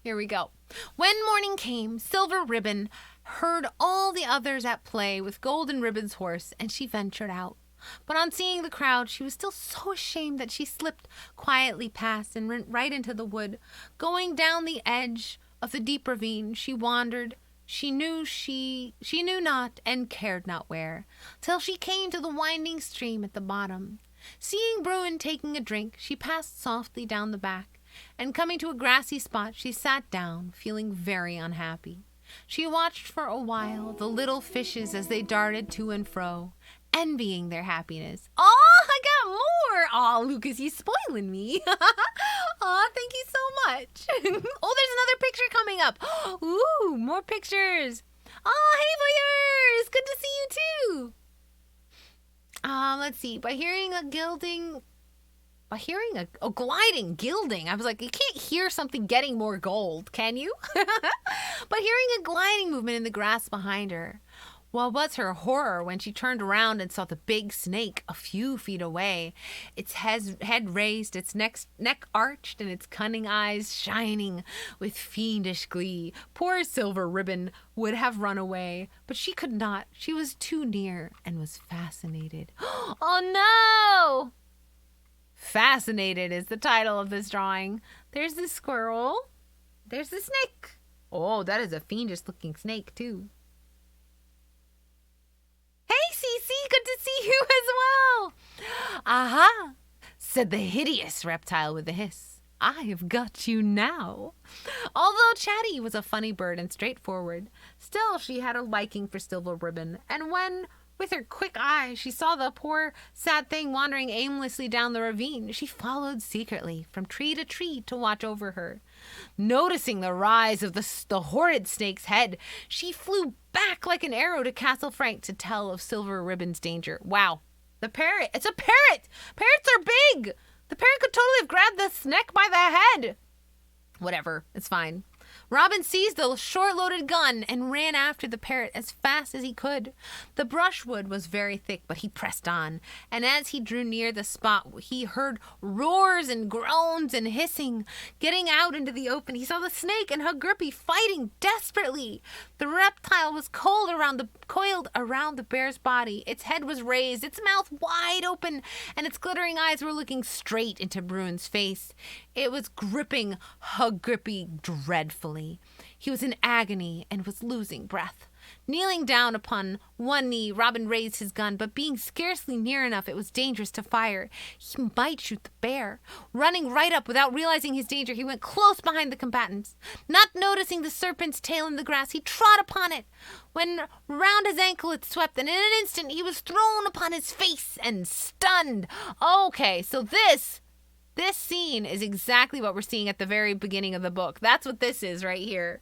Here we go. When morning came, Silver Ribbon heard all the others at play with Golden Ribbon's horse, and she ventured out. But on seeing the crowd, she was still so ashamed that she slipped quietly past and went right into the wood. Going down the edge of the deep ravine, she wandered. She knew not and cared not where, till she came to the winding stream at the bottom. Seeing Bruin taking a drink, she passed softly down the back, and coming to a grassy spot, she sat down, feeling very unhappy. She watched for a while the little fishes as they darted to and fro, envying their happiness. Oh, I got more! Oh, Lucas, you spoiling me. Oh, thank you so much. Oh, there's another picture coming up. Ooh, more pictures. Oh, hey, voyeurs! Good to see you, too. Let's see. By hearing a gliding, I was like, you can't hear something getting more gold, can you? But hearing a gliding movement in the grass behind her. What was her horror when she turned around and saw the big snake a few feet away, its head raised, its neck arched, and its cunning eyes shining with fiendish glee. Poor Silver Ribbon would have run away, but she could not. She was too near and was fascinated. Oh no! Fascinated is the title of this drawing. There's the squirrel. There's the snake. Oh, that is a fiendish looking snake too. Hey, Cece, good to see you as well. Aha, said the hideous reptile with a hiss. I have got you now. Although Chatty was a funny bird and straightforward, still she had a liking for Silver Ribbon, and when, with her quick eye, she saw the poor, sad thing wandering aimlessly down the ravine, she followed secretly from tree to tree to watch over her. Noticing the rise of the horrid snake's head, she flew back like an arrow to Castle Frank to tell of Silver Ribbon's danger. Wow. The parrot. It's a parrot! Parrots are big! The parrot could totally have grabbed the snake by the head. Whatever. It's fine. Robin seized the short-loaded gun and ran after the parrot as fast as he could. The brushwood was very thick, but he pressed on, and as he drew near the spot, he heard roars and groans and hissing. Getting out into the open, he saw the snake and Hug Grippy fighting desperately. The reptile was coiled around the bear's body. Its head was raised, its mouth wide open, and its glittering eyes were looking straight into Bruin's face. It was gripping Hug Grippy dreadfully. He was in agony and was losing breath. Kneeling down upon one knee, Robin raised his gun, but being scarcely near enough, it was dangerous to fire. He might shoot the bear. Running right up without realizing his danger, he went close behind the combatants. Not noticing the serpent's tail in the grass, he trod upon it. When round his ankle it swept, and in an instant he was thrown upon his face and stunned. Okay, so this scene is exactly what we're seeing at the very beginning of the book. That's what this is right here.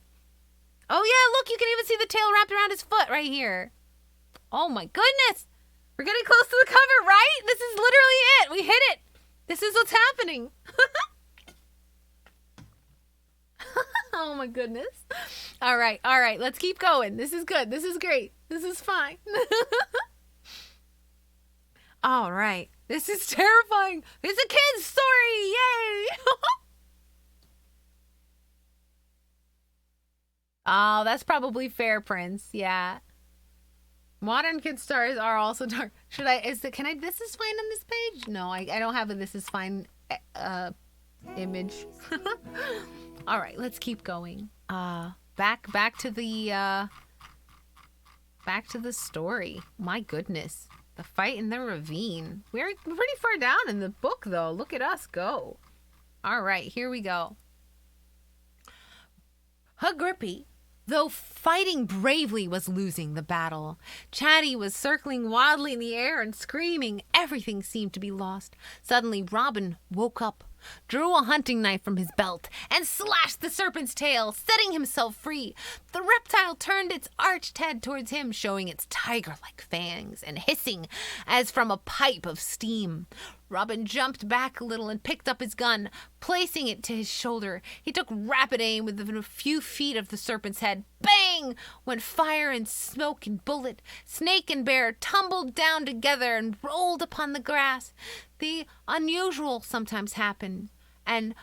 Oh yeah, look, you can even see the tail wrapped around his foot right here. Oh my goodness. We're getting close to the cover, right? This is literally it. We hit it. This is what's happening. Oh my goodness. All right. Let's keep going. This is good. This is great. This is fine. All right. This is terrifying. It's a kid's story. Yay. Oh, that's probably fair, Prince. Yeah. Modern kid stars are also dark. This is fine on this page? No, I don't have a this is fine image. All right, let's keep going. Back to the story. My goodness. The fight in the ravine. We're pretty far down in the book, though. Look at us go. All right, here we go. Agrippi, though fighting bravely, was losing the battle. Chatty was circling wildly in the air and screaming. Everything seemed to be lost. Suddenly, Robin woke up, drew a hunting knife from his belt, and slashed the serpent's tail, setting himself free. The reptile turned its arched head towards him, showing its tiger-like fangs, and hissing as from a pipe of steam. Robin jumped back a little and picked up his gun, placing it to his shoulder. He took rapid aim within a few feet of the serpent's head. Bang! Went fire and smoke and bullet. Snake and bear tumbled down together and rolled upon the grass. The unusual sometimes happened, and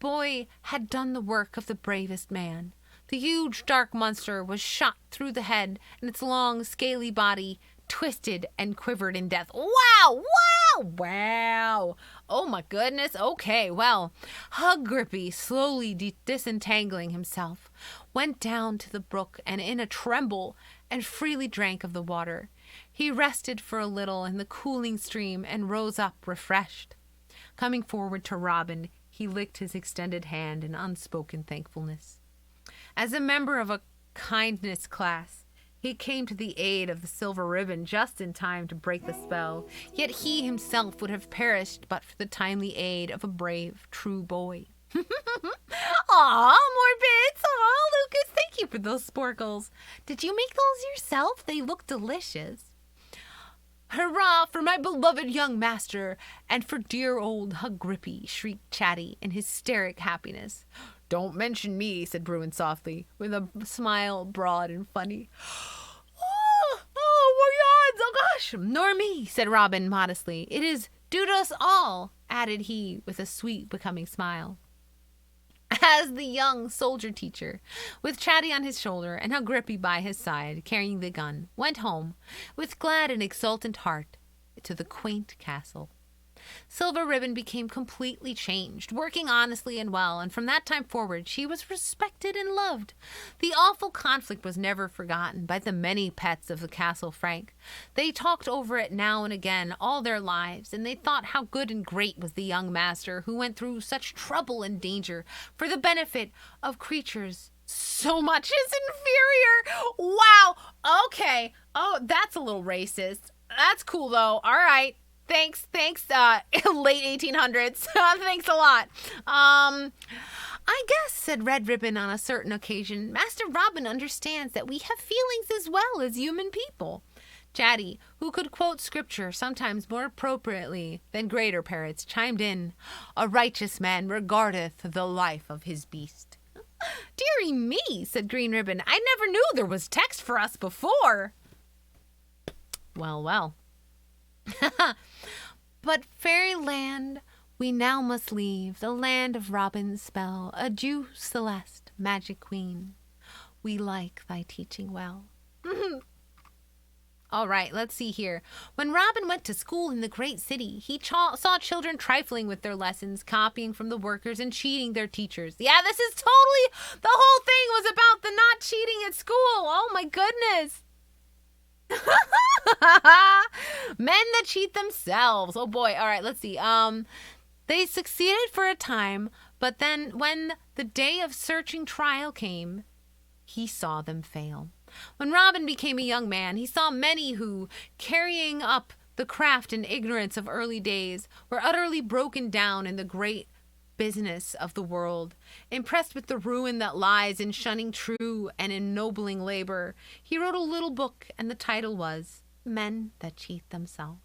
boy had done the work of the bravest man. The huge dark monster was shot through the head, and its long, scaly body twisted and quivered in death. Wow! Oh my goodness. Okay, well, Agrippi, slowly disentangling himself, went down to the brook and in a tremble and freely drank of the water. He rested for a little in the cooling stream and rose up refreshed. Coming forward to Robin, he licked his extended hand in unspoken thankfulness. As a member of a kindness class, he came to the aid of the silver ribbon just in time to break the spell, yet he himself would have perished but for the timely aid of a brave, true boy. Aw, more bits! Aw, Lucas, thank you for those sporkles. Did you make those yourself? They look delicious. Hurrah for my beloved young master, and for dear old Agrippi, shrieked Chatty in hysteric happiness. Don't mention me, said Bruin softly, with a smile broad and funny. Oh, gosh, nor me, said Robin modestly. It is due to us all, added he with a sweet, becoming smile. As the young soldier teacher, with Chatty on his shoulder and Agrippi by his side, carrying the gun, went home, with glad and exultant heart, to the quaint castle. Silver Ribbon became completely changed, working honestly and well, and from that time forward she was respected and loved. The awful conflict was never forgotten by the many pets of the Castle Frank. They talked over it now and again all their lives, and they thought how good and great was the young master who went through such trouble and danger for the benefit of creatures so much his inferior. Wow. Okay. Oh, that's a little racist. That's cool, though. All right. Thanks, late 1800s. Thanks a lot. I guess, said Red Ribbon on a certain occasion, Master Robin understands that we have feelings as well as human people. Chatty, who could quote scripture sometimes more appropriately than greater parrots, chimed in, A righteous man regardeth the life of his beast. Dearie me, said Green Ribbon, I never knew there was text for us before. Well. But fairyland we now must leave, the land of Robin's spell. Adieu, Celeste, magic queen, we like thy teaching well. All right, let's see here. When Robin went to school in the great city, he saw children trifling with their lessons, copying from the workers, and cheating their teachers. Yeah, this is totally, the whole thing was about the not cheating at school. Oh my goodness. Men that cheat themselves. Oh boy. All right, let's see. They succeeded for a time, but then when the day of searching trial came, he saw them fail. When Robin became a young man, he saw many who, carrying up the craft and ignorance of early days, were utterly broken down in the great business of the world. Impressed with the ruin that lies in shunning true and ennobling labor, he wrote a little book, and the title was Men That Cheat Themselves.